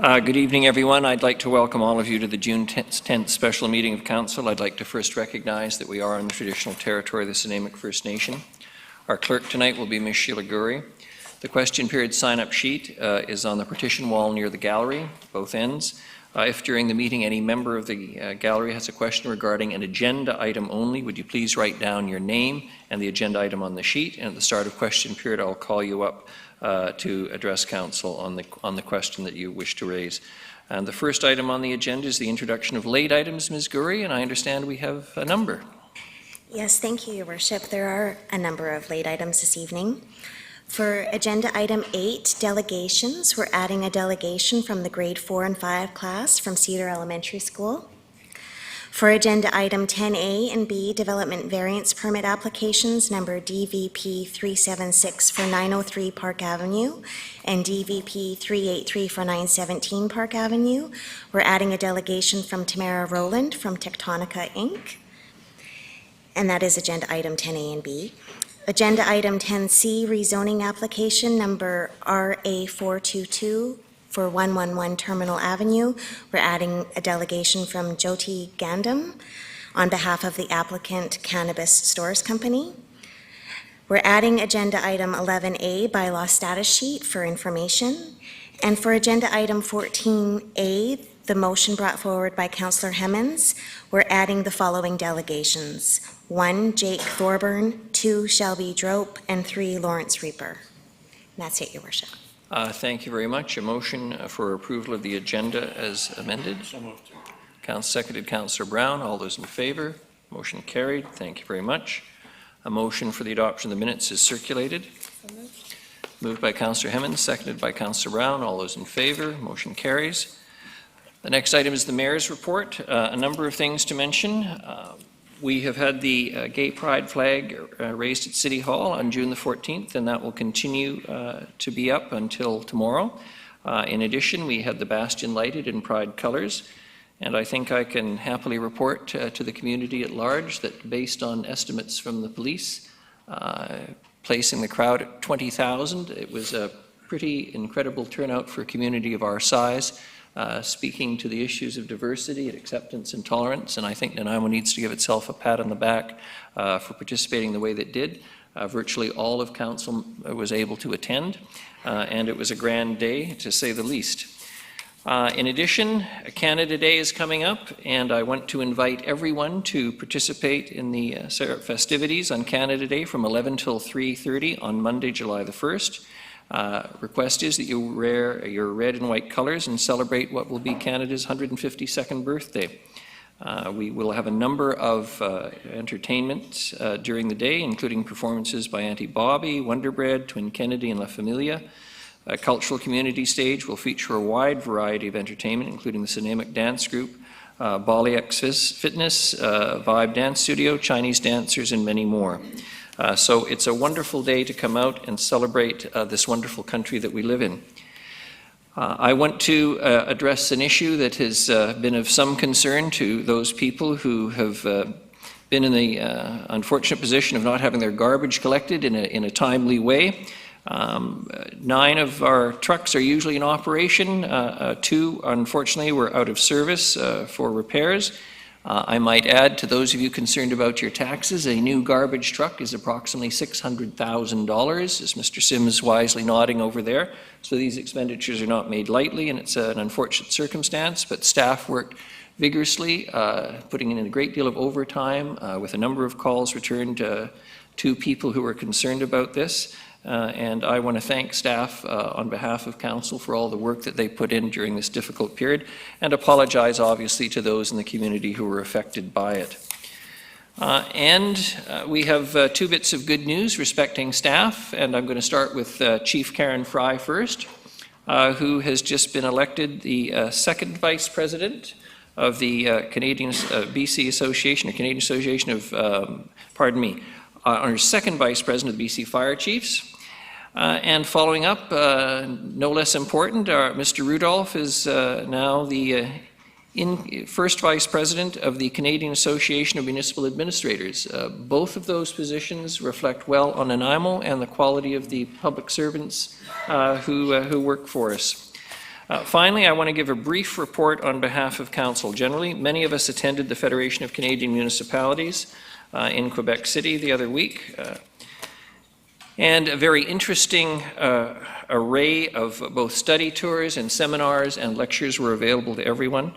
Good evening, everyone. I'd like to welcome all of you to the June 10th special meeting of Council. I'd like to first recognize that we are on the traditional territory of the Snuneymuxw First Nation. Our clerk tonight will be Ms. Sheila Gurry. The question period sign-up sheet is on the partition wall near the gallery, both ends. If during the meeting any member of the gallery has a question regarding an agenda item only, would you please write down your name and the agenda item on the sheet, and at the start of question period I'll call you up to address Council on the question that you wish to raise. And the first item on the agenda is the introduction of late items, Ms. Gurry, and I understand we have a number. Yes, thank you, Your Worship. There are a number of late items this evening. For agenda item 8, delegations, we're adding a delegation from the grade 4 and 5 class from Cedar Elementary School. For agenda item 10A and B, development variance permit applications number DVP 376 for 903 Park Avenue and DVP 383 for 917 Park Avenue, we're adding a delegation from Tamara Rowland from Tectonica Inc. And that is agenda item 10A and B. Agenda item 10C, rezoning application number RA422 for 111 Terminal Avenue. We're adding a delegation from Jyoti Gandam on behalf of the applicant Cannabis Stores Company. We're adding agenda item 11A, bylaw status sheet for information. And for agenda item 14A, the motion brought forward by Councillor Hemmens, we're adding the following delegations. 1, Jake Thorburn, 2, Shelby Drope, and 3, Lawrence Reaper. And that's it, Your Worship. Thank you very much. A motion for approval of the agenda as amended. So moved. Seconded, Councillor Brown. All those in favour? Motion carried. Thank you very much. A motion for the adoption of the minutes is circulated. So moved. Moved by Councillor Hemmens, seconded by Councillor Brown. All those in favour? Motion carries. The next item is the Mayor's report. A number of things to mention. We have had the Gay Pride flag raised at City Hall on June the 14th, and that will continue to be up until tomorrow. In addition, we had the Bastion lighted in Pride colours, and I think I can happily report to the community at large that based on estimates from the police, placing the crowd at 20,000, it was a pretty incredible turnout for a community of our size. Speaking to the issues of diversity and acceptance and tolerance, and I think Nanaimo needs to give itself a pat on the back for participating the way that it did. Virtually all of Council was able to attend, and it was a grand day, to say the least. In addition, Canada Day is coming up, and I want to invite everyone to participate in the festivities on Canada Day from 11 till 3:30 on Monday, July the 1st. Request is that you wear your red and white colors and celebrate what will be Canada's 152nd birthday. We will have a number of entertainments during the day, including performances by Auntie Bobby, Wonder Bread, Twin Kennedy, and La Familia. A cultural community stage will feature a wide variety of entertainment, including the Snuneymuxw Dance Group, Bali-X Fitness, Vibe Dance Studio, Chinese dancers, and many more. So it's a wonderful day to come out and celebrate this wonderful country that we live in. I want to address an issue that has been of some concern to those people who have been in the unfortunate position of not having their garbage collected in a timely way. 9 of our trucks are usually in operation. 2, unfortunately, were out of service for repairs. I might add to those of you concerned about your taxes, a new garbage truck is approximately $600,000, as Mr. Sims wisely nodding over there. So these expenditures are not made lightly, and it's an unfortunate circumstance, but staff worked vigorously, putting in a great deal of overtime with a number of calls returned to people who were concerned about this. And I want to thank staff on behalf of Council for all the work that they put in during this difficult period, and apologize obviously to those in the community who were affected by it. We have 2 bits of good news respecting staff, and I'm going to start with Chief Karen Fry first, who has just been elected the 2nd Vice President of the Canadian BC Association, or Canadian Association of, our 2nd Vice President of the BC Fire Chiefs. And following up, no less important, Mr. Rudolph is now the first Vice President of the Canadian Association of Municipal Administrators. Both of those positions reflect well on Nanaimo and the quality of the public servants who work for us. Finally, I want to give a brief report on behalf of Council generally. Many of us attended the Federation of Canadian Municipalities in Quebec City the other week. And a very interesting array of both study tours and seminars and lectures were available to everyone.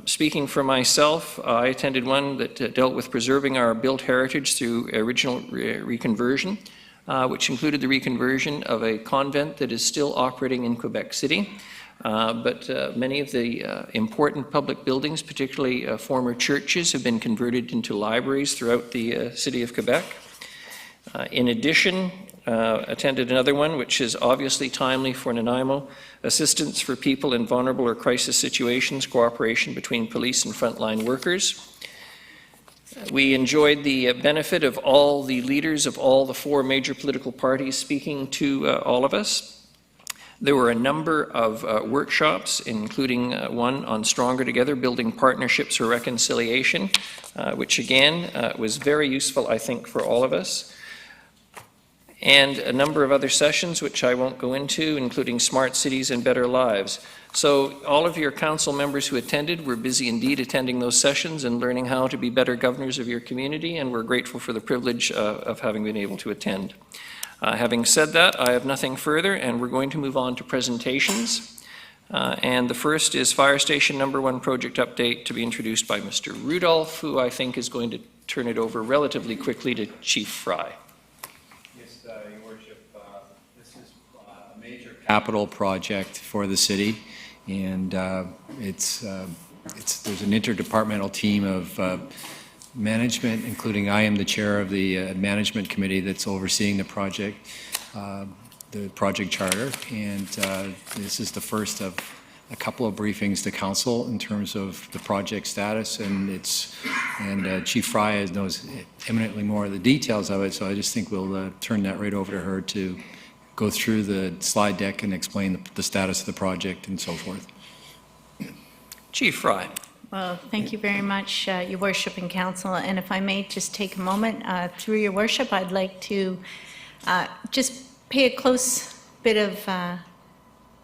Speaking for myself, I attended one that dealt with preserving our built heritage through original reconversion, which included the reconversion of a convent that is still operating in Quebec City. But many of the important public buildings, particularly former churches, have been converted into libraries throughout the city of Quebec. In addition, attended another one, which is obviously timely for Nanaimo, assistance for people in vulnerable or crisis situations, cooperation between police and frontline workers. We enjoyed the benefit of all the leaders of all the 4 major political parties speaking to all of us. There were a number of workshops, including one on Stronger Together, Building Partnerships for Reconciliation, which again was very useful, I think, for all of us. And a number of other sessions, which I won't go into, including Smart Cities and Better Lives. So all of your council members who attended were busy indeed attending those sessions and learning how to be better governors of your community, and we're grateful for the privilege of having been able to attend. Having said that, I have nothing further, and we're going to move on to presentations. And the first is Fire Station Number 1 project update to be introduced by Mr. Rudolph, who I think is going to turn it over relatively quickly to Chief Fry. Yes, Your Worship, this is a major capital project for the city, and there's an interdepartmental team of management, including I am the chair of the management committee that's overseeing the project charter, and this is the first of a couple of briefings to council in terms of the project status, and Chief Fry knows eminently more of the details of it, so I just think we'll turn that right over to her to go through the slide deck and explain the status of the project and so forth. Chief Fry. Well, thank you very much, Your Worship and Council. And if I may just take a moment, through Your Worship, I'd like to just pay a close bit of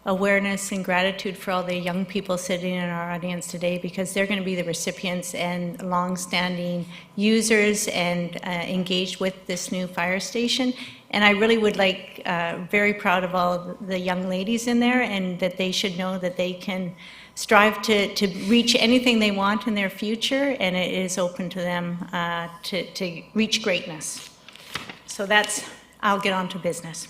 awareness and gratitude for all the young people sitting in our audience today, because they're going to be the recipients and long-standing users and engaged with this new fire station. And I really would like, very proud of all the young ladies in there, and that they should know that they can strive to reach anything they want in their future, and it is open to them to reach greatness. So I'll get on to business.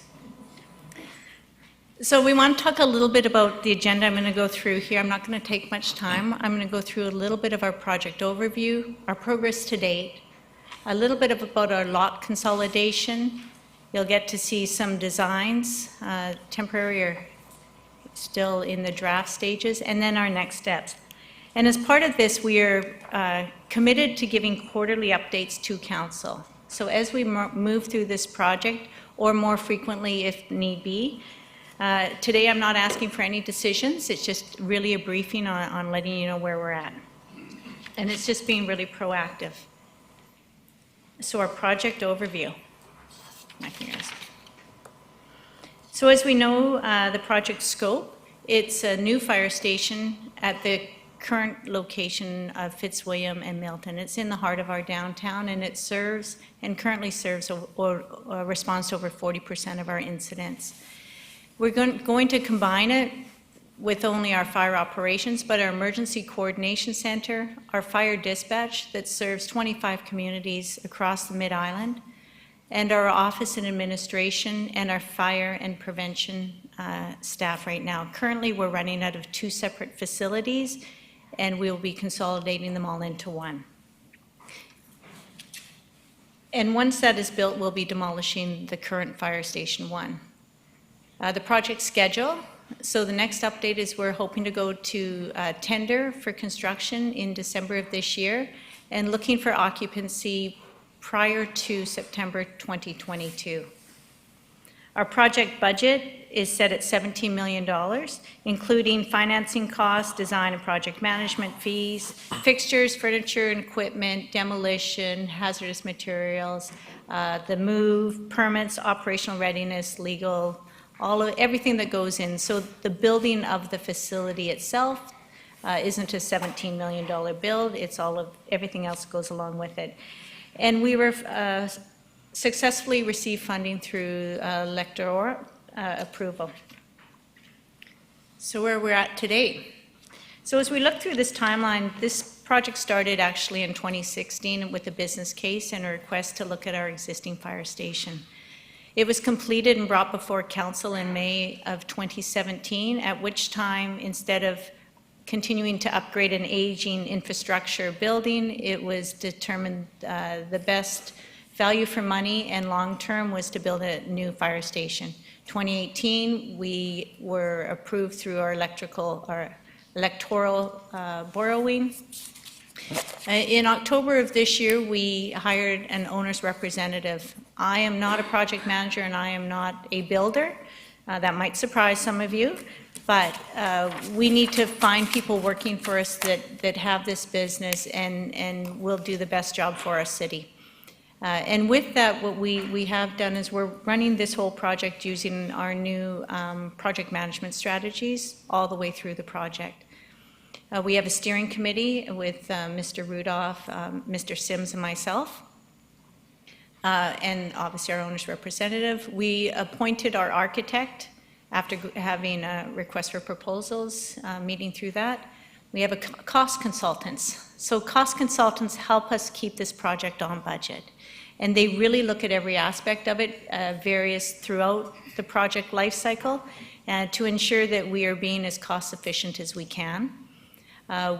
So we want to talk a little bit about the agenda I'm going to go through here. I'm not going to take much time. I'm going to go through a little bit of our project overview, our progress to date, a little bit about our lot consolidation. You'll get to see some designs, temporary or still in the draft stages, and then our next steps. And as part of this, we are committed to giving quarterly updates to council. So as we move through this project, or more frequently if need be, today I'm not asking for any decisions, it's just really a briefing on letting you know where we're at. And it's just being really proactive. So our project overview. My fingers. So as we know, the project scope, it's a new fire station at the current location of Fitzwilliam and Milton. It's in the heart of our downtown, and it serves and currently serves or responds to over 40% of our incidents. We're going to combine it with only our fire operations, but our emergency coordination center, our fire dispatch that serves 25 communities across the Mid-Island, and our office and administration, and our fire and prevention staff right now. Currently, we're running out of 2 separate facilities, and we'll be consolidating them all into one. And once that is built, we'll be demolishing the current Fire Station 1. The project schedule, so the next update is we're hoping to go to tender for construction in December of this year, and looking for occupancy prior to September 2022. Our project budget is set at $17 million, including financing costs, design and project management fees, fixtures, furniture and equipment, demolition, hazardous materials, the move, permits, operational readiness, legal, everything that goes in. So the building of the facility itself isn't a $17 million build, it's everything else goes along with it. And we were successfully received funding through electoral approval. So where we're at today. So as we look through this timeline, this project started actually in 2016 with a business case and a request to look at our existing fire station. It was completed and brought before council in May of 2017, at which time, instead of continuing to upgrade an aging infrastructure building, it was determined the best value for money and long-term was to build a new fire station. 2018, we were approved through our electoral borrowing. In October of this year, we hired an owner's representative. I am not a project manager and I am not a builder. That might surprise some of you, but we need to find people working for us that have this business and will do the best job for our city. And with that, what we have done is we're running this whole project using our new project management strategies all the way through the project. We have a steering committee with Mr. Rudolph, Mr. Sims, and myself, and obviously our owner's representative. We appointed our architect after having a request for proposals, meeting through that. We have cost consultants. So cost consultants help us keep this project on budget. And they really look at every aspect of it, various throughout the project life cycle, to ensure that we are being as cost efficient as we can.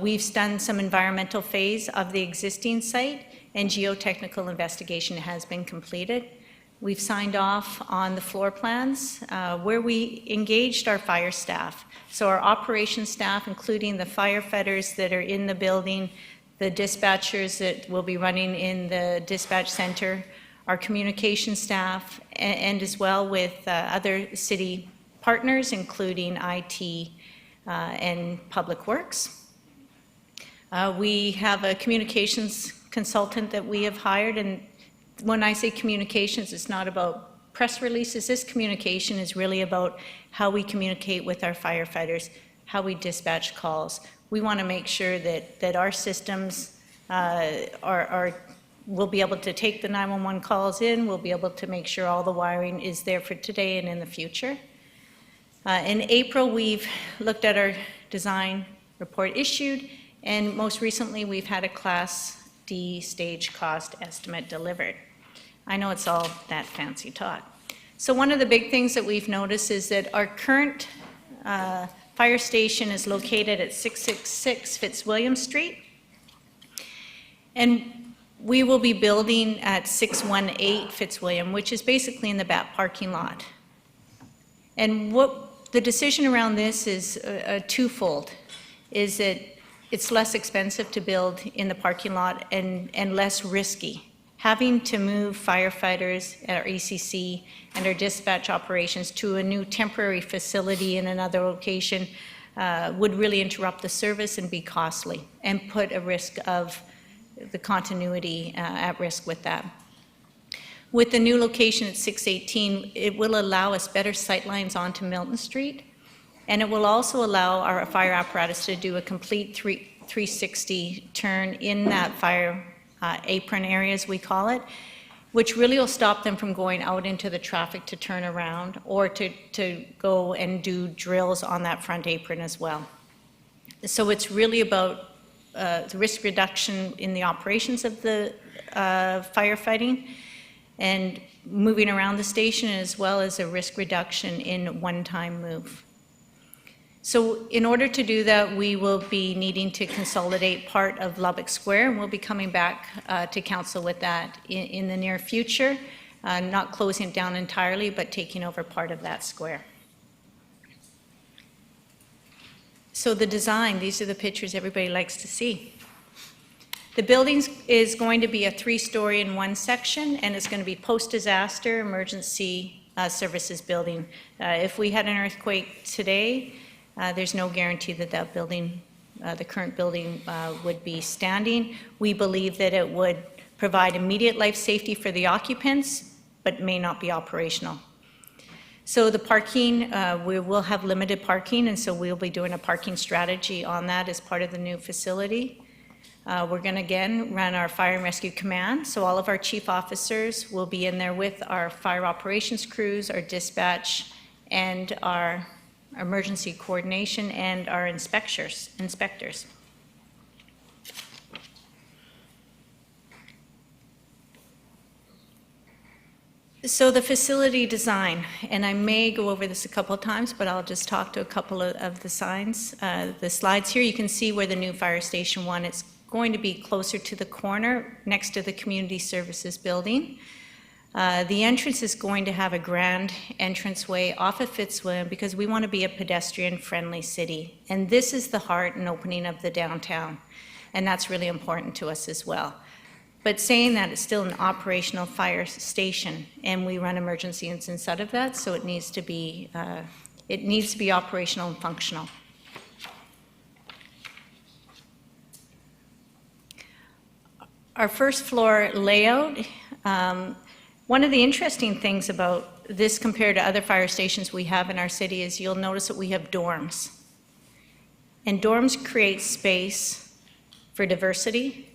We've done some environmental phase of the existing site, and geotechnical investigation has been completed. We've signed off on the floor plans where we engaged our fire staff. So our operations staff, including the firefighters that are in the building, the dispatchers that will be running in the dispatch center, our communication staff, and as well with other city partners, including IT and Public Works. We have a communications consultant that we have hired, and when I say communications, it's not about press releases. This communication is really about how we communicate with our firefighters, how we dispatch calls. We want to make sure that our systems we'll be able to take the 911 calls in, we'll be able to make sure all the wiring is there for today and in the future. In April, we've looked at our design report issued, and most recently, we've had a Class D stage cost estimate delivered. I know it's all that fancy talk. So one of the big things that we've noticed is that our current fire station is located at 666 Fitzwilliam Street, and we will be building at 618 Fitzwilliam, which is basically in the back parking lot. And what the decision around this is twofold, is that it's less expensive to build in the parking lot and less risky. Having to move firefighters at our ECC and our dispatch operations to a new temporary facility in another location would really interrupt the service and be costly and put a risk of the continuity at risk with that. With the new location at 618, it will allow us better sight lines onto Milton Street, and it will also allow our fire apparatus to do a complete 360 turn in that fire apron area, as we call it, which really will stop them from going out into the traffic to turn around or to go and do drills on that front apron as well. So it's really about the risk reduction in the operations of the firefighting and moving around the station, as well as a risk reduction in one-time move. So in order to do that, we will be needing to consolidate part of Lubbock Square, and we'll be coming back to council with that in the near future, not closing it down entirely, but taking over part of that square. So the design, these are the pictures everybody likes to see. The building is going to be a 3-story in one section, and it's going to be post-disaster emergency services building. If we had an earthquake today, there's no guarantee that that building, the current building, would be standing. We believe that it would provide immediate life safety for the occupants, but may not be operational. So the parking, we will have limited parking, and so we'll be doing a parking strategy on that as part of the new facility. We're going to, again, run our fire and rescue command, so all of our chief officers will be in there with our fire operations crews, our dispatch, and our emergency coordination, and our inspectors. So the facility design, and I may go over this a couple of times, but I'll just talk to a couple of the slides here. You can see where the new Fire Station 1, it's going to be closer to the corner next to the Community Services Building. The entrance is going to have a grand entranceway off of Fitzwilliam because we want to be a pedestrian-friendly city. And this is the heart and opening of the downtown, and that's really important to us as well. But saying that, it's still an operational fire station, and we run emergencies inside of that, so it needs to be operational and functional. Our first floor layout, one of the interesting things about this compared to other fire stations we have in our city is you'll notice that we have dorms. And dorms create space for diversity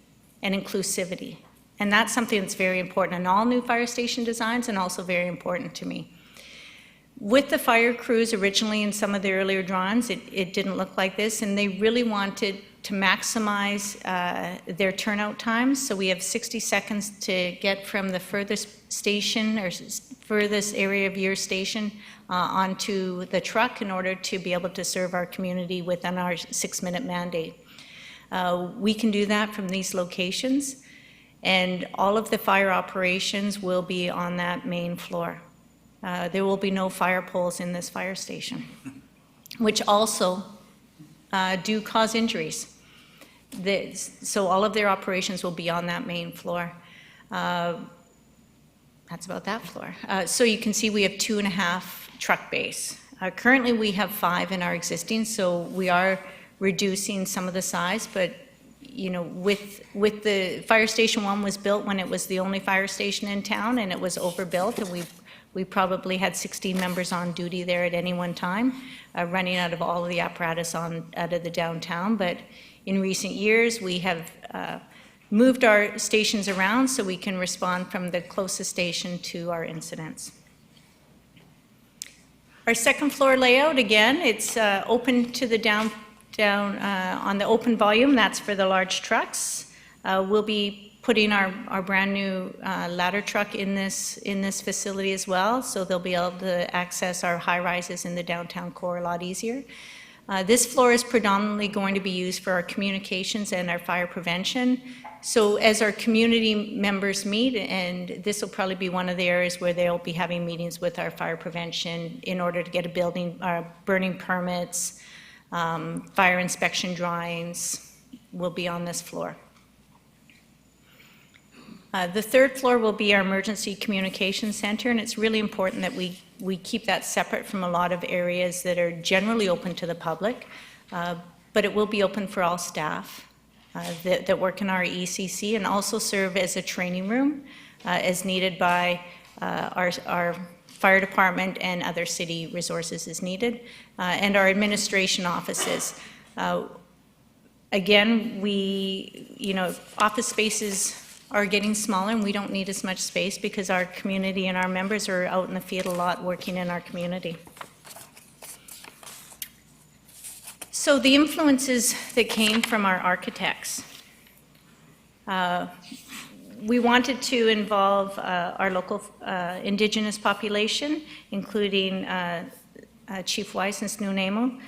and inclusivity. And that's something that's very important in all new fire station designs and also very important to me. With the fire crews originally in some of the earlier drawings, it didn't look like this, and they really wanted to maximize their turnout times. So we have 60 seconds to get from the furthest station or furthest area of your station onto the truck in order to be able to serve our community within our 6-minute mandate. We can do that from these locations, and all of the fire operations will be on that main floor. There will be no fire poles in this fire station, which also do cause injuries. So all of their operations will be on that main floor. That's about that floor. So you can see we have 2.5 truck bays. Currently we have 5 in our existing, so we are reducing some of the size, but you know, with the Fire Station 1 was built when it was the only fire station in town, and it was overbuilt, and we probably had 16 members on duty there at any one time, running out of all of the apparatus out of the downtown. But in recent years, we have moved our stations around so we can respond from the closest station to our incidents. Our second floor layout, again, it's open to the down on the open volume. That's for the large trucks. We'll be putting our brand new ladder truck in this facility as well, so they'll be able to access our high rises in the downtown core a lot easier. This floor is predominantly going to be used for our communications and our fire prevention. So as our community members meet, and this will probably be one of the areas where they'll be having meetings with our fire prevention in order to get a building, burning permits, fire inspection drawings will be on this floor. The third floor will be our emergency communication center, and it's really important that we keep that separate from a lot of areas that are generally open to the public, but it will be open for all staff that work in our ECC, and also serve as a training room as needed by our fire department and other city resources as needed, and our administration offices. Again, office spaces are getting smaller, and we don't need as much space because our community and our members are out in the field a lot working in our community. So the influences that came from our architects. We wanted to involve our local Indigenous population, including Chief Weiss and Snuneymuxw.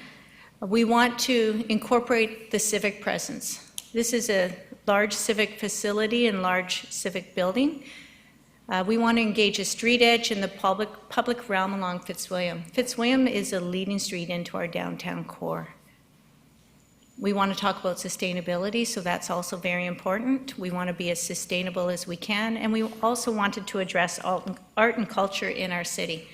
We want to incorporate the civic presence. This is a large civic facility and large civic building. We want to engage a street edge in the public realm along Fitzwilliam. Fitzwilliam is a leading street into our downtown core. We want to talk about sustainability, so that's also very important. We want to be as sustainable as we can, and we also wanted to address art and culture in our city.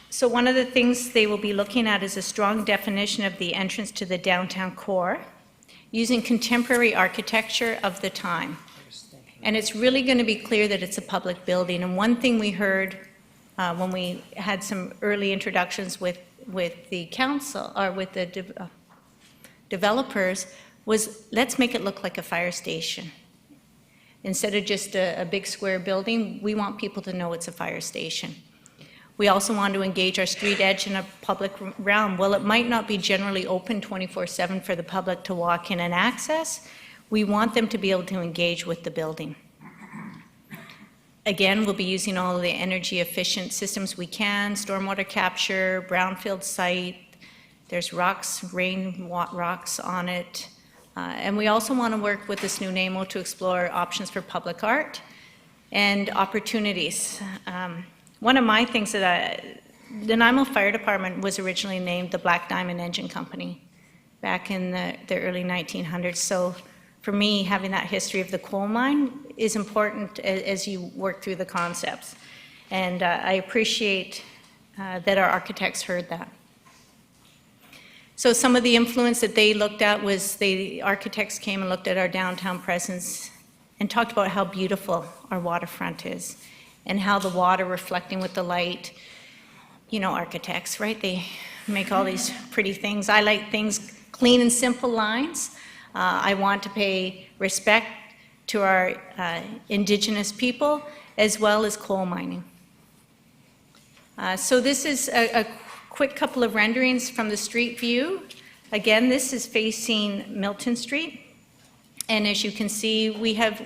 So one of the things they will be looking at is a strong definition of the entrance to the downtown core, using contemporary architecture of the time. I was thinking And it's really going to be clear that it's a public building. And one thing we heard when we had some early introductions with the council, or with the developers, was let's make it look like a fire station. Instead of just a big square building, we want people to know it's a fire station. We also want to engage our street edge in a public realm. Well, it might not be generally open 24/7 for the public to walk in and access. We want them to be able to engage with the building. Again, we'll be using all of the energy efficient systems we can, stormwater capture, brownfield site, there's rocks, rocks on it. And we also want to work with this new NAMO to explore options for public art and opportunities. One of my things that the Nanaimo Fire Department was originally named the Black Diamond Engine Company back in the early 1900s. So for me, having that history of the coal mine is important as you work through the concepts. And I appreciate that our architects heard that. So some of the influence that they looked at was the architects came and looked at our downtown presence and talked about how beautiful our waterfront is and how the water reflecting with the light, you know, architects, right? They make all these pretty things. I like things, clean and simple lines. I want to pay respect to our Indigenous people as well as coal mining. So this is a quick couple of renderings from the street view. Again, this is facing Milton Street. And as you can see, we have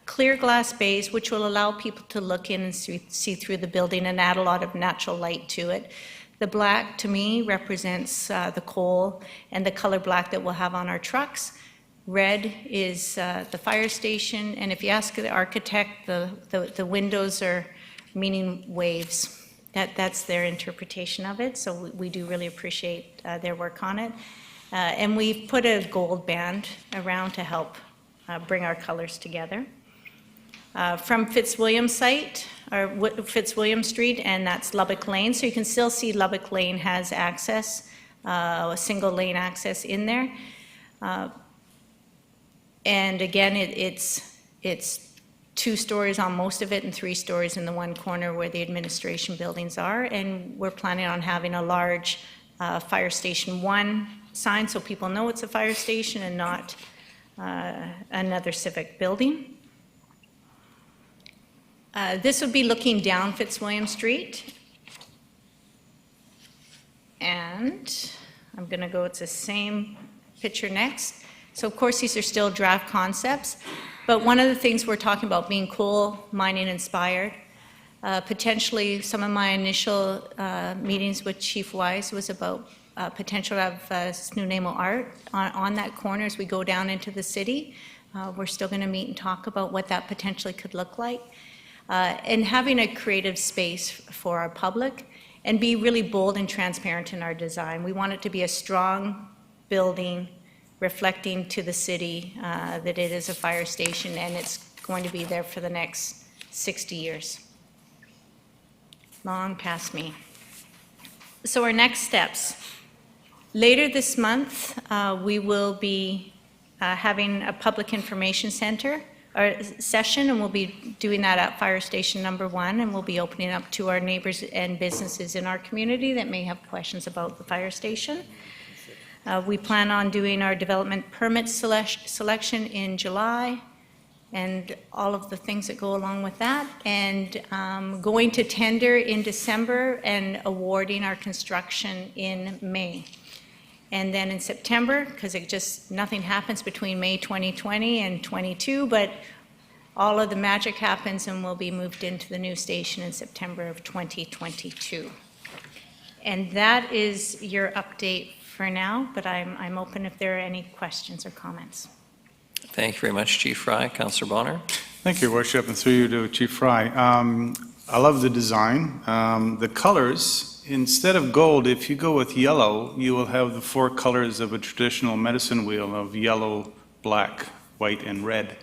clear glass bays, which will allow people to look in and see through the building and add a lot of natural light to it. The black, to me, represents the coal and the color black that we'll have on our trucks. Red is the fire station, and if you ask the architect, the windows are meaning waves. That's their interpretation of it, so we do really appreciate their work on it. And we've put a gold band around to help bring our colors together. From Fitzwilliam site, or Fitzwilliam Street, and that's Lubbock Lane. So you can still see Lubbock Lane has access, a single lane access in there. And again, it's 2 stories on most of it and 3 stories in the one corner where the administration buildings are. And we're planning on having a large Fire Station 1 sign so people know it's a fire station and not another civic building. This would be looking down Fitzwilliam Street. And I'm going to go to the same picture next. So of course these are still draft concepts, but one of the things we're talking about being coal mining inspired. Potentially some of my initial meetings with Chief Wise was about potential of new NAMO art on that corner as we go down into the city. We're still going to meet and talk about what that potentially could look like. And having a creative space for our public and be really bold and transparent in our design. We want it to be a strong building reflecting to the city that it is a fire station and it's going to be there for the next 60 years. Long past me. So our next steps. Later this month, we will be having a public information center or session, and we'll be doing that at Fire Station number 1, and we'll be opening up to our neighbors and businesses in our community that may have questions about the fire station. We plan on doing our development permit selection in July and all of the things that go along with that, and going to tender in December and awarding our construction in May. And then in September, because nothing happens between May 2020 and 22, but all of the magic happens and we'll be moved into the new station in September of 2022. And that is your update for now, but I'm open if there are any questions or comments. Thank you very much, Chief Fry. Councillor Bonner. Thank you, Worship, and through you to Chief Fry. I love the design. The colors, instead of gold, if you go with yellow, you will have the 4 colors of a traditional medicine wheel of yellow, black, white, and red.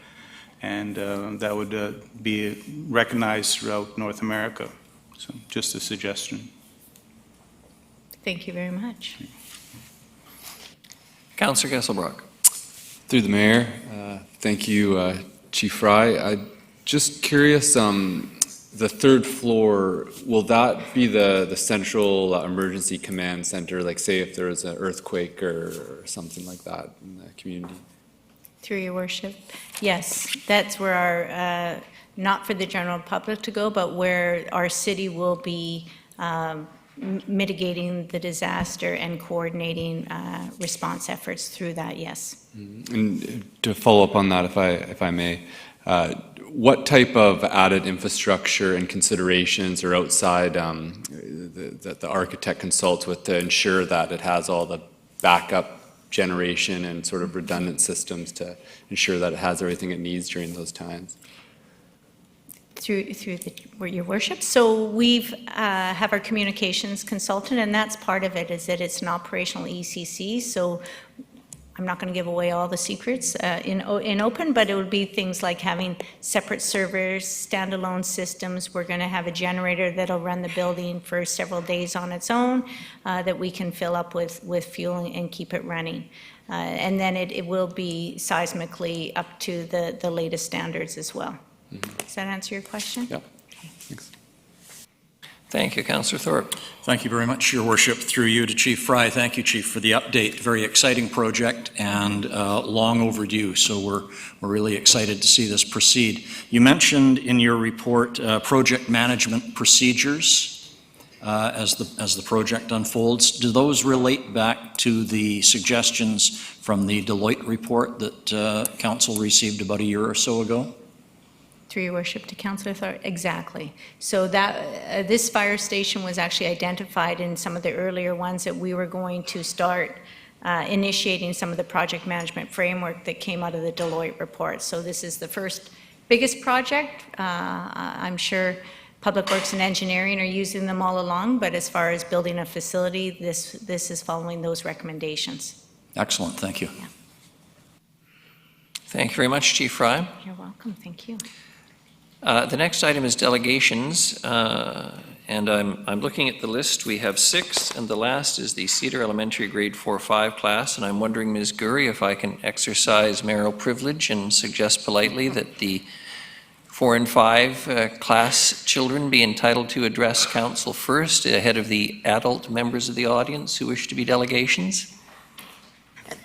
And that would be recognized throughout North America. So just a suggestion. Thank you very much. Councillor Kesselbrock. Through the mayor, thank you, Chief Fry. I'm just curious, the third floor, will that be the central emergency command center, like say if there was an earthquake or something like that in the community? Through your worship, yes, that's where our, not for the general public to go, but where our city will be mitigating the disaster and coordinating response efforts through that, yes. And to follow up on that, if I may, what type of added infrastructure and considerations are outside that the architect consults with to ensure that it has all the backup generation and sort of redundant systems to ensure that it has everything it needs during those times? Through your worship. So we've have our communications consultant, and that's part of it, is that it's an operational ECC. So I'm not going to give away all the secrets in open, but it would be things like having separate servers, standalone systems. We're going to have a generator that'll run the building for several days on its own that we can fill up with fuel and keep it running. And then it will be seismically up to the latest standards as well. Does that answer your question? Yeah. Thanks. Thank you, Councillor Thorpe. Thank you very much, Your Worship. Through you to Chief Fry. Thank you, Chief, for the update. Very exciting project and long overdue. So we're really excited to see this proceed. You mentioned in your report project management procedures as the project unfolds. Do those relate back to the suggestions from the Deloitte report that Council received about a year or so ago? Through your worship to Councillor Thorpe, exactly. So that this fire station was actually identified in some of the earlier ones that we were going to start initiating some of the project management framework that came out of the Deloitte report. So this is the first biggest project. I'm sure Public Works and Engineering are using them all along, but as far as building a facility, this is following those recommendations. Excellent, thank you. Yeah. Thank you very much, Chief Fry. You're welcome, thank you. The next item is delegations, and I'm looking at the list. We have 6, and the last is the Cedar Elementary Grade 4-5 class, and I'm wondering, Ms. Gurry, if I can exercise mayoral privilege and suggest politely that the 4 and 5 class children be entitled to address council first ahead of the adult members of the audience who wish to be delegations.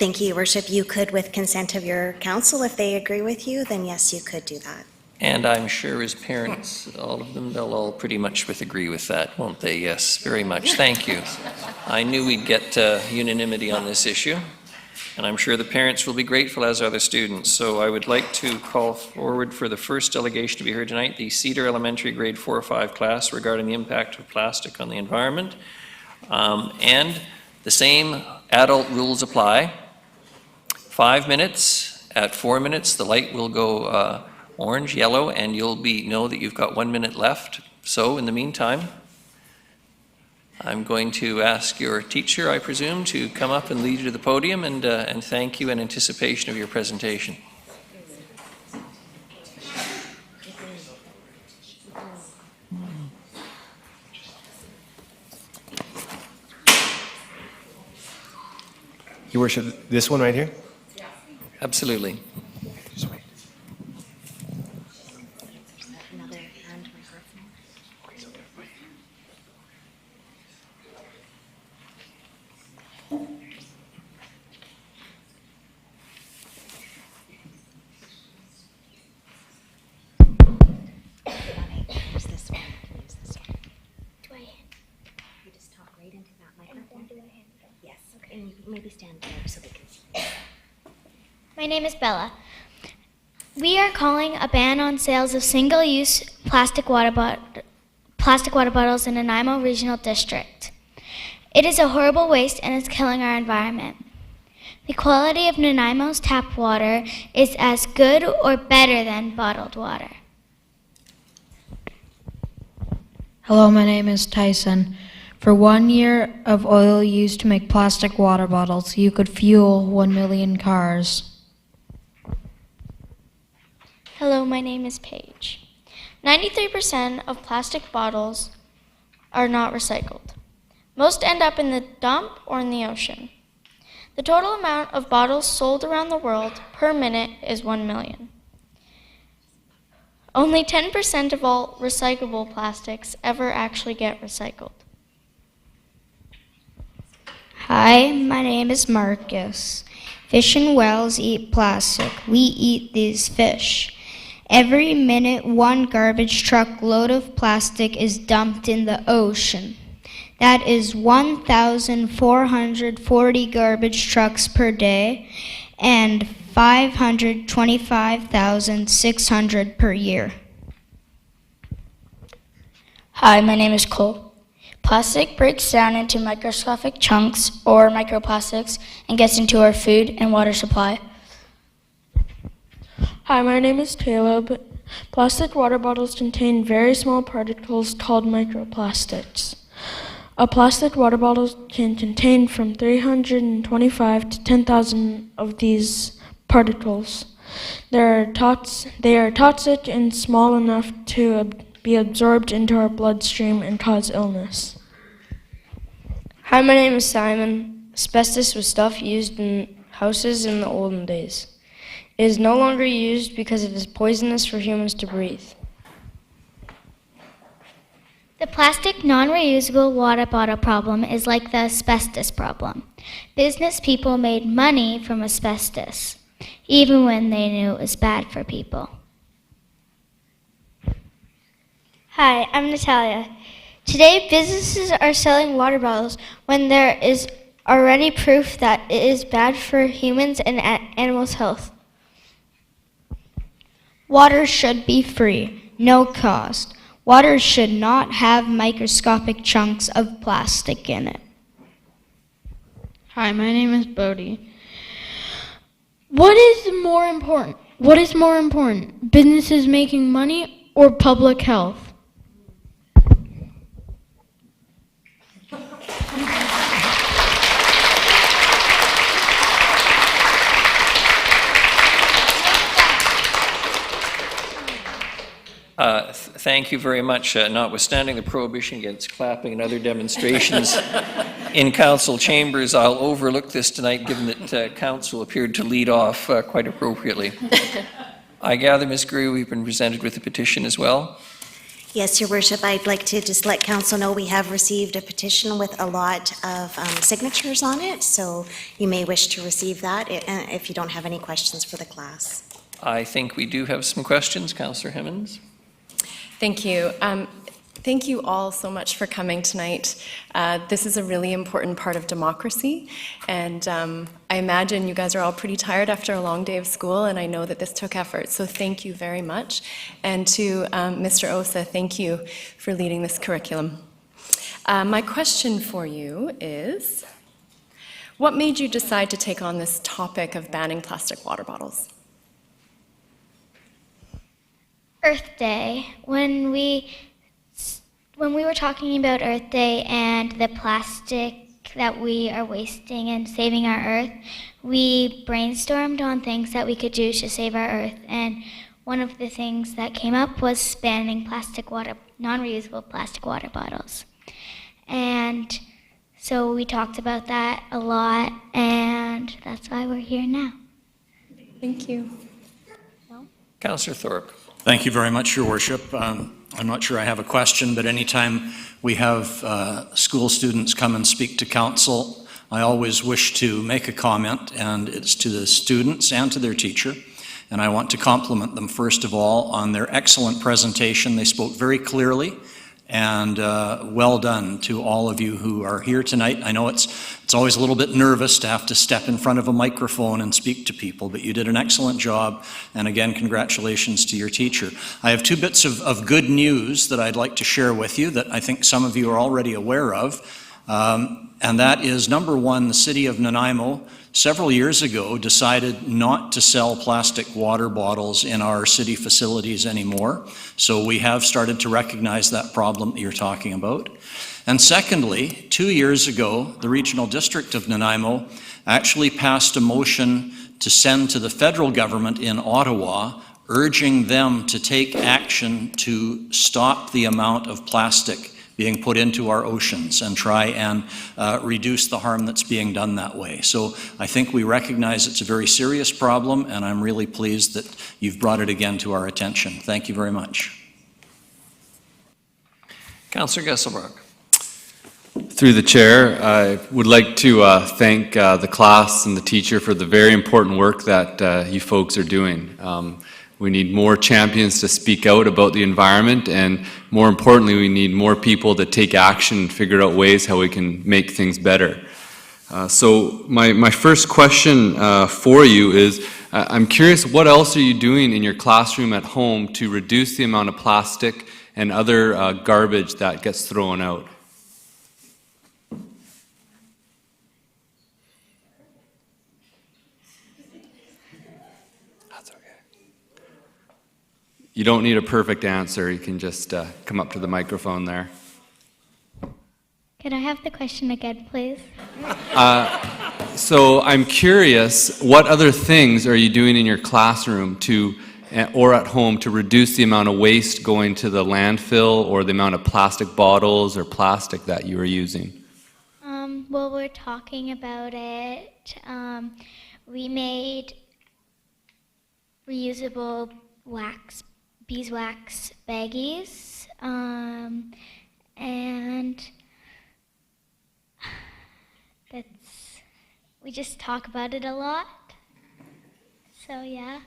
Thank you, Your Worship. You could, with consent of your council, if they agree with you, then yes, you could do that. And I'm sure as parents, all of them, they'll all pretty much agree with that, won't they? Yes, very much. Thank you. I knew we'd get unanimity on this issue, and I'm sure the parents will be grateful, as are the students. So I would like to call forward for the first delegation to be heard tonight, the Cedar Elementary Grade 4-5 class regarding the impact of plastic on the environment. And the same adult rules apply. 5 minutes. At 4 minutes, the light will go orange, yellow, and you'll know that you've got 1 minute left. So in the meantime, I'm going to ask your teacher, I presume, to come up and lead you to the podium and thank you in anticipation of your presentation. Your Worship, this one right here? Absolutely. Another hand microphone. Use this one. Use this one. Do I? You just talk right into that microphone. Yes. Okay. And maybe stand there so they can see. My name is Bella. We are calling a ban on sales of single-use plastic water bottles in Nanaimo Regional District. It is a horrible waste and is killing our environment. The quality of Nanaimo's tap water is as good or better than bottled water. Hello, my name is Tyson. For 1 year of oil used to make plastic water bottles, you could fuel 1 million cars. Hello, my name is Paige. 93% of plastic bottles are not recycled. Most end up in the dump or in the ocean. The total amount of bottles sold around the world per minute is 1 million. Only 10% of all recyclable plastics ever actually get recycled. Hi, my name is Marcus. Fish and whales eat plastic. We eat these fish. Every minute, one garbage truck load of plastic is dumped in the ocean. That is 1,440 garbage trucks per day and 525,600 per year. Hi, my name is Cole. Plastic breaks down into microscopic chunks or microplastics and gets into our food and water supply. Hi, my name is Caleb. Plastic water bottles contain very small particles called microplastics. A plastic water bottle can contain from 325 to 10,000 of these particles. They are toxic and small enough to be absorbed into our bloodstream and cause illness. Hi, my name is Simon. Asbestos was stuff used in houses in the olden days. It is no longer used because it is poisonous for humans to breathe. The plastic non-reusable water bottle problem is like the asbestos problem. Business people made money from asbestos, even when they knew it was bad for people. Hi, I'm Natalia. Today, businesses are selling water bottles when there is already proof that it is bad for humans and animals' health. Water should be free, no cost. Water should not have microscopic chunks of plastic in it. Hi, my name is Bodie. What is more important? Businesses making money or public health? Thank you very much. Notwithstanding the prohibition against clapping and other demonstrations in council chambers, I'll overlook this tonight, given that council appeared to lead off quite appropriately. I gather, Ms. Greer, we've been presented with a petition as well. Yes, Your Worship, I'd like to just let council know we have received a petition with a lot of signatures on it, so you may wish to receive that if you don't have any questions for the class. I think we do have some questions. Councillor Hemmens. Thank you. Thank you all so much for coming tonight. This is a really important part of democracy, and I imagine you guys are all pretty tired after a long day of school, and I know that this took effort, so thank you very much. And to Mr. Osa, thank you for leading this curriculum. My question for you is, what made you decide to take on this topic of banning plastic water bottles? Earth Day. When we were talking about Earth Day and the plastic that we are wasting and saving our Earth, we brainstormed on things that we could do to save our Earth. And one of the things that came up was banning non-reusable plastic water bottles. And so we talked about that a lot, and that's why we're here now. Thank you. Councillor Thorpe. Thank you very much, Your Worship. I'm not sure I have a question, but anytime we have school students come and speak to council, I always wish to make a comment, and it's to the students and to their teacher. And I want to compliment them, first of all, on their excellent presentation. They spoke very clearly, and well done to all of you who are here tonight. I know it's always a little bit nervous to have to step in front of a microphone and speak to people, but you did an excellent job, and again, congratulations to your teacher. I have two bits of good news that I'd like to share with you that I think some of you are already aware of, and that is, number one, the city of Nanaimo several years ago decided not to sell plastic water bottles in our city facilities anymore. So we have started to recognize that problem that you're talking about. And secondly, 2 years ago, the Regional District of Nanaimo actually passed a motion to send to the federal government in Ottawa, urging them to take action to stop the amount of plastic being put into our oceans and try and reduce the harm that's being done that way. So I think we recognize it's a very serious problem, and I'm really pleased that you've brought it again to our attention. Thank you very much. Councillor Gesselbrock. Through the chair, I would like to thank the class and the teacher for the very important work that you folks are doing. We need more champions to speak out about the environment, and more importantly, we need more people to take action and figure out ways how we can make things better. So my first question for you is, I'm curious, what else are you doing in your classroom at home to reduce the amount of plastic and other garbage that gets thrown out? You don't need a perfect answer. You can just come up to the microphone there. Could I have the question again, please? So I'm curious, what other things are you doing in your classroom or at home to reduce the amount of waste going to the landfill or the amount of plastic bottles or plastic that you are using? Well, we're talking about it. We made reusable beeswax baggies, and we just talk about it a lot. So yeah.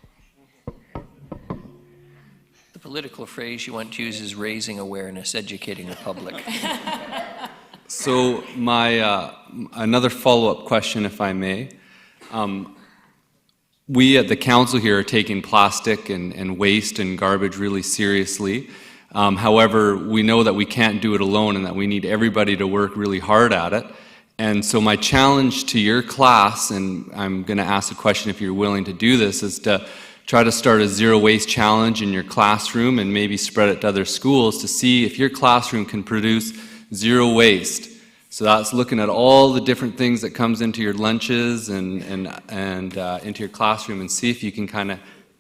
The political phrase you want to use is raising awareness, educating the public. So another follow-up question, if I may. We at the council here are taking plastic and waste and garbage really seriously. However, we know that we can't do it alone and that we need everybody to work really hard at it. And so my challenge to your class, and I'm going to ask the question if you're willing to do this, is to try to start a zero waste challenge in your classroom and maybe spread it to other schools to see if your classroom can produce zero waste. So that's looking at all the different things that comes into your lunches and into your classroom, and see if you can kind of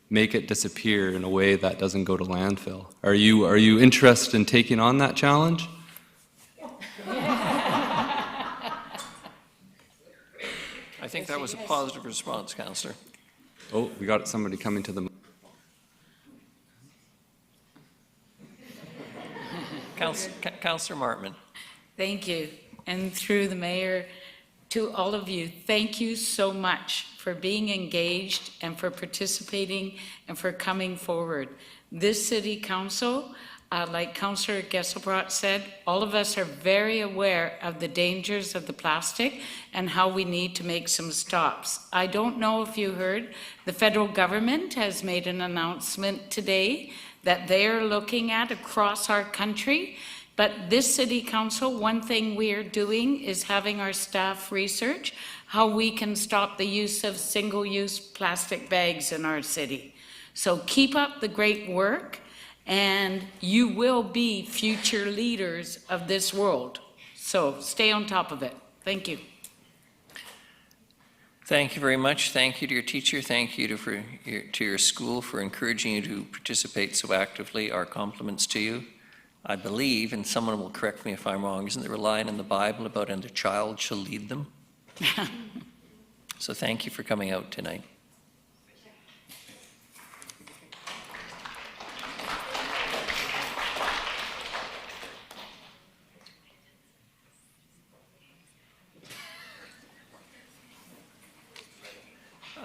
make it disappear in a way that doesn't go to landfill. Are you interested in taking on that challenge? I think that was a positive response, Councillor. Oh, we got somebody coming to the... Councillor Martman. Thank you. And through the mayor, to all of you, thank you so much for being engaged and for participating and for coming forward. This city council, like Councillor Gesselbrock said, all of us are very aware of the dangers of the plastic and how we need to make some stops. I don't know if you heard, the federal government has made an announcement today that they're looking at across our country. But this city council, one thing we are doing is having our staff research how we can stop the use of single-use plastic bags in our city. So keep up the great work, and you will be future leaders of this world. So stay on top of it. Thank you. Thank you very much. Thank you to your teacher. Thank you to your school for encouraging you to participate so actively. Our compliments to you. I believe, and someone will correct me if I'm wrong, isn't there a line in the Bible about "and a child shall lead them"? So thank you for coming out tonight.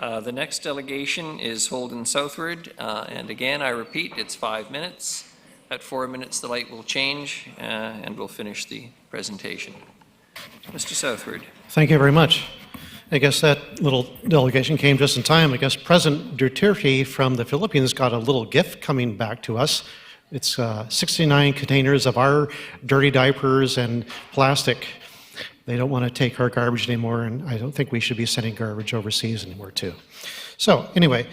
The next delegation is Holden Southward, and again, I repeat, it's 5 minutes. At 4 minutes, the light will change, and we'll finish the presentation. Mr. Southward. Thank you very much. I guess that little delegation came just in time. I guess President Duterte from the Philippines got a little gift coming back to us. It's 69 containers of our dirty diapers and plastic. They don't want to take our garbage anymore, and I don't think we should be sending garbage overseas anymore, too. So anyway,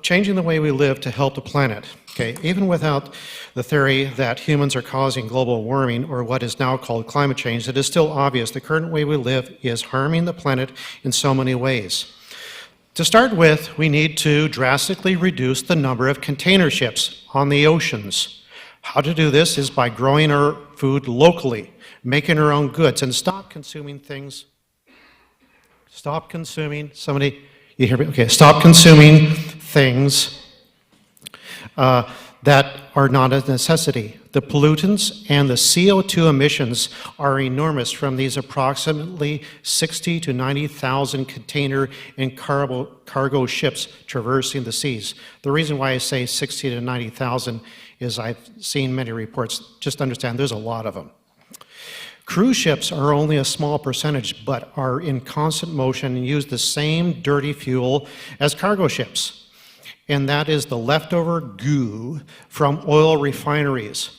changing the way we live to help the planet. Okay, even without the theory that humans are causing global warming, or what is now called climate change, it is still obvious the current way we live is harming the planet in so many ways. To start with, we need to drastically reduce the number of container ships on the oceans. How to do this is by growing our food locally, making our own goods, and stop consuming things. Stop consuming, somebody, you hear me? Okay, stop consuming things that are not a necessity. The pollutants and the CO2 emissions are enormous from these approximately 60 to 90,000 container and cargo ships traversing the seas. The reason why I say 60 to 90,000 is I've seen many reports. Just understand there's a lot of them. Cruise ships are only a small percentage, but are in constant motion and use the same dirty fuel as cargo ships. And that is the leftover goo from oil refineries.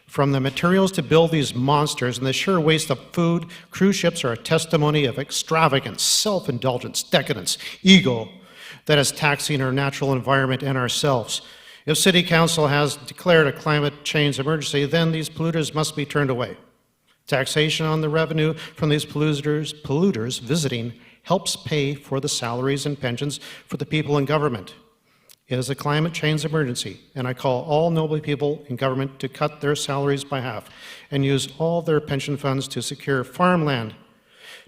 From the materials to build these monsters and the sheer waste of food, cruise ships are a testimony of extravagance, self-indulgence, decadence, ego that is taxing our natural environment and ourselves. If City Council has declared a climate change emergency, then these polluters must be turned away. Taxation on the revenue from these polluters visiting helps pay for the salaries and pensions for the people in government. It is a climate change emergency, and I call all noble people in government to cut their salaries by half and use all their pension funds to secure farmland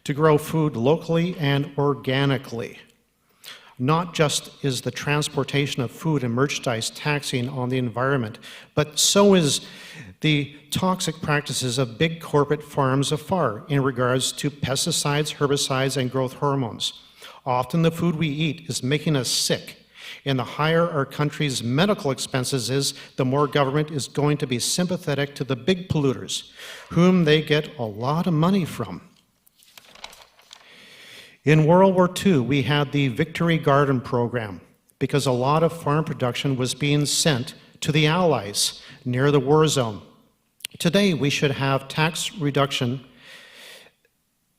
to grow food locally and organically. Not just is the transportation of food and merchandise taxing on the environment, but so is the toxic practices of big corporate farms afar in regards to pesticides, herbicides, and growth hormones. Often the food we eat is making us sick. And the higher our country's medical expenses is, the more government is going to be sympathetic to the big polluters, whom they get a lot of money from. In World War II, we had the Victory Garden program because a lot of farm production was being sent to the Allies near the war zone. Today, we should have tax reduction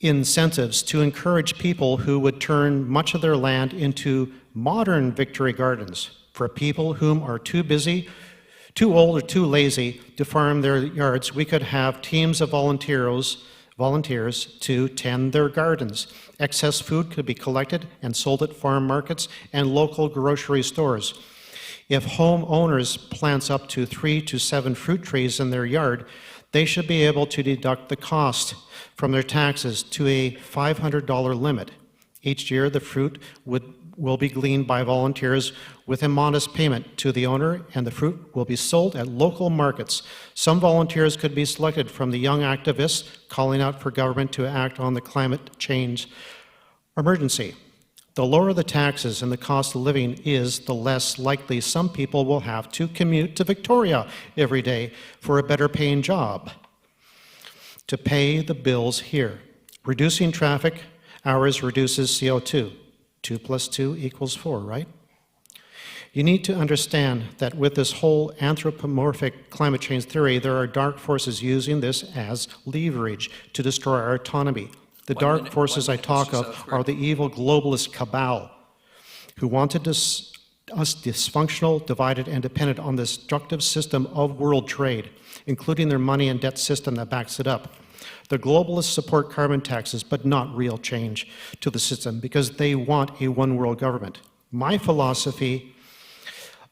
incentives to encourage people who would turn much of their land into modern victory gardens for people whom are too busy, too old, or too lazy to farm their yards. We could have teams of volunteers to tend their gardens. Excess food could be collected and sold at farm markets and local grocery stores. If homeowners plant up to 3 to 7 fruit trees in their yard, they should be able to deduct the cost from their taxes to a $500 limit. Each year, the fruit will be gleaned by volunteers with a modest payment to the owner, and the fruit will be sold at local markets. Some volunteers could be selected from the young activists calling out for government to act on the climate change emergency. The lower the taxes and the cost of living is, the less likely some people will have to commute to Victoria every day for a better paying job to pay the bills here. Reducing traffic hours reduces CO2. 2 plus 2 equals 4, right? You need to understand that with this whole anthropomorphic climate change theory, there are dark forces using this as leverage to destroy our autonomy. The dark forces I talk of are the evil globalist cabal who wanted us dysfunctional, divided, and dependent on the destructive system of world trade, including their money and debt system that backs it up. The globalists support carbon taxes, but not real change to the system because they want a one-world government. My philosophy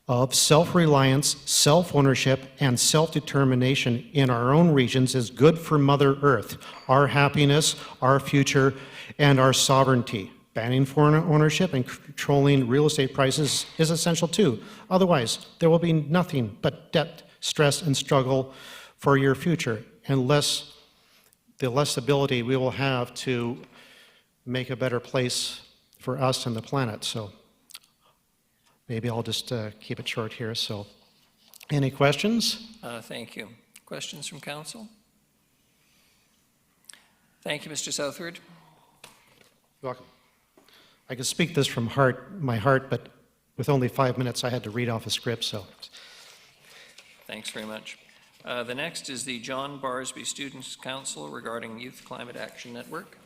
of self-reliance, self-ownership, and self-determination in our own regions is good for Mother Earth, our happiness, our future, and our sovereignty. Banning foreign ownership and controlling real estate prices is essential too. Otherwise, there will be nothing but debt, stress, and struggle for your future, unless the less ability we will have to make a better place for us and the planet. So maybe I'll just keep it short here. So any questions? Thank you. Questions from council? Thank you, Mr. Southward. You're welcome. I could speak this from my heart, but with only 5 minutes, I had to read off a script, so. Thanks very much. The next is the John Barsby Students' Council regarding Youth Climate Action Network.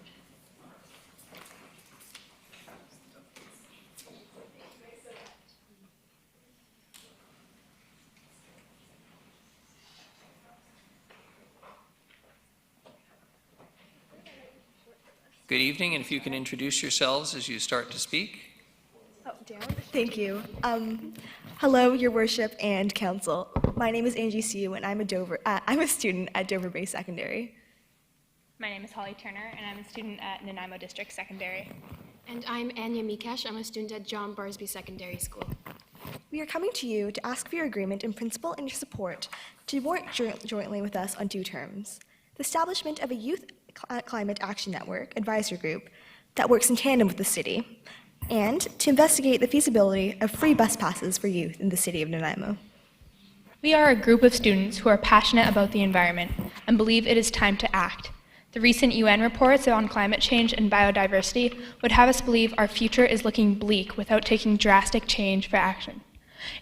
Good evening, and if you can introduce yourselves as you start to speak. Oh, down. Thank you. Hello, Your Worship and Council. My name is Angie Siu, and I'm a student at Dover Bay Secondary. My name is Holly Turner, and I'm a student at Nanaimo District Secondary. And I'm Anya Mikesh. I'm a student at John Barsby Secondary School. We are coming to you to ask for your agreement in principle and your support to work jointly with us on 2 terms. The establishment of a Youth Climate Action Network advisory group that works in tandem with the city, and to investigate the feasibility of free bus passes for youth in the city of Nanaimo. We are a group of students who are passionate about the environment and believe it is time to act. The recent UN reports on climate change and biodiversity would have us believe our future is looking bleak without taking drastic change for action.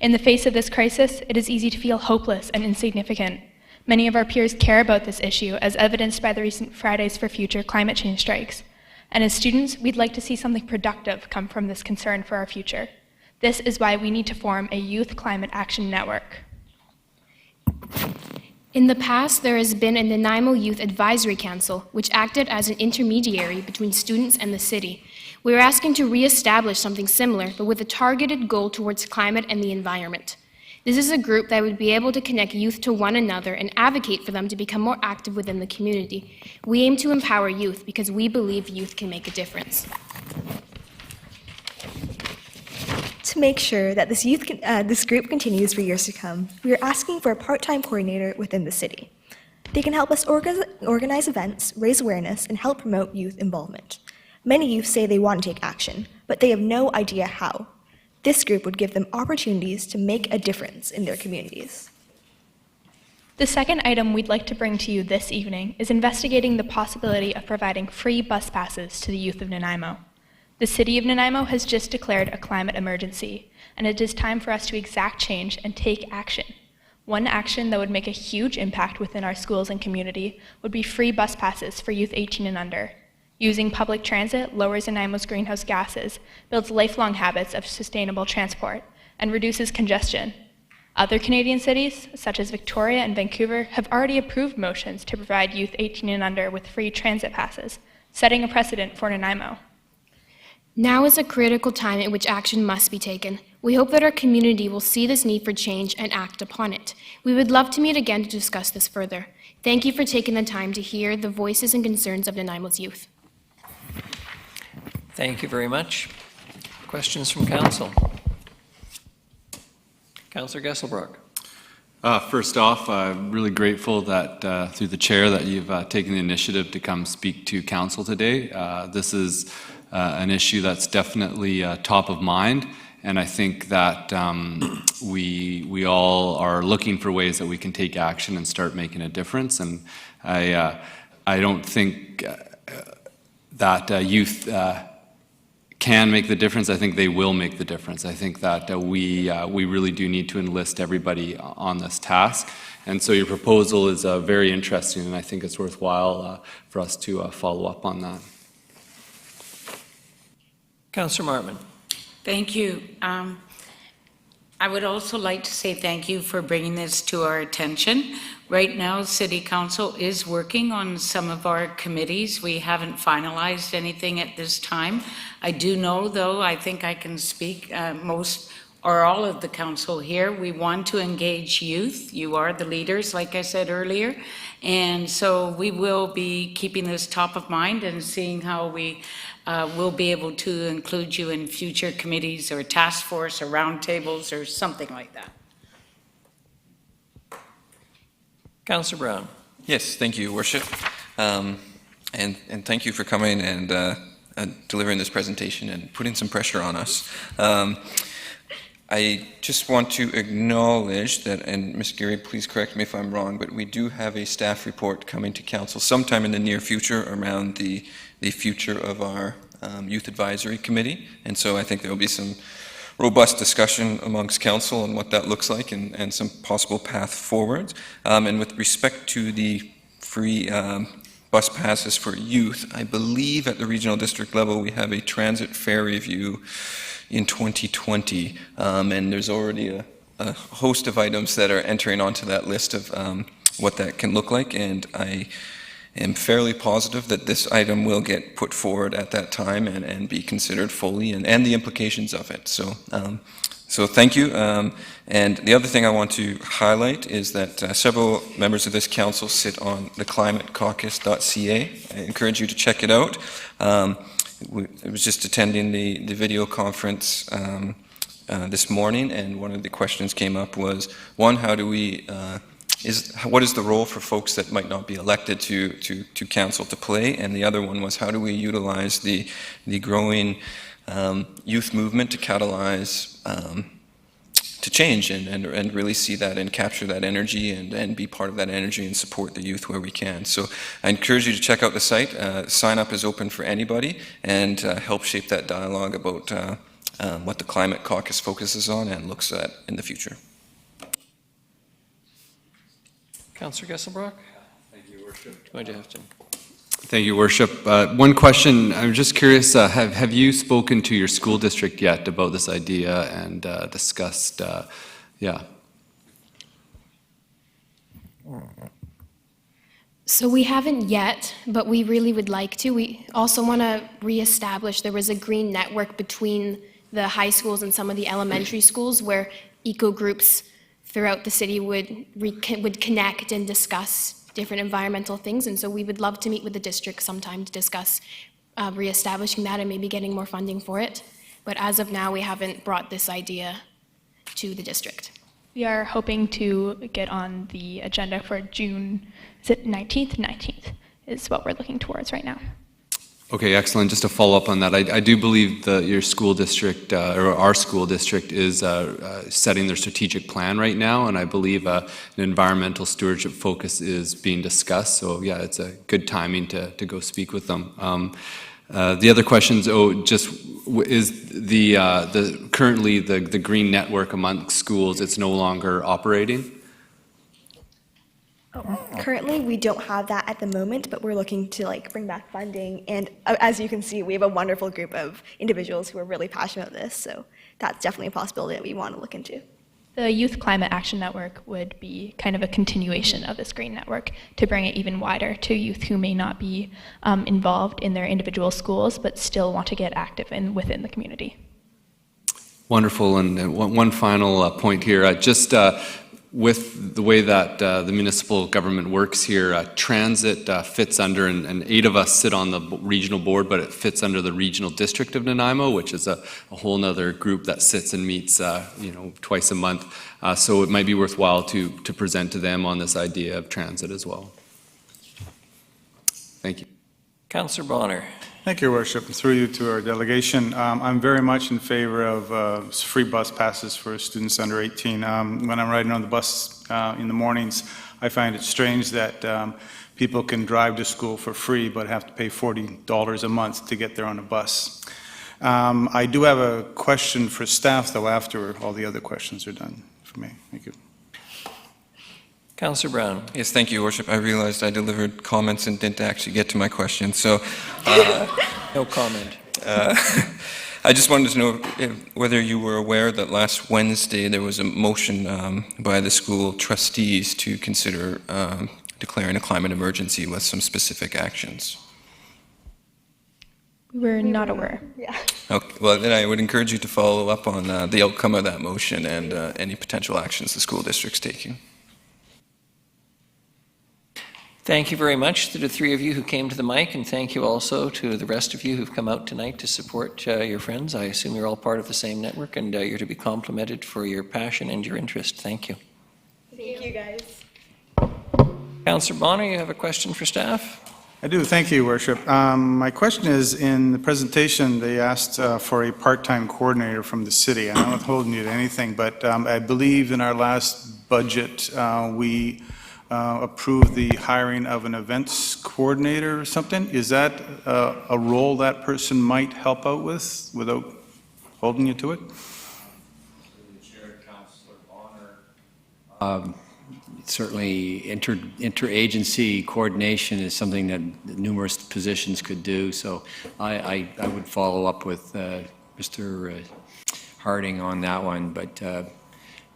In the face of this crisis, it is easy to feel hopeless and insignificant. Many of our peers care about this issue, as evidenced by the recent Fridays for Future climate change strikes. And as students, we'd like to see something productive come from this concern for our future. This is why we need to form a Youth Climate Action Network. In the past, there has been a Nanaimo Youth Advisory Council, which acted as an intermediary between students and the city. We are asking to reestablish something similar, but with a targeted goal towards climate and the environment. This is a group that would be able to connect youth to one another and advocate for them to become more active within the community. We aim to empower youth because we believe youth can make a difference. To make sure that this group continues for years to come, we are asking for a part-time coordinator within the city. They can help us organize events, raise awareness, and help promote youth involvement. Many youth say they want to take action, but they have no idea how. This group would give them opportunities to make a difference in their communities. The second item we'd like to bring to you this evening is investigating the possibility of providing free bus passes to the youth of Nanaimo. The City of Nanaimo has just declared a climate emergency, and it is time for us to exact change and take action. One action that would make a huge impact within our schools and community would be free bus passes for youth 18 and under. Using public transit lowers Nanaimo's greenhouse gases, builds lifelong habits of sustainable transport, and reduces congestion. Other Canadian cities, such as Victoria and Vancouver, have already approved motions to provide youth 18 and under with free transit passes, setting a precedent for Nanaimo. Now is a critical time at which action must be taken. We hope that our community will see this need for change and act upon it. We would love to meet again to discuss this further. Thank you for taking the time to hear the voices and concerns of Nanaimo's youth. Thank you very much. Questions from council? Councillor Gesselbrock. First off, I'm really grateful that through the chair that you've taken the initiative to come speak to council today. This is an issue that's definitely top of mind, and I think that we all are looking for ways that we can take action and start making a difference. And I don't think that youth can make the difference. I think they will make the difference. I think that we really do need to enlist everybody on this task. And so your proposal is very interesting, and I think it's worthwhile for us to follow up on that. Councillor Martman. Thank you. I would also like to say thank you for bringing this to our attention. Right now, City Council is working on some of our committees. We haven't finalized anything at this time. I do know, though, I think I can speak most or all of the council here. We want to engage youth. You are the leaders, like I said earlier. And so we will be keeping this top of mind and seeing how we will be able to include you in future committees or task force or roundtables or something like that. Councillor Brown. Yes, thank you, Worship. And thank you for coming and delivering this presentation and putting some pressure on us. I just want to acknowledge that, and Ms. Geary, please correct me if I'm wrong, but we do have a staff report coming to council sometime in the near future around the future of our Youth Advisory Committee. And so I think there will be some robust discussion amongst council on what that looks like and some possible path forward. And with respect to the free bus passes for youth, I believe at the regional district level we have a transit fare review in 2020, and there's already a host of items that are entering onto that list of what that can look like, and I am fairly positive that this item will get put forward at that time and be considered fully, and the implications of it. So So thank you. And the other thing I want to highlight is that several members of this council sit on the climatecaucus.ca. I encourage you to check it out. I was just attending the video conference this morning, and one of the questions came up was, one, how do we, what is the role for folks that might not be elected to council to play? And the other one was, how do we utilize the growing youth movement to catalyze to change and really see that and capture that energy and be part of that energy and support the youth where we can. So I encourage you to check out the site. Sign up is open for anybody, and help shape that dialogue about what the Climate Caucus focuses on and looks at in the future. Councillor Gesselbrock? Thank you, Worship. Thank you, Worship. One question, I'm just curious, have you spoken to your school district yet about this idea and discussed, yeah? So we haven't yet, but we really would like to. We also want to reestablish, there was a green network between the high schools and some of the elementary schools where eco groups throughout the city would connect and discuss different environmental things, and so we would love to meet with the district sometime to discuss reestablishing that and maybe getting more funding for it. But as of now, we haven't brought this idea to the district. We are hoping to get on the agenda for June, is it 19th? 19th is what we're looking towards right now. Okay, excellent. Just to follow up on that, I do believe that your school district, or our school district, is setting their strategic plan right now, and I believe an environmental stewardship focus is being discussed. So yeah, it's a good timing to go speak with them. The other questions, is currently the green network among schools, it's no longer operating? Currently, we don't have that at the moment, but we're looking to bring back funding. And as you can see, we have a wonderful group of individuals who are really passionate about this. So that's definitely a possibility that we want to look into. The Youth Climate Action Network would be kind of a continuation of this green network to bring it even wider to youth who may not be involved in their individual schools, but still want to get active within the community. Wonderful. And one final point here, with the way that the municipal government works here, transit fits under, and 8 of us sit on the regional board, but it fits under the regional district of Nanaimo, which is a whole nother group that sits and meets twice a month. So it might be worthwhile to present to them on this idea of transit as well. Thank you. Councillor Bonner. Thank you, Worship. Through you to our delegation, I'm very much in favor of free bus passes for students under 18. When I'm riding on the bus in the mornings, I find it strange that people can drive to school for free but have to pay $40 a month to get there on a bus. I do have a question for staff, though, after all the other questions are done for me. Thank you. Councillor Brown. Yes, thank you, Worship. I realized I delivered comments and didn't actually get to my question, so... no comment. I just wanted to know whether you were aware that last Wednesday there was a motion by the school trustees to consider declaring a climate emergency with some specific actions. We're not aware. Yeah. Okay, well, then I would encourage you to follow up on the outcome of that motion and any potential actions the school district's taking. Thank you very much to the 3 of you who came to the mic, and thank you also to the rest of you who've come out tonight to support your friends. I assume you're all part of the same network, and you're to be complimented for your passion and your interest. Thank you. Thank you, guys. Councillor Bonner, you have a question for staff? I do. Thank you, Worship. My question is, in the presentation, they asked for a part-time coordinator from the city. I'm not holding you to anything, but I believe in our last budget, we approved the hiring of an events coordinator or something. Is that a role that person might help out with without holding you to it? Certainly interagency coordination is something that numerous positions could do. So I would follow up with Mr. Harding on that one, but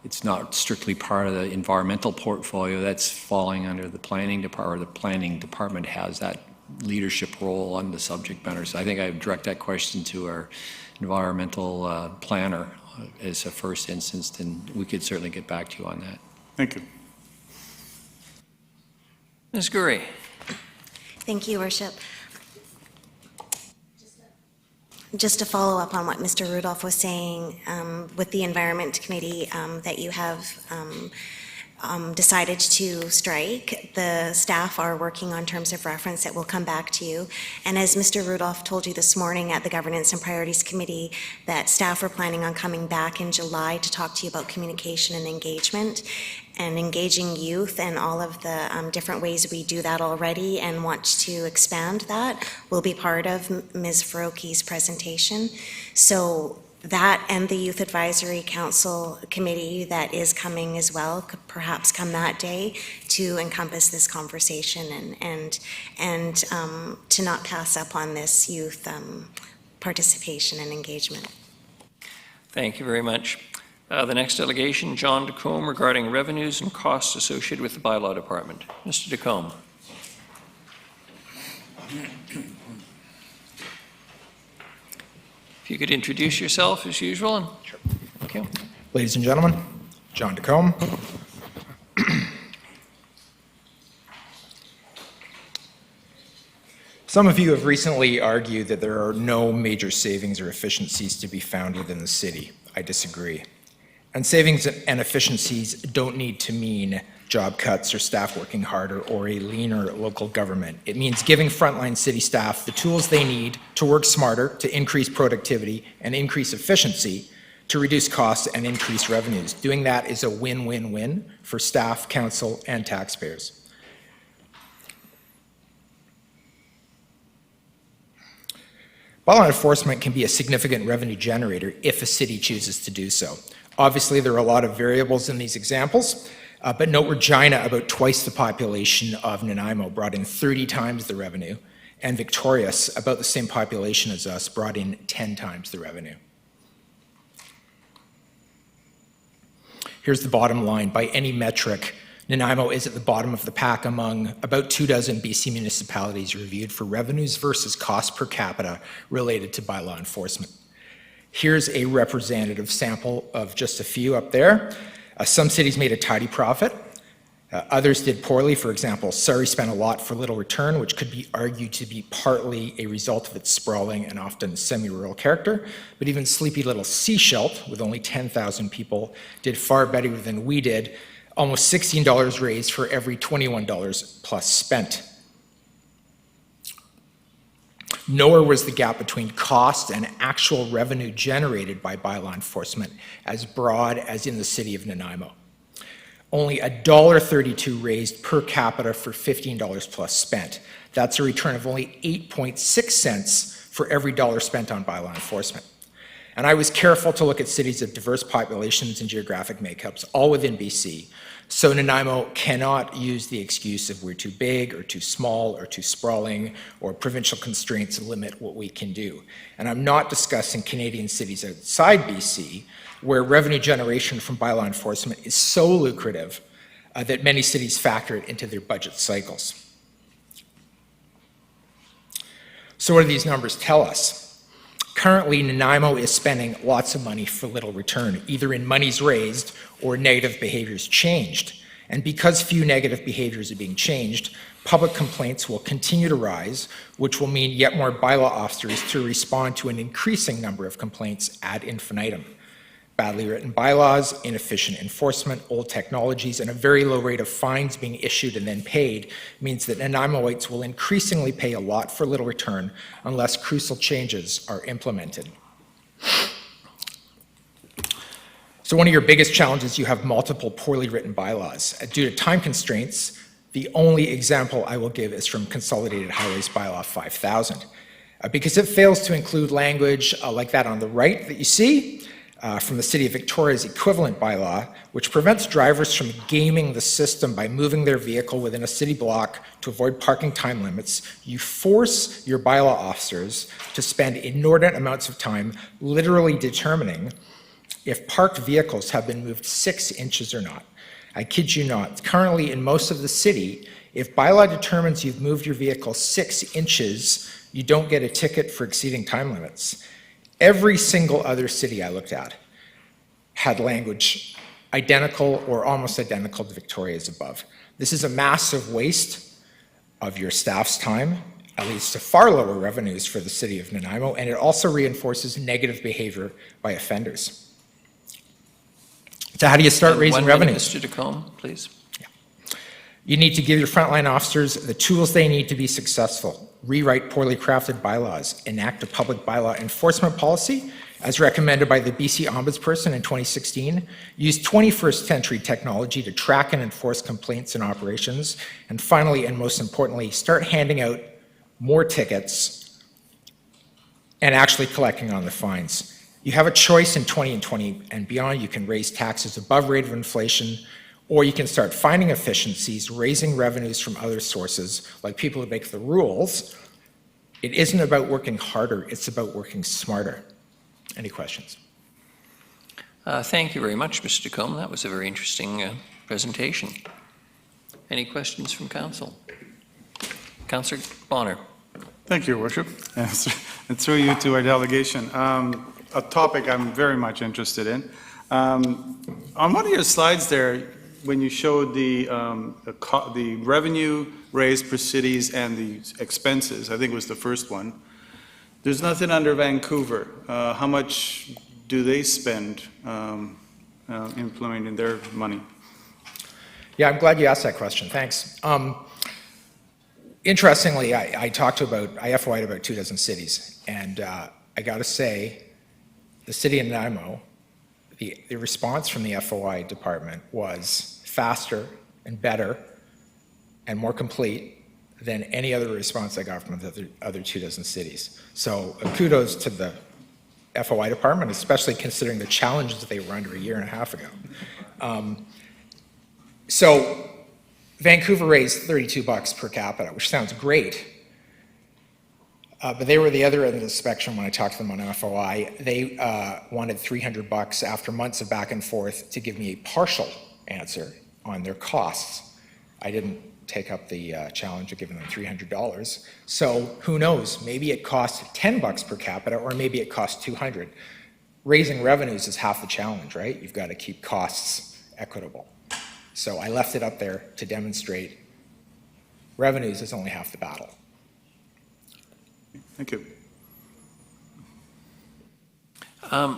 it's not strictly part of the environmental portfolio. That's falling under the planning department. The planning department has that leadership role on the subject matter. So I think I would direct that question to our environmental planner as a first instance, then we could certainly get back to you on that. Thank you. Ms. Gurry. Thank you, Your Worship. Just to follow up on what Mr. Rudolph was saying, with the Environment Committee that you have decided to strike, the staff are working on terms of reference that will come back to you. And as Mr. Rudolph told you this morning at the Governance and Priorities Committee, that staff are planning on coming back in July to talk to you about communication and engagement and engaging youth, and all of the different ways we do that already and want to expand that will be part of Ms. Faroki's presentation. So that and the Youth Advisory Council Committee that is coming as well could perhaps come that day to encompass this conversation and to not pass up on this youth participation and engagement. Thank you very much. The next delegation, John DeCombe, regarding revenues and costs associated with the Bylaw Department. Mr. DeCombe. If you could introduce yourself as usual. And, sure. Thank you. Ladies and gentlemen, John DeCombe. Some of you have recently argued that there are no major savings or efficiencies to be found within the city. I disagree. And savings and efficiencies don't need to mean job cuts or staff working harder or a leaner local government. It means giving frontline city staff the tools they need to work smarter, to increase productivity and increase efficiency, to reduce costs and increase revenues. Doing that is a win-win-win for staff, council, and taxpayers. Bylaw enforcement can be a significant revenue generator if a city chooses to do so. Obviously, there are a lot of variables in these examples, but note Regina, about twice the population of Nanaimo, brought in 30 times the revenue, and Victorious, about the same population as us, brought in 10 times the revenue. Here's the bottom line. By any metric, Nanaimo is at the bottom of the pack among about 24 BC municipalities reviewed for revenues versus cost per capita related to bylaw enforcement. Here's a representative sample of just a few up there. Some cities made a tidy profit. Others did poorly. For example, Surrey spent a lot for little return, which could be argued to be partly a result of its sprawling and often semi-rural character. But even sleepy little Seashelt, with only 10,000 people, did far better than we did. Almost $16 raised for every $21 plus spent. Nor was the gap between cost and actual revenue generated by bylaw enforcement as broad as in the city of Nanaimo. Only $1.32 raised per capita for $15 plus spent. That's a return of only 8.6 cents for every dollar spent on bylaw enforcement. And I was careful to look at cities of diverse populations and geographic makeups, all within BC. So Nanaimo cannot use the excuse of we're too big or too small or too sprawling or provincial constraints limit what we can do. And I'm not discussing Canadian cities outside BC where revenue generation from bylaw enforcement is so lucrative that many cities factor it into their budget cycles. So what do these numbers tell us? Currently, Nanaimo is spending lots of money for little return, either in monies raised or negative behaviors changed. And because few negative behaviors are being changed, public complaints will continue to rise, which will mean yet more bylaw officers to respond to an increasing number of complaints ad infinitum. Badly written bylaws, inefficient enforcement, old technologies, and a very low rate of fines being issued and then paid means that Nanaimoites will increasingly pay a lot for little return unless crucial changes are implemented. So one of your biggest challenges, you have multiple poorly written bylaws. Due to time constraints, the only example I will give is from Consolidated Highways Bylaw 5000. Because it fails to include language like that on the right that you see, from the City of Victoria's equivalent bylaw, which prevents drivers from gaming the system by moving their vehicle within a city block to avoid parking time limits. You force your bylaw officers to spend inordinate amounts of time literally determining if parked vehicles have been moved 6 inches or not. I kid you not. Currently, in most of the city, if bylaw determines you've moved your vehicle 6 inches, you don't get a ticket for exceeding time limits. Every single other city I looked at had language identical or almost identical to Victoria's above. This is a massive waste of your staff's time, at least to far lower revenues for the city of Nanaimo, and it also reinforces negative behavior by offenders. So how do you start raising revenues? Mr. Dacombe, please. You need to give your frontline officers the tools they need to be successful. Rewrite poorly crafted bylaws, enact a public bylaw enforcement policy, as recommended by the BC Ombudsperson in 2016, use 21st century technology to track and enforce complaints and operations, and finally, and most importantly, start handing out more tickets and actually collecting on the fines. You have a choice in 2020 and beyond. You can raise taxes above rate of inflation, or you can start finding efficiencies, raising revenues from other sources, like people who make the rules. It isn't about working harder, it's about working smarter. Any questions? Thank you very much, Mr. Dacombe. That was a very interesting presentation. Any questions from council? Councillor Bonner. Thank you, Your Worship. And through you to our delegation. A topic I'm very much interested in. On one of your slides there, when you showed the revenue raised per cities and the expenses, I think it was the first one, there's nothing under Vancouver. How much do they spend implementing their money? Yeah, I'm glad you asked that question. Thanks. Interestingly, I FOI'd about 24 cities, and I got to say, the city of Nanaimo, the response from the FOI department was faster and better and more complete than any other response I got from the other 24 cities. So kudos to the FOI department, especially considering the challenges that they were under a year and a half ago. So Vancouver raised $32 per capita, which sounds great. But they were the other end of the spectrum when I talked to them on FOI. They wanted $300 after months of back and forth to give me a partial answer on their costs. I didn't take up the challenge of giving them $300. So who knows? Maybe it costs $10 per capita, or maybe it costs $200. Raising revenues is half the challenge, right? You've got to keep costs equitable. So I left it up there to demonstrate revenues is only half the battle. Thank you.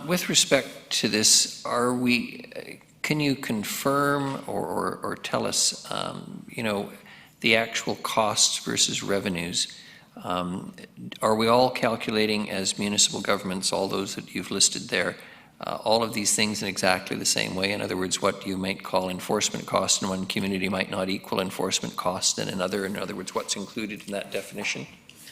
With respect to this, can you confirm or tell us, the actual costs versus revenues? Are we all calculating as municipal governments, all those that you've listed there, all of these things in exactly the same way? In other words, what you might call enforcement costs in one community might not equal enforcement costs in another. In other words, what's included in that definition?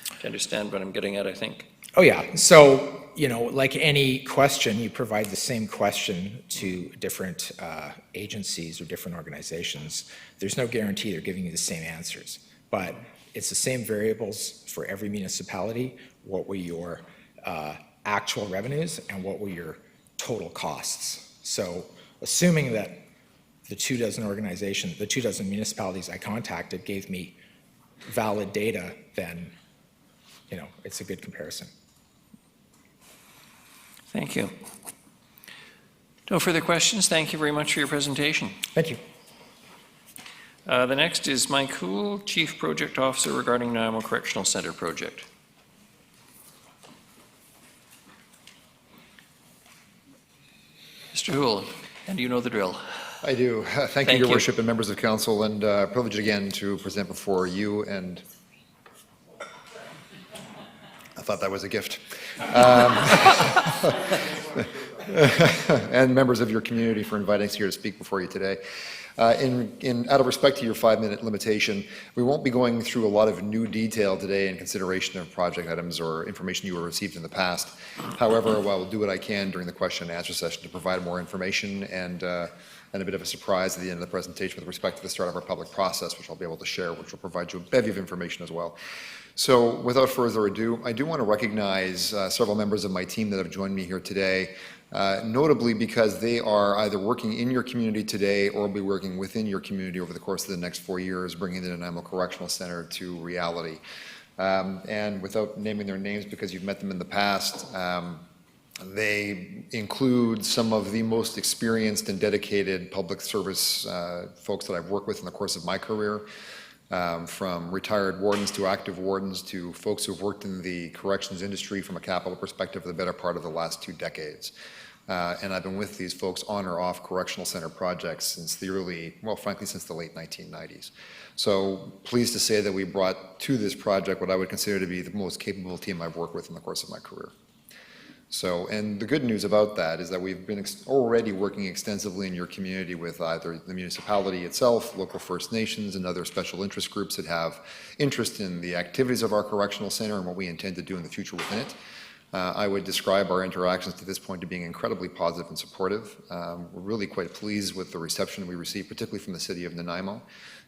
Do you understand what I'm getting at, I think? Oh, yeah. So, like any question, you provide the same question to different agencies or different organizations. There's no guarantee they're giving you the same answers, but it's the same variables for every municipality. What were your actual revenues and what were your total costs? So, assuming that the 24 organizations, the 24 municipalities I contacted gave me valid data, then it's a good comparison. Thank you. No further questions. Thank you very much for your presentation. Thank you. The next is Mike Houle, Chief Project Officer regarding Nanaimo Correctional Centre project. Mr. Houle, and you know the drill. I do. Thank you, Your Worship and members of council, and privileged again to present before you, and I thought that was a gift. And members of your community for inviting us here to speak before you today. Out of respect to your 5-minute limitation, we won't be going through a lot of new detail today in consideration of project items or information you have received in the past. However, I will do what I can during the question and answer session to provide more information and a bit of a surprise at the end of the presentation with respect to the start of our public process, which I'll be able to share, which will provide you a bevy of information as well. So without further ado, I do want to recognize several members of my team that have joined me here today, notably because they are either working in your community today or will be working within your community over the course of the next 4 years, bringing the Nanaimo Correctional Centre to reality. And without naming their names because you've met them in the past, They include some of the most experienced and dedicated public service folks that I've worked with in the course of my career, from retired wardens to active wardens to folks who've worked in the corrections industry from a capital perspective for the better part of the last 2 decades. And I've been with these folks on or off correctional center projects since the frankly, since the late 1990s. So pleased to say that we brought to this project what I would consider to be the most capable team I've worked with in the course of my career. So, and the good news about that is that we've been already working extensively in your community with either the municipality itself, local First Nations, and other special interest groups that have interest in the activities of our correctional center and what we intend to do in the future within it. I would describe our interactions to this point to being incredibly positive and supportive. We're really quite pleased with the reception we received, particularly from the city of Nanaimo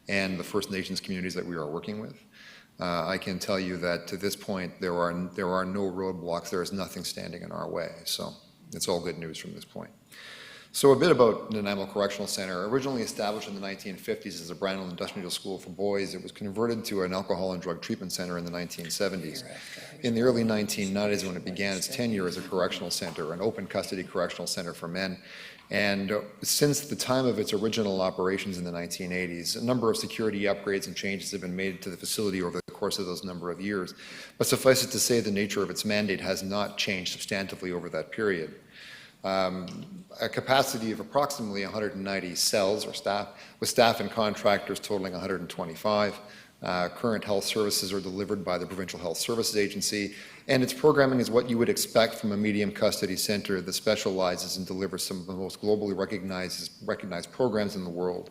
and the First Nations communities that we are working with. I can tell you that to this point, there are no roadblocks. There is nothing standing in our way. So it's all good news from this point. So a bit about Nanaimo Correctional Center. Originally established in the 1950s as a Brandon Industrial School for boys, it was converted to an alcohol and drug treatment center in the 1970s. In the early 1990s, when it began its tenure as a correctional center, an open custody correctional center for men. And since the time of its original operations in the 1980s, a number of security upgrades and changes have been made to the facility over the course of those number of years. But suffice it to say, the nature of its mandate has not changed substantively over that period. A capacity of approximately 190 cells or staff, with staff and contractors totaling 125. Current health services are delivered by the Provincial Health Services Agency, and its programming is what you would expect from a medium custody center that specializes and delivers some of the most globally recognized programs in the world.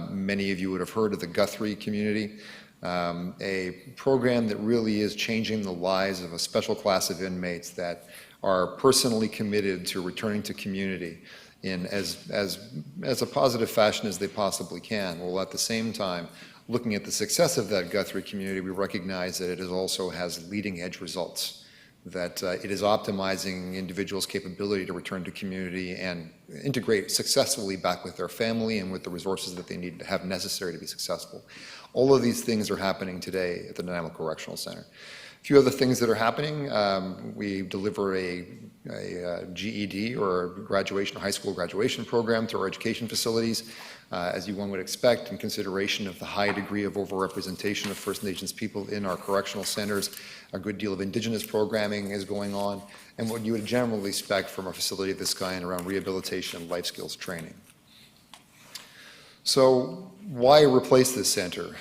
Many of you would have heard of the Guthrie community, a program that really is changing the lives of a special class of inmates that are personally committed to returning to community in as a positive fashion as they possibly can, while at the same time looking at the success of that Guthrie community, we recognize that it also has leading edge results, that it is optimizing individuals' capability to return to community and integrate successfully back with their family and with the resources that they need to have necessary to be successful. All of these things are happening today at the Nanaimo Correctional Center. A few other things that are happening. We deliver a GED or graduation, high school graduation program to our education facilities. As one would expect, in consideration of the high degree of overrepresentation of First Nations people in our correctional centers, a good deal of Indigenous programming is going on, and what you would generally expect from a facility of this kind around rehabilitation and life skills training. So why replace this center?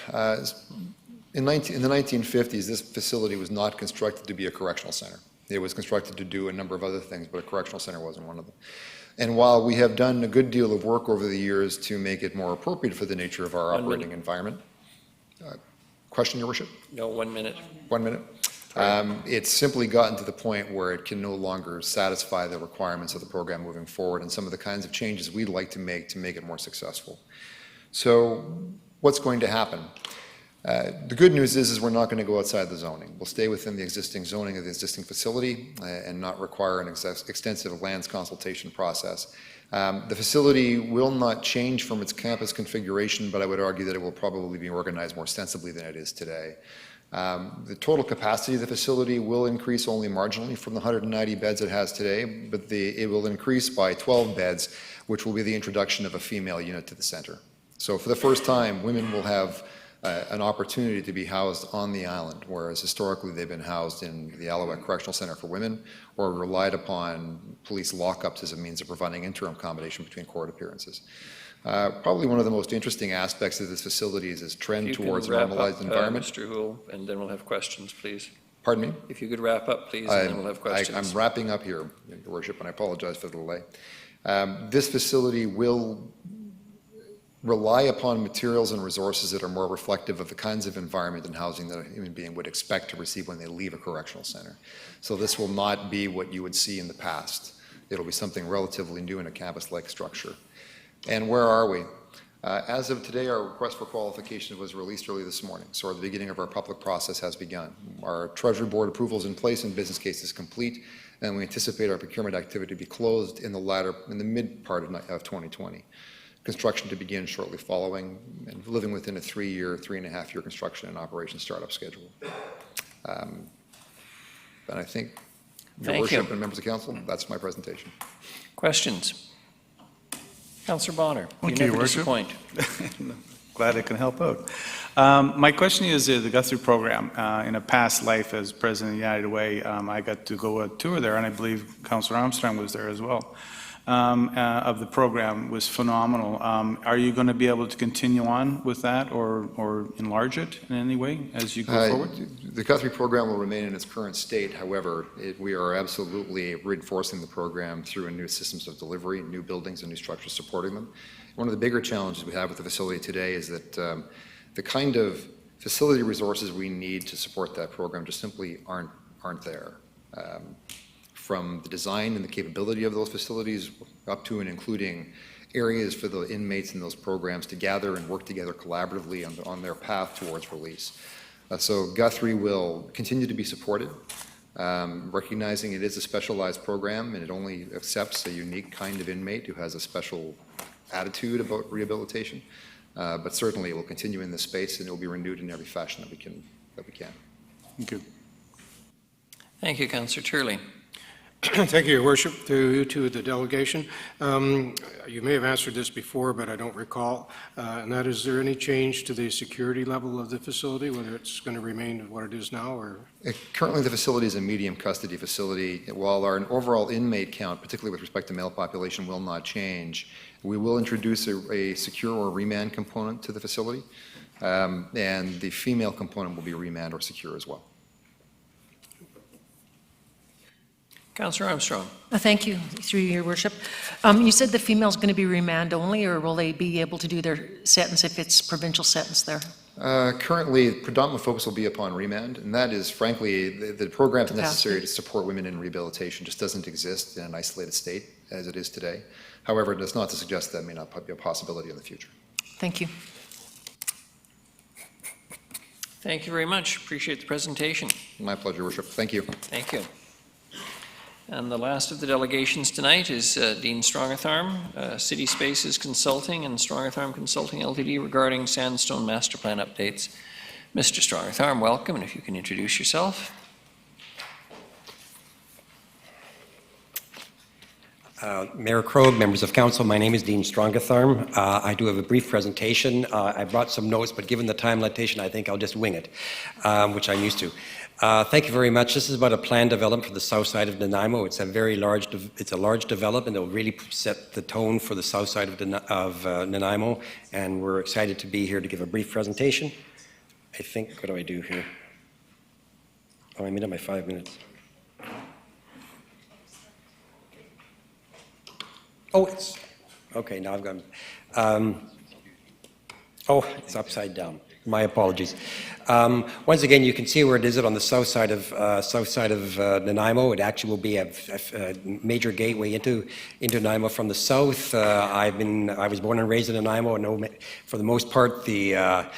In the 1950s, this facility was not constructed to be a correctional center. It was constructed to do a number of other things, but a correctional center wasn't one of them. And while we have done a good deal of work over the years to make it more appropriate for the nature of our operating environment. Question, Your Worship? No, 1 minute. 1 minute. It's simply gotten to the point where it can no longer satisfy the requirements of the program moving forward and some of the kinds of changes we'd like to make it more successful. So what's going to happen? The good news is we're not going to go outside the zoning. We'll stay within the existing zoning of the existing facility and not require an extensive lands consultation process. The facility will not change from its campus configuration, but I would argue that it will probably be organized more sensibly than it is today. The total capacity of the facility will increase only marginally from the 190 beds it has today, but it will increase by 12 beds, which will be the introduction of a female unit to the center. So for the first time, women will have an opportunity to be housed on the island, whereas historically they've been housed in the Alouette Correctional Center for Women or relied upon police lockups as a means of providing interim accommodation between court appearances. Probably one of the most interesting aspects of this facility is this trend towards a normalized environment. Mr. Houle, and then we'll have questions, please. Pardon me? If you could wrap up, please, and then we'll have questions. I'm wrapping up here, Your Worship, and I apologize for the delay. This facility will rely upon materials and resources that are more reflective of the kinds of environment and housing that a human being would expect to receive when they leave a correctional center. So this will not be what you would see in the past. It'll be something relatively new in a campus-like structure. And where are we? As of today, our request for qualification was released early this morning, so the beginning of our public process has begun. Our Treasury Board approval is in place and business case is complete, and we anticipate our procurement activity to be closed in the mid part of 2020. Construction to begin shortly following, and living within a 3.5 year construction and operation startup schedule. And I think Your Thank you. worship and members of council, that's my presentation. Questions? Councillor Bonner, you Thank you, never Your Worship. disappoint. Glad I can help out. My question is the Guthrie program. In a past life as president of United Way, I got to go a tour there, and I believe Councillor Armstrong was there as well. Of the program was phenomenal. Are you going to be able to continue on with that or enlarge it in any way as you go forward? The Guthrie program will remain in its current state. However, we are absolutely reinforcing the program through new systems of delivery, new buildings and new structures supporting them. One of the bigger challenges we have with the facility today is that the kind of facility resources we need to support that program just simply aren't there. From the design and the capability of those facilities up to and including areas for the inmates in those programs to gather and work together collaboratively on their path towards release. So Guthrie will continue to be supported, recognizing it is a specialized program and it only accepts a unique kind of inmate who has a special attitude about rehabilitation. But certainly it will continue in this space and it will be renewed in every fashion that we can. Thank you. Thank you, Councillor Turley. Thank you, Your Worship, to the delegation. You may have answered this before, but I don't recall. And that is there any change to the security level of the facility, whether it's going to remain what it is now? Or Currently, the facility is a medium custody facility. While our overall inmate count, particularly with respect to male population, will not change, we will introduce a secure or remand component to the facility, and the female component will be remand or secure as well. Councillor Armstrong. Thank you, through your worship. You said the female's going to be remand only, or will they be able to do their sentence if it's provincial sentence there? Currently, predominant focus will be upon remand, and that is, frankly, the programs necessary to support women in rehabilitation just doesn't exist in an isolated state as it is today. However, it is not to suggest that may not be a possibility in the future. Thank you. Thank you very much. Appreciate the presentation. My pleasure, Your Worship. Thank you. Thank you. And the last of the delegations tonight is Dean Strongatharm, City Spaces Consulting and Strongatharm Consulting Ltd. regarding Sandstone Master Plan updates. Mr. Strongatharm, welcome, and if you can introduce yourself. Mayor Krogh, members of council, my name is Dean Strongatharm. I do have a brief presentation. I brought some notes, but given the time limitation, I think I'll just wing it, which I'm used to. Thank you very much. This is about a planned development for the south side of Nanaimo. It's a very large, large development. It'll really set the tone for the south side of Nanaimo, and we're excited to be here to give a brief presentation. I think, what do I do here? Oh, I'm into my 5 minutes. Oh, it's, okay, now I've gone. Oh, it's upside down. My apologies. Once again, you can see where it is on the south side of Nanaimo. It actually will be a major gateway into Nanaimo from the south. I was born and raised in Nanaimo, and know for the most part the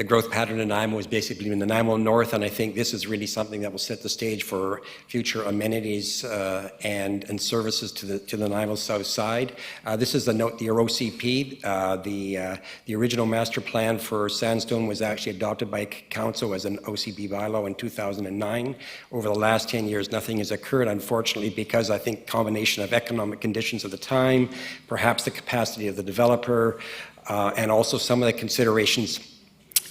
growth pattern in Nanaimo is basically in the Nanaimo North, and I think this is really something that will set the stage for future amenities and services to the Nanaimo South Side. This is the note, your OCP. The original master plan for Sandstone was actually adopted by council as an OCP bylaw in 2009. Over the last 10 years, nothing has occurred, unfortunately, because I think combination of economic conditions of the time, perhaps the capacity of the developer, and also some of the considerations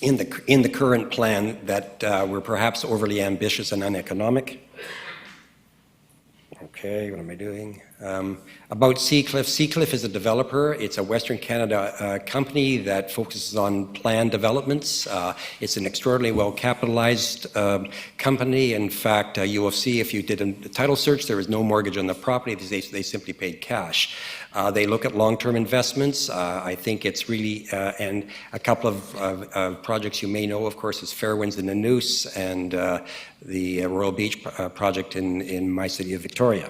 in the current plan that were perhaps overly ambitious and uneconomic. Okay, what am I doing? About Seacliff. Seacliff is a developer. It's a Western Canada company that focuses on planned developments. It's an extraordinarily well-capitalized company. In fact, you will see if you did a title search, there was no mortgage on the property. They simply paid cash. They look at long-term investments. I think it's really, and a couple of projects you may know, of course, is Fairwinds in the Noose and the Royal Beach project in my city of Victoria.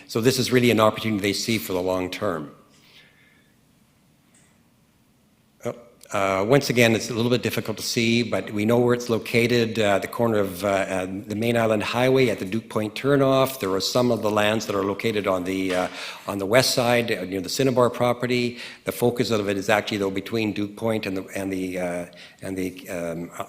So this is really an opportunity they see for the long term. Once again, it's a little bit difficult to see, but we know where it's located, the corner of the Main Island Highway at the Duke Point turnoff. There are some of the lands that are located on the west side near the Cinnabar property. The focus of it is actually, though, between Duke Point and the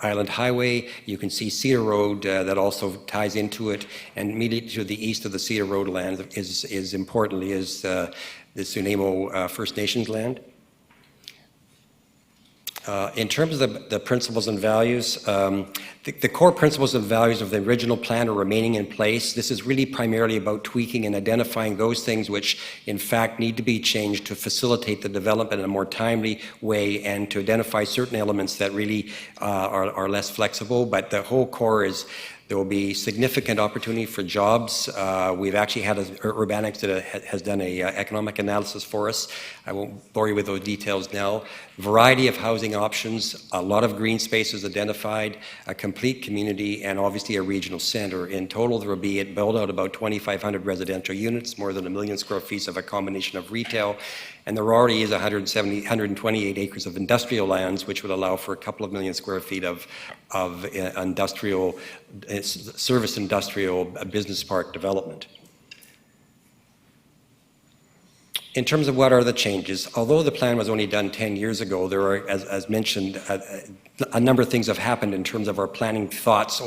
Island Highway. You can see Cedar Road that also ties into it, and immediately to the east of the Cedar Road land is importantly is the Tsunamo First Nations land. In terms of the principles and values, the core principles and values of the original plan are remaining in place. This is really primarily about tweaking and identifying those things which, in fact, need to be changed to facilitate the development in a more timely way and to identify certain elements that really are less flexible. But the whole core is there will be significant opportunity for jobs. We've actually had Urbanics that has done an economic analysis for us. I won't bore you with those details now. Variety of housing options, a lot of green spaces identified, a complete community, and obviously a regional center. In total, there will be, it built out about 2,500 residential units, more than 1 million square feet of a combination of retail, and there already is 128 acres of industrial lands, which would allow for a couple of million square feet of industrial, service industrial business park development. In terms of what are the changes, although the plan was only done 10 years ago, there are, as mentioned, a number of things have happened in terms of our planning thoughts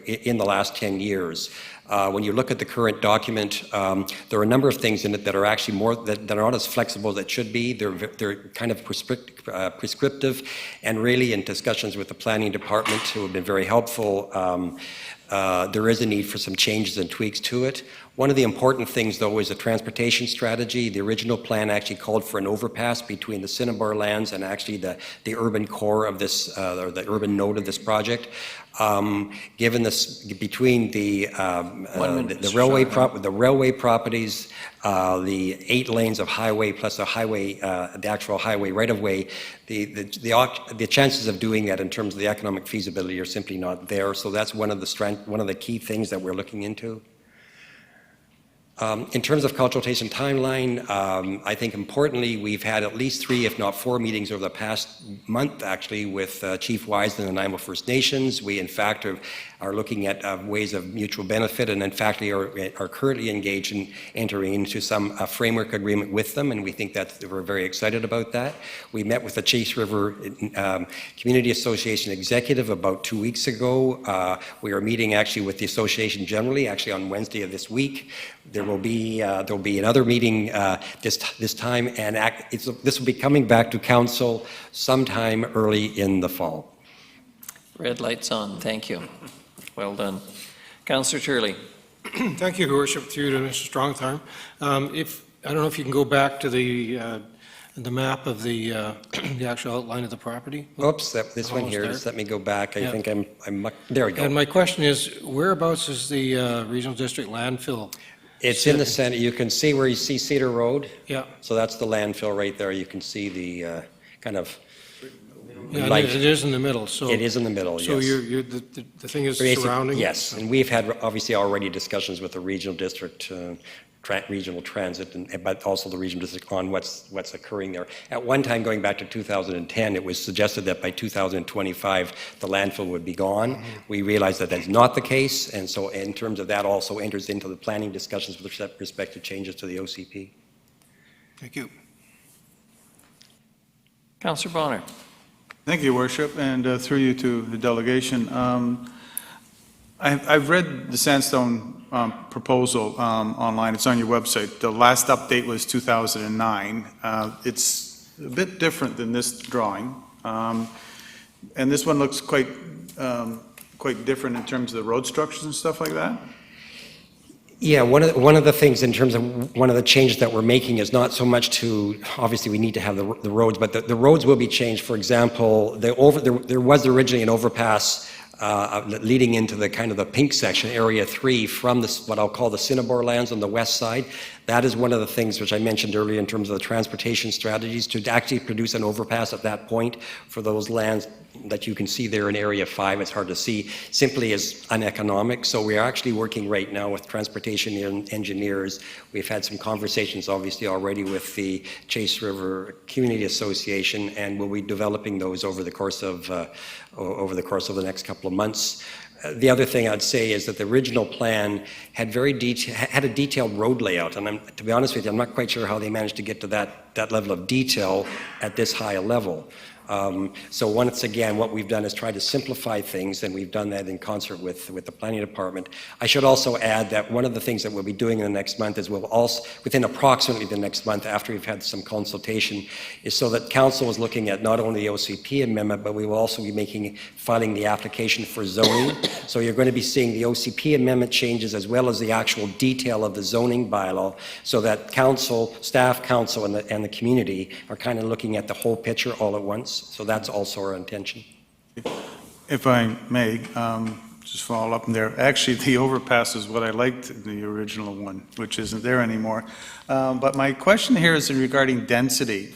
in the last 10 years. When you look at the current document, there are a number of things in it that are actually that are not as flexible as it should be. They're kind of prescriptive, and really in discussions with the planning department, who have been very helpful, there is a need for some changes and tweaks to it. One of the important things, though, is a transportation strategy. The original plan actually called for an overpass between the Cinnabar lands and actually the urban core of this, or the urban node of this project. Given this, between the railway properties, the 8 lanes of highway plus a highway, the actual highway right-of-way, the chances of doing that in terms of the economic feasibility are simply not there. So that's one of the key things that we're looking into. In terms of consultation timeline, I think importantly, we've had at least 3, if not 4 meetings over the past month, actually, with Chief Wise and the Nanaimo First Nations. We, in fact, are looking at ways of mutual benefit, and in fact, we are currently engaged in entering into some framework agreement with them, and we think that we're very excited about that. We met with the Chase River Community Association executive about 2 weeks ago. We are meeting actually with the association generally, actually on Wednesday of this week. There will be another meeting this time, and this will be coming back to council sometime early in the fall. Red light's on. Thank you. Well done. Councillor Turley. Thank you, Your Worship, through to Mr. Strongtime. I don't know if you can go back to the map of the actual outline of the property. Oops, this one here. Just let me go back. I think I'm there we go. And my question is, whereabouts is the regional district landfill? It's in the center. You can see where you see Cedar Road. Yeah. So that's the landfill right there. You can see the kind of light. It is in the middle. So it is in the middle. So yes. the thing is surrounding. Yes, and we've had obviously already discussions with the regional district, regional transit, but also the regional district on what's occurring there. At one time, going back to 2010, it was suggested that by 2025 the landfill would be gone. Mm-hmm. We realized that that's not the case, and so in terms of that also enters into the planning discussions with respect to changes to the OCP. Thank you. Councillor Bonner. Thank you, Your Worship, and through you to the delegation. I've read the Sandstone proposal online. It's on your website. The last update was 2009. It's a bit different than this drawing, and this one looks quite different in terms of the road structures and stuff like that. Yeah, one of the things in terms of one of the changes that we're making is not so much to, obviously we need to have the roads, but the roads will be changed. For example, there was originally an overpass leading into the kind of the pink section, Area 3, from what I'll call the Cinnabar lands on the west side. That is one of the things which I mentioned earlier in terms of the transportation strategies, to actually produce an overpass at that point for those lands that you can see there in Area 5, it's hard to see, simply is uneconomic. So we are actually working right now with transportation engineers. We've had some conversations, obviously, already with the Chase River Community Association, and we'll be developing those over the course of the next couple of months. The other thing I'd say is that the original plan had a detailed road layout, and to be honest with you, I'm not quite sure how they managed to get to that level of detail at this high a level. So once again, what we've done is try to simplify things, and we've done that in concert with the planning department. I should also add that one of the things that we'll be doing in the next month is we'll also, within approximately the next month after we've had some consultation, is so that council is looking at not only the OCP amendment, but we will also be filing the application for zoning. So you're going to be seeing the OCP amendment changes as well as the actual detail of the zoning bylaw, so that council, staff, council, and the community are kind of looking at the whole picture all at once. So that's also our intention. If I may, just follow up there. Actually, the overpass is what I liked in the original one, which isn't there anymore. But my question here is regarding density.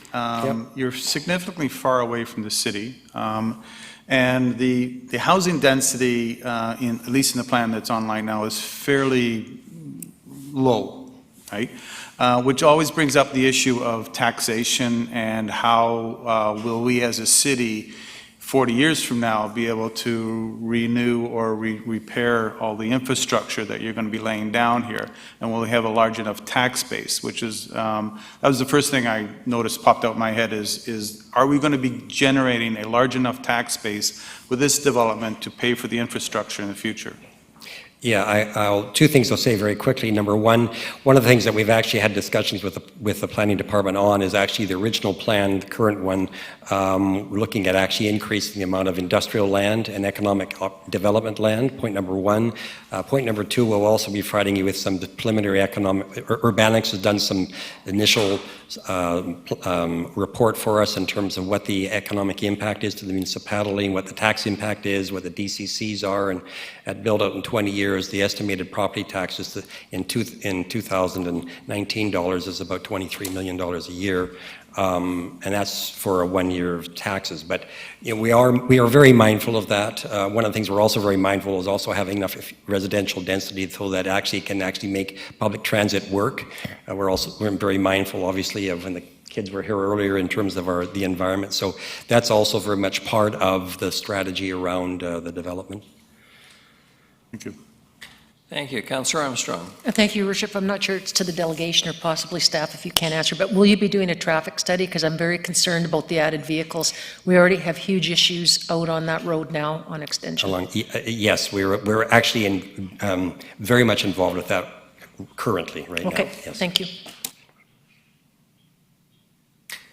You're significantly far away from the city. And the housing density, at least in the plan that's online now, is fairly low, right? Which always brings up the issue of taxation and how will we as a city 40 years from now be able to renew or repair all the infrastructure that you're going to be laying down here, and will we have a large enough tax base, which is, that was the first thing I noticed popped out in my head is are we going to be generating a large enough tax base with this development to pay for the infrastructure in the future? Yeah, two things I'll say very quickly. Number one of the things that we've actually had discussions with the planning department on is actually the original plan, the current one, we're looking at actually increasing the amount of industrial land and economic development land, point number one. Point number two, we'll also be providing you with some preliminary economic, Urbanics has done some initial report for us in terms of what the economic impact is to the municipality, what the tax impact is, what the DCCs are, and at build out in 20 years, the estimated property taxes in 2019 dollars is about $23 million a year. And that's for a 1 year of taxes. But you know, we are very mindful of that. One of the things we're also very mindful is also having enough residential density so that can make public transit work. We're very mindful, obviously, of when the kids were here earlier in terms of the environment. So that's also very much part of the strategy around the development. Thank you. Thank you. Councillor Armstrong. Thank you, Your Worship. I'm not sure it's to the delegation or possibly staff if you can't answer, but will you be doing a traffic study? Because I'm very concerned about the added vehicles. We already have huge issues out on that road now on Extension. Yes, we're actually very much involved with that currently right now. Okay, yes. Thank you.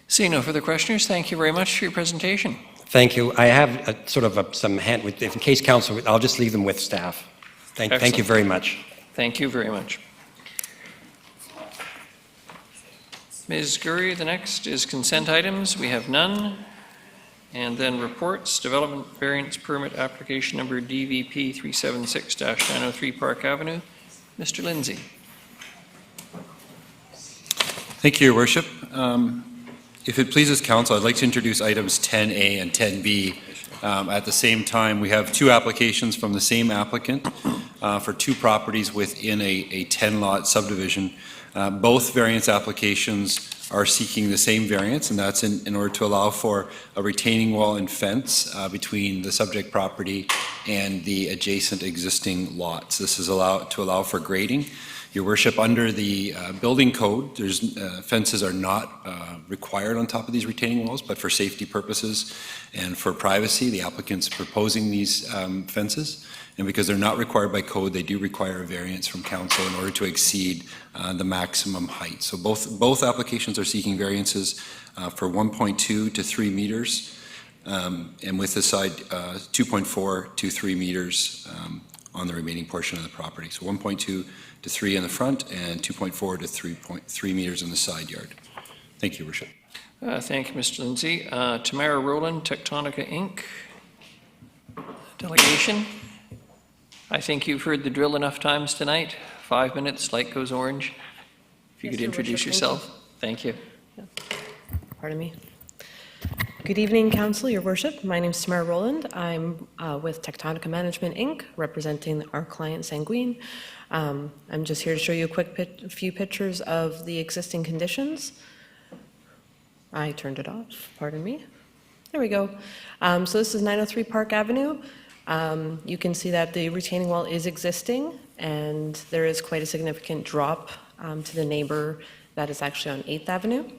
Seeing no further questioners, thank you very much for your presentation. Thank you. I have some hand, in case council, I'll just leave them with staff. Thank you very much. Thank you very much. Ms. Gurry, the next is consent items. We have none. And then reports, development variance permit application number DVP 376-903 Park Avenue. Mr. Lindsay. Thank you, Your Worship. If it pleases council, I'd like to introduce items 10A and 10B. At the same time, we have two applications from the same applicant for two properties within a 10-lot subdivision. Both variance applications are seeking the same variance, and that's in order to allow for a retaining wall and fence between the subject property and the adjacent existing lots. This is to allow for grading. Your Worship, under the building code, fences are not required on top of these retaining walls, but for safety purposes and for privacy, the applicant's proposing these fences. And because they're not required by code, they do require a variance from council in order to exceed the maximum height. So both applications are seeking variances for 1.2 to 3 meters, and with the side 2.4 to 3 meters on the remaining portion of the property. So 1.2 to 3 in the front and 2.4 to 3.3 meters in the side yard. Thank you, Your Worship. Thank you, Mr. Lindsay. Tamara Rowland, Tectonica Inc. Delegation. I think you've heard the drill enough times tonight. 5 minutes, light goes orange. If you Yes, could Your introduce Worship, yourself. Thank you. Pardon me. Good evening, Council, Your Worship. My name is Tamara Rowland. I'm with Tectonica Management, Inc., representing our client Sanguine. I'm just here to show you a few pictures of the existing conditions. I turned it off, pardon me. There we go. So this is 903 Park Avenue. You can see that the retaining wall is existing, and there is quite a significant drop to the neighbor that is actually on 8th Avenue.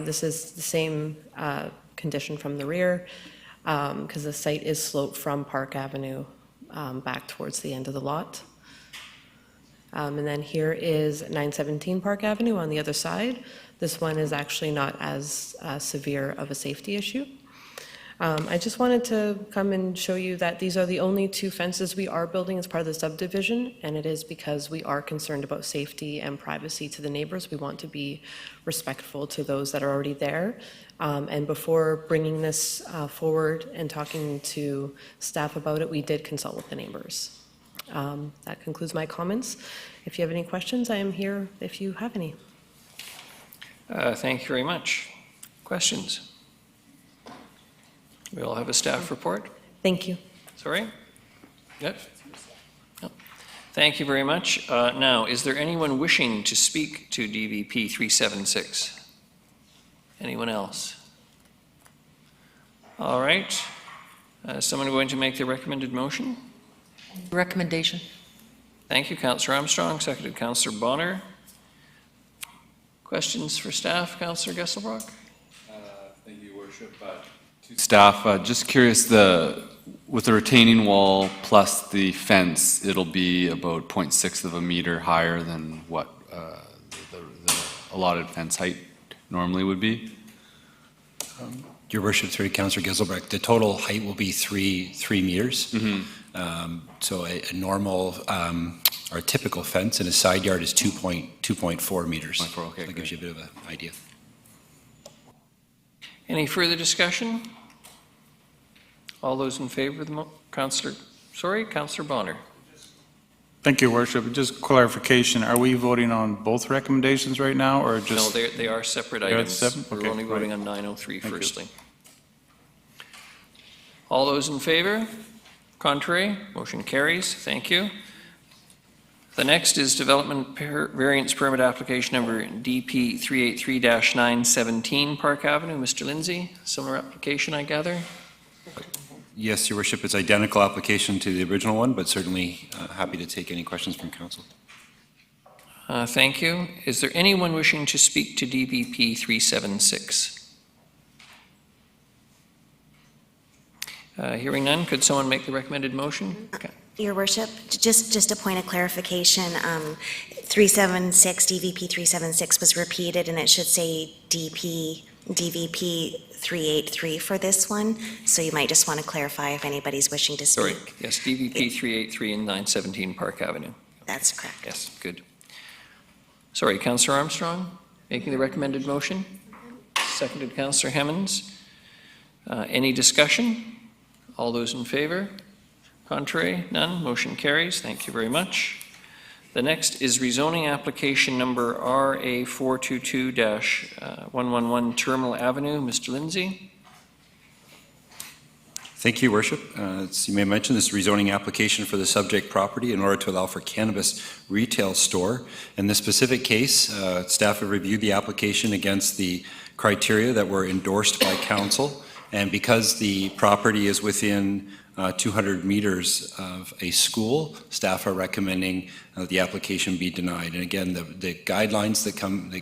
This is the same condition from the rear, because the site is sloped from Park Avenue back towards the end of the lot. And then here is 917 Park Avenue on the other side. This one is actually not as severe of a safety issue. I just wanted to come and show you that these are the only two fences we are building as part of the subdivision, and it is because we are concerned about safety and privacy to the neighbors. We want to be respectful to those that are already there. And before bringing this forward and talking to staff about it, we did consult with the neighbors. That concludes my comments. If you have any questions, I am here if you have any. Thank you very much. Questions? We all have a staff report? Thank you. Sorry? Yep. No. Thank you very much. Now, is there anyone wishing to speak to DVP 376? Anyone else? All right. Someone going to make the recommended motion? Recommendation. Thank you, Councillor Armstrong, seconded Councillor Bonner. Questions for staff, Councillor Gesselbrock? Thank you, Your Worship. To staff, just curious, with the retaining wall plus the fence, it'll be about 0.6 of a meter higher than what the allotted fence height normally would be? Your Worship, through Councillor Gesselbrecht, the total height will be three meters. So a normal or typical fence in a side yard is 2.4 meters. Okay, that gives you a bit of an idea. Any further discussion? All those in favor of the Councillor Bonner. Thank you, Worship. Just clarification, are we voting on both recommendations right now, or just? No, they are separate They are items. separate? We're Okay, only voting right. on 903 Thank you. firstly. All those in favor? Contrary? Motion carries. Thank you. The next is Development Variance Permit Application Number DP 383-917 Park Avenue. Mr. Lindsay, similar application, I gather? Yes, Your Worship, it's identical application to the original one, but certainly happy to take any questions from council. Thank you. Is there anyone wishing to speak to DVP 376? Hearing none, could someone make the recommended motion? Okay. Your Worship, just a point of clarification, 376, DVP 376 was repeated, and it should say DVP 383 for this one, so you might just want to clarify if anybody's wishing to speak. Sorry, yes, DVP 383 and 917 Park Avenue. That's correct. Yes, good. Sorry, Councillor Armstrong, making the recommended motion? Seconded Councillor Hemmons. Any discussion? All those in favor? Contrary? None? Motion carries. Thank you very much. The next is rezoning application number RA 422-111 Terminal Avenue. Mr. Lindsay? Thank you, Your Worship. As you may mention, this rezoning application for the subject property in order to allow for cannabis retail store. In this specific case, staff have reviewed the application against the criteria that were endorsed by council. And because the property is within 200 meters of a school, staff are recommending the application be denied. And again, the guidelines that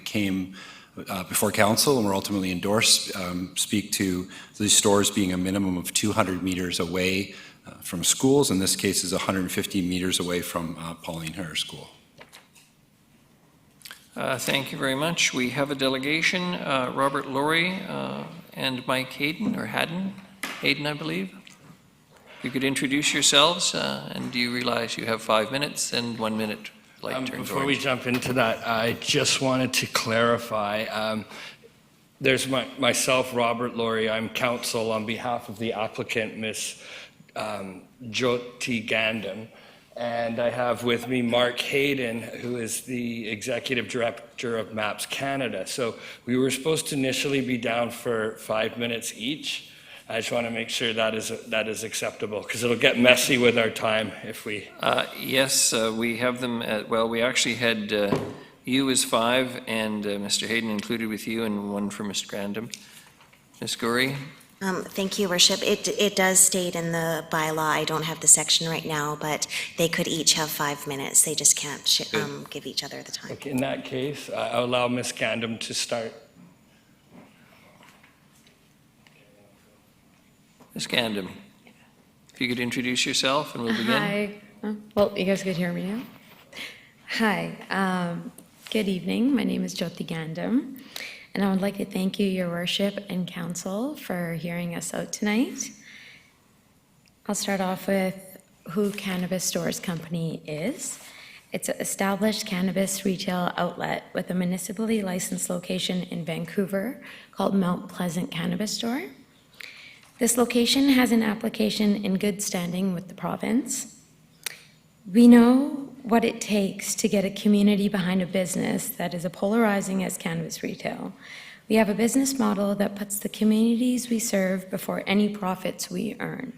came before council and were ultimately endorsed speak to the stores being a minimum of 200 meters away from schools. In this case, is 150 meters away from Pauline Herr School. Thank you very much. We have a delegation, Robert Laurie and Mike Hayden, or Haddon, I believe. You could introduce yourselves, and do you realize you have 5 minutes and 1 minute light turns Before orange. we jump into that, I just wanted to clarify. There's myself, Robert Laurie. I'm counsel on behalf of the applicant, Ms. Jyoti Gandham. And I have with me Mark Hayden, who is the Executive Director of MAPS Canada. So we were supposed to initially be down for 5 minutes each. I just want to make sure that is acceptable, because it'll get messy with our time if we... Yes, we have them, well, we actually had you as 5 and Mr. Hayden included with you, and 1 for Mr. Grandam. Ms. Goury? Thank you, Worship. It does state in the bylaw, I don't have the section right now, but they could each have 5 minutes. They just can't give each other the time. Okay, in that case, I'll allow Ms. Grandam to start. Ms. Grandam, if you could introduce yourself and we'll begin. Hi. Well, you guys could hear me now? Hi. Good evening. My name is Jyoti Gandam, and I would like to thank you, Your Worship and Council, for hearing us out tonight. I'll start off with who Cannabis Stores Company is. It's an established cannabis retail outlet with a municipally licensed location in Vancouver called Mount Pleasant Cannabis Store. This location has an application in good standing with the province. We know what it takes to get a community behind a business that is as polarizing as cannabis retail. We have a business model that puts the communities we serve before any profits we earn.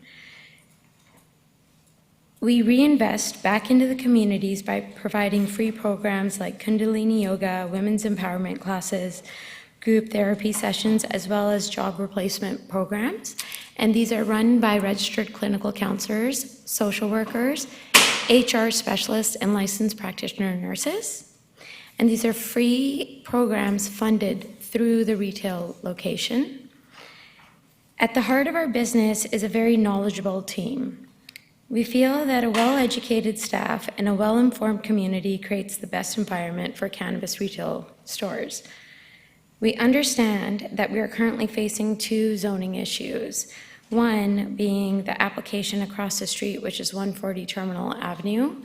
We reinvest back into the communities by providing free programs like Kundalini Yoga, women's empowerment classes, group therapy sessions, as well as job replacement programs. And these are run by registered clinical counselors, social workers, HR specialists, and licensed practitioner nurses. And these are free programs funded through the retail location. At the heart of our business is a very knowledgeable team. We feel that a well-educated staff and a well-informed community creates the best environment for cannabis retail stores. We understand that we are currently facing 2 zoning issues. One being the application across the street, which is 140 Terminal Avenue,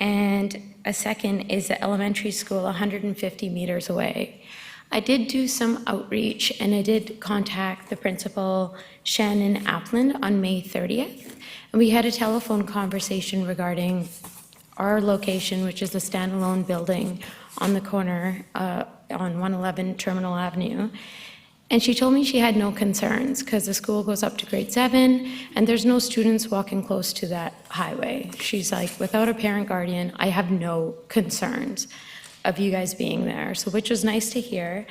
and a second is the elementary school 150 meters away. I did do some outreach, and I did contact the principal, Shannon Apland, on May 30th, and we had a telephone conversation regarding our location, which is a standalone building on the corner on 111 Terminal Avenue. And she told me she had no concerns because the school goes up to grade 7 and there's no students walking close to that highway. She's like, without a parent guardian, I have no concerns of you guys being there. So, which was nice to hear.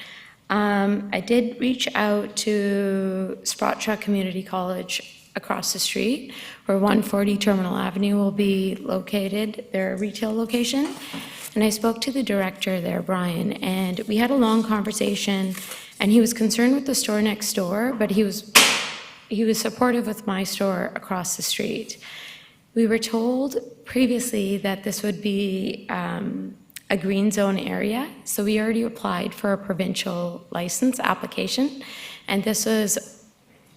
I did reach out to Sprott Truck Community College across the street, where 140 Terminal Avenue will be located, their retail location. And I spoke to the director there, Brian, and we had a long conversation, and he was concerned with the store next door, but he was supportive with my store across the street. We were told previously that this would be a green zone area, so we already applied for a provincial license application, and this was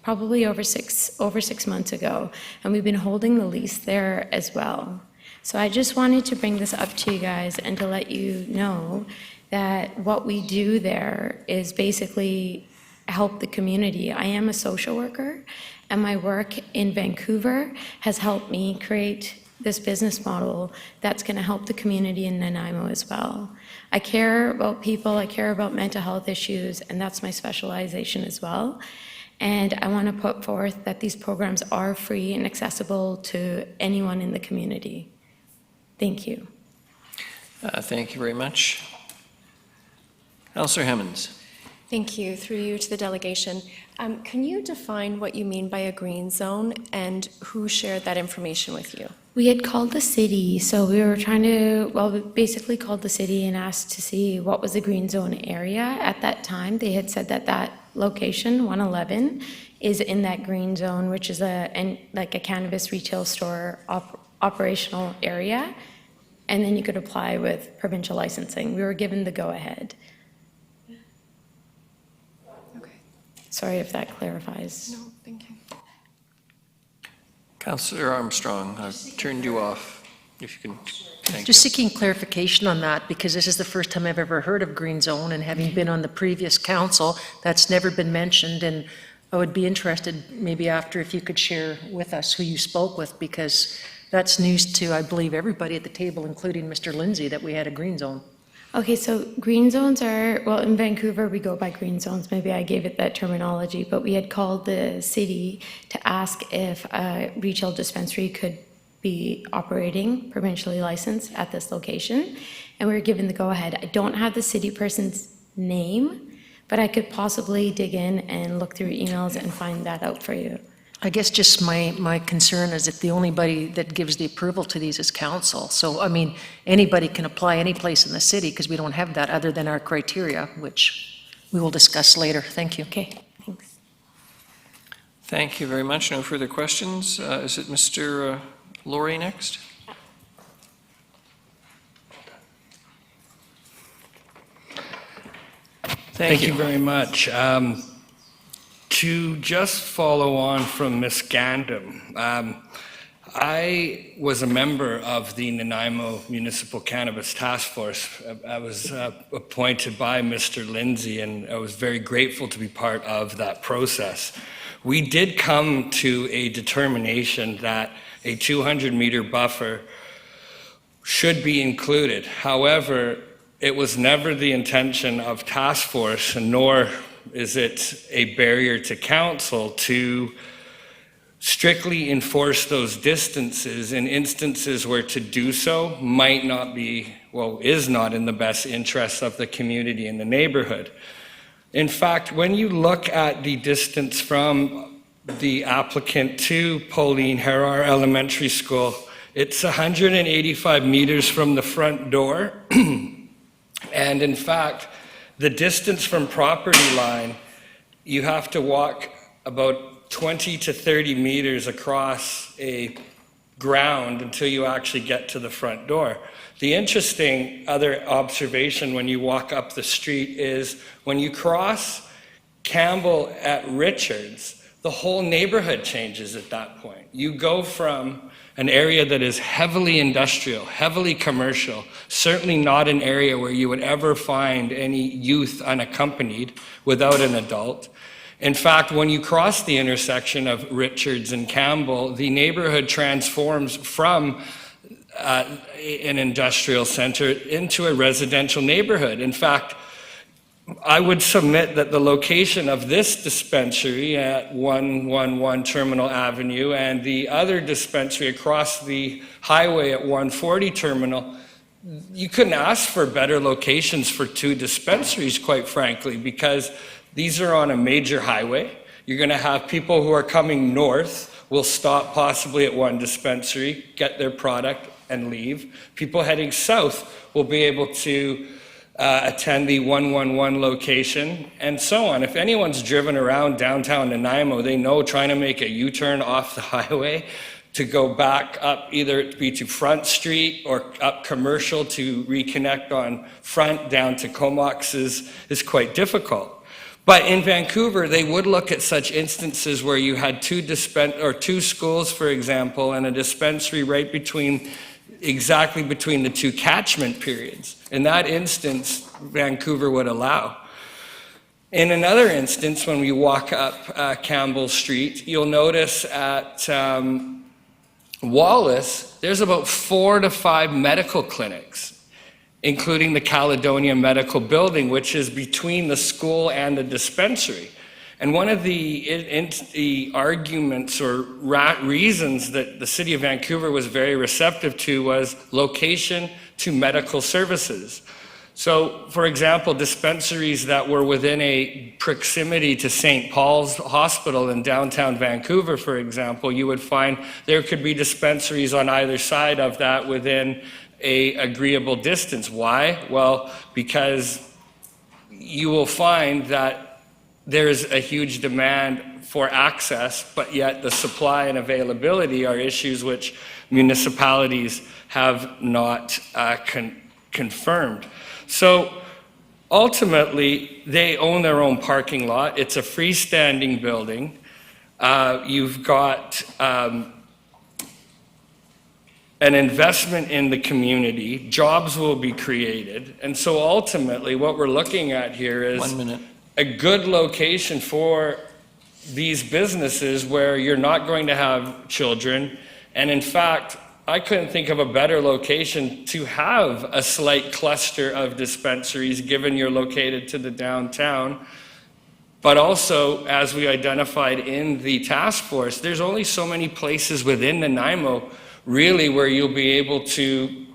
probably over six months ago, and we've been holding the lease there as well. So I just wanted to bring this up to you guys and to let you know that what we do there is basically help the community. I am a social worker, and my work in Vancouver has helped me create this business model that's going to help the community in Nanaimo as well. I care about people, I care about mental health issues, and that's my specialization as well. And I want to put forth that these programs are free and accessible to anyone in the community. Thank you. Thank you very much. Councillor Hemmons. Thank you. Through you to the delegation. Can you define what you mean by a green zone and who shared that information with you? We had called the city, so we were trying to, well, we basically called the city and asked to see what was the green zone area. At that time, they had said that that location, 111, is in that green zone, which is like a cannabis retail store operational area, and then you could apply with provincial licensing. We were given the go-ahead. Okay. Sorry if that clarifies. No, thank you. Councillor Armstrong, I've turned you off. If you can, thank Just you. seeking clarification on that, because this is the first time I've ever heard of green zone, and having been on the previous council, that's never been mentioned, and I would be interested maybe after if you could share with us who you spoke with, because That's news to, I believe, everybody at the table, including Mr. Lindsay, that we had a green zone. Okay, so green zones are, well, in Vancouver, we go by green zones. Maybe I gave it that terminology, but we had called the city to ask if a retail dispensary could be operating, provincially licensed at this location, and we were given the go-ahead. I don't have the city person's name, but I could possibly dig in and look through emails and find that out for you. I guess just my concern is that the only body that gives the approval to these is council. So, I mean, anybody can apply any place in the city because we don't have that other than our criteria, which we will discuss later. Thank you. Okay, thanks. Thank you very much. No further questions. Is it Mr. Laurie next? Thank you very much. To just follow on from Ms. Gandam, I was a member of the Nanaimo Municipal Cannabis Task Force. I was appointed by Mr. Lindsay, and I was very grateful to be part of that process. We did come to a determination that a 200-meter buffer should be included. However, it was never the intention of task force, nor is it a barrier to council to strictly enforce those distances in instances where to do so might not be, well, is not in the best interest of the community and the neighborhood. In fact, when you look at the distance from the applicant to Pauline Herrar Elementary School, it's 185 meters from the front door. And in fact, the distance from property line, you have to walk about 20 to 30 meters across a ground until you actually get to the front door. The interesting other observation when you walk up the street is when you cross Campbell at Richards, the whole neighborhood changes at that point. You go from an area that is heavily industrial, heavily commercial, certainly not an area where you would ever find any youth unaccompanied without an adult. In fact, when you cross the intersection of Richards and Campbell, the neighborhood transforms from an industrial center into a residential neighborhood. In fact, I would submit that the location of this dispensary at 111 Terminal Avenue and the other dispensary across the highway at 140 Terminal, you couldn't ask for better locations for two dispensaries, quite frankly, because these are on a major highway. You're going to have people who are coming north will stop possibly at one dispensary, get their product, and leave. People heading south will be able to attend the 111 location, and so on. If anyone's driven around downtown Nanaimo, they know trying to make a U-turn off the highway to go back up either to Front Street or up Commercial to reconnect on Front down to Comox is quite difficult. But in Vancouver, they would look at such instances where you had two schools, for example, and a dispensary right exactly between the two catchment periods. In that instance, Vancouver would allow. In another instance, when we walk up Campbell Street, you'll notice at Wallace, there's about 4 to 5 medical clinics, including the Caledonia Medical Building, which is between the school and the dispensary. And one of the arguments or reasons that the City of Vancouver was very receptive to was location to medical services. So, for example, dispensaries that were within a proximity to St. Paul's Hospital in downtown Vancouver, for example, you would find there could be dispensaries on either side of that within a agreeable distance. Why? Well, because you will find that there's a huge demand for access, but yet the supply and availability are issues which municipalities have not confirmed. So ultimately, they own their own parking lot. It's a freestanding building. You've got an investment in the community. Jobs will be created. And so ultimately, what we're looking at here is 1 minute. A good location for these businesses where you're not going to have children. And in fact, I couldn't think of a better location to have a slight cluster of dispensaries, given you're located to the downtown. But also, as we identified in the task force, there's only so many places within Nanaimo really where you'll be able to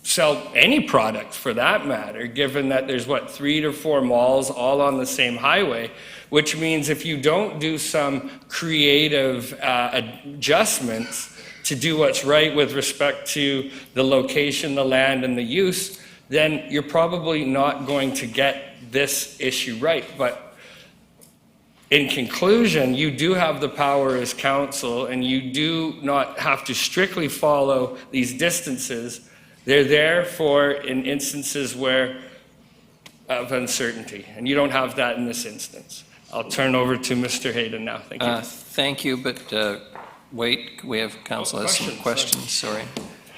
sell any product for that matter, given that there's 3 to 4 malls all on the same highway, which means if you don't do some creative adjustments to do what's right with respect to the location, the land, and the use, then you're probably not going to get this issue right. But in conclusion, you do have the power as council, and you do not have to strictly follow these distances. They're there for in instances of uncertainty, and you don't have that in this instance. I'll turn over to Mr. Hayden now. Thank you. Thank you, but wait, we have council has some questions, sorry.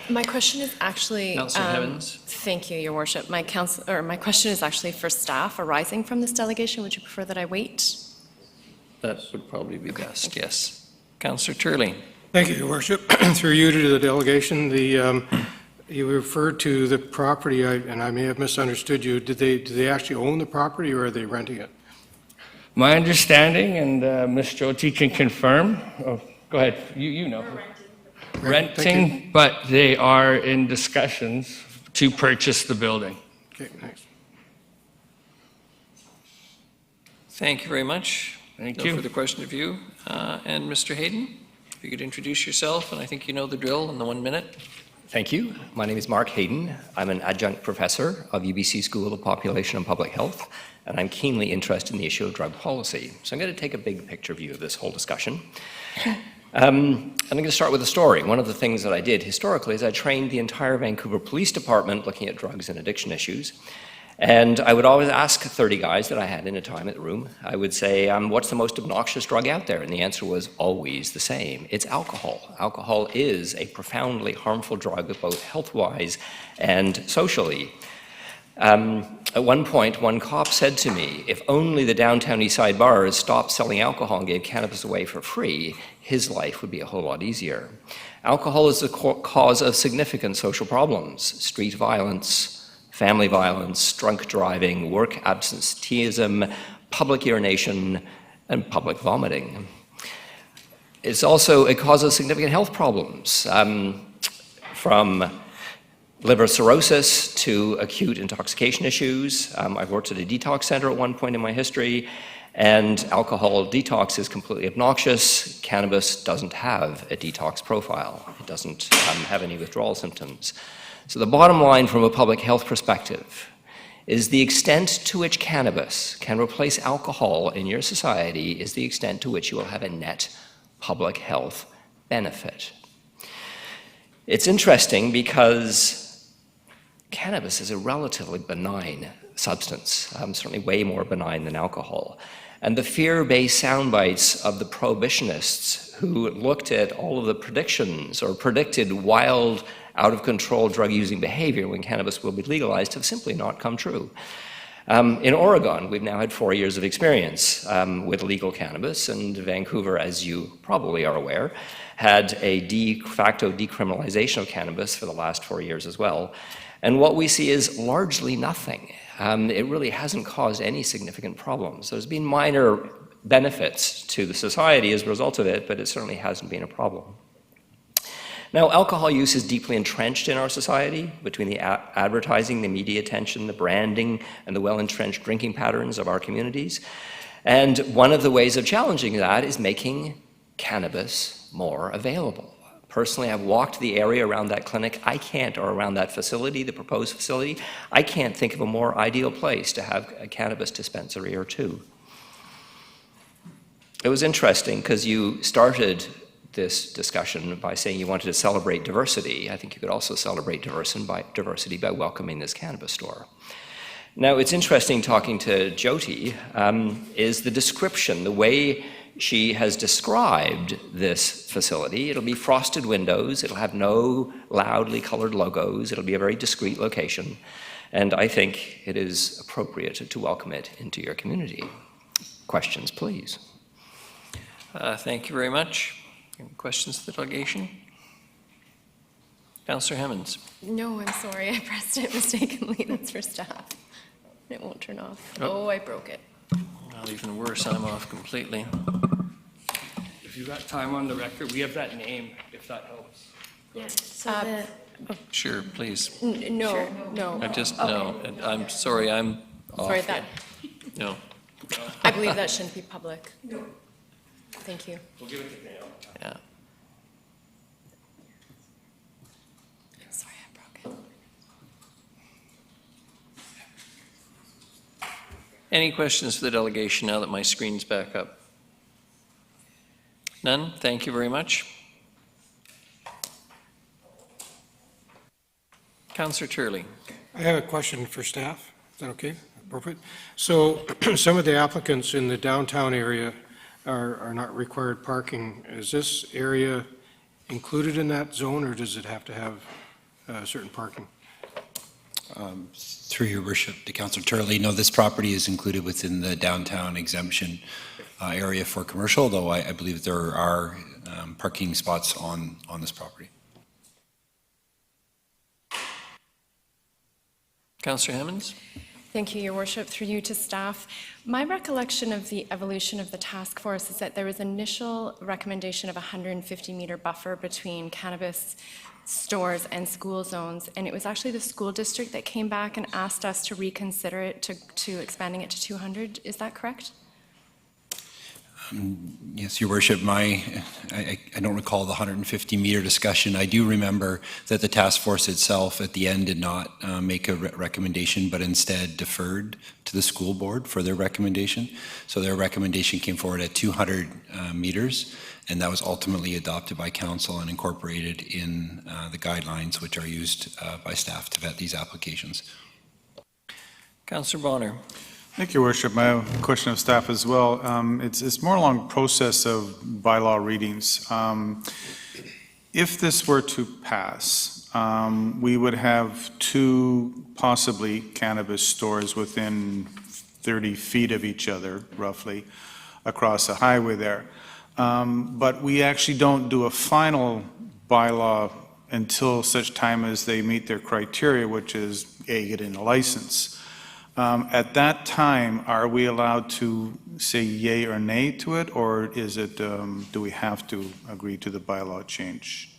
My question is actually... Councillor Hevins. Thank you, Your Worship. My question is actually for staff arising from this delegation. Would you prefer that I wait? That would probably be best, yes. Councillor Turley. Thank you, Your Worship. Through you to the delegation, you referred to the property, and I may have misunderstood you. Do they actually own the property, or are they renting it? My understanding, and Ms. Jyoti can confirm. Oh, go ahead. You know. Renting, but they are in discussions to purchase the building. Okay, thanks. Thank you very much. Thank No you. further question of you. And Mr. Hayden, if you could introduce yourself, and I think you know the drill in the 1 minute. Thank you. My name is Mark Hayden. I'm an adjunct professor of UBC School of Population and Public Health, and I'm keenly interested in the issue of drug policy. So I'm going to take a big picture view of this whole discussion. I'm going to start with a story. One of the things that I did historically is I trained the entire Vancouver Police Department looking at drugs and addiction issues. And I would always ask 30 guys that I had in a time at the room, I would say, what's the most obnoxious drug out there? And the answer was always the same. It's alcohol. Alcohol is a profoundly harmful drug, both health-wise and socially. At one point, one cop said to me, if only the downtown East Side bars stopped selling alcohol and gave cannabis away for free, his life would be a whole lot easier. Alcohol is the cause of significant social problems: street violence, family violence, drunk driving, work absenteeism, public urination, and public vomiting. It's also a cause of significant health problems, from liver cirrhosis to acute intoxication issues. I've worked at a detox center at one point in my history, and alcohol detox is completely obnoxious. Cannabis doesn't have a detox profile. It doesn't have any withdrawal symptoms. So the bottom line from a public health perspective is the extent to which cannabis can replace alcohol in your society is the extent to which you will have a net public health benefit. It's interesting because cannabis is a relatively benign substance, certainly way more benign than alcohol. And the fear-based sound bites of the prohibitionists who looked at all of the predictions or predicted wild, out-of-control drug-using behavior when cannabis will be legalized have simply not come true. In Oregon, we've now had 4 years of experience with legal cannabis, and Vancouver, as you probably are aware, had a de facto decriminalization of cannabis for the last 4 years as well. And what we see is largely nothing. It really hasn't caused any significant problems. There's been minor benefits to the society as a result of it, but it certainly hasn't been a problem. Now, alcohol use is deeply entrenched in our society between the advertising, the media attention, the branding, and the well-entrenched drinking patterns of our communities. And one of the ways of challenging that is making cannabis more available. Personally, I've walked the area around that clinic. Or around that facility, the proposed facility. I can't think of a more ideal place to have a cannabis dispensary or two. It was interesting because you started this discussion by saying you wanted to celebrate diversity. I think you could also celebrate diversity by welcoming this cannabis store. Now, it's interesting talking to Jyoti is the description, the way she has described this facility. It'll be frosted windows, it'll have no loudly colored logos, it'll be a very discreet location, and I think it is appropriate to welcome it into your community. Questions, please. Thank you very much. Any questions to the delegation? Councillor Hemmens. No, I'm sorry, I pressed it mistakenly. That's for staff. It won't turn off. Oh, I broke it. Well, even worse, I'm off completely. If you got time on the record, we have that name, if that helps. Yeah. Sure, please. No, no. I just, Okay. no, I'm sorry, I'm off. Sorry, that, No. I believe that shouldn't be public. No. Thank you. We'll give it to Dale. Yeah. I'm sorry, I broke it. Any questions for the delegation now that my screen's back up? None? Thank you very much. Councillor Turley. I have a question for staff. Is that okay? Appropriate? So some of the applicants in the downtown area are not required parking. Is this area included in that zone, or does it have to have certain parking? Through your worship to Councillor Turley, no, this property is included within the downtown exemption area for commercial, though I believe there are parking spots on this property. Councillor Hemmens. Thank you, Your Worship. Through you to staff. My recollection of the evolution of the task force is that there was initial recommendation of a 150-meter buffer between cannabis stores and school zones, and it was actually the school district that came back and asked us to reconsider it to expanding it to 200. Is that correct? Yes, Your Worship, I don't recall the 150-meter discussion. I do remember that the task force itself at the end did not make a recommendation, but instead deferred to the school board for their recommendation. So their recommendation came forward at 200 meters, and that was ultimately adopted by council and incorporated in the guidelines which are used by staff to vet these applications. Councillor Bonner. Thank you, Worship. I have a question of staff as well. It's more along process of bylaw readings. If this were to pass, we would have 2 possibly cannabis stores within 30 feet of each other, roughly, across the highway there. But we actually don't do a final bylaw until such time as they meet their criteria, which is getting a license. At that time, are we allowed to say yay or nay to it, or is it, do we have to agree to the bylaw change?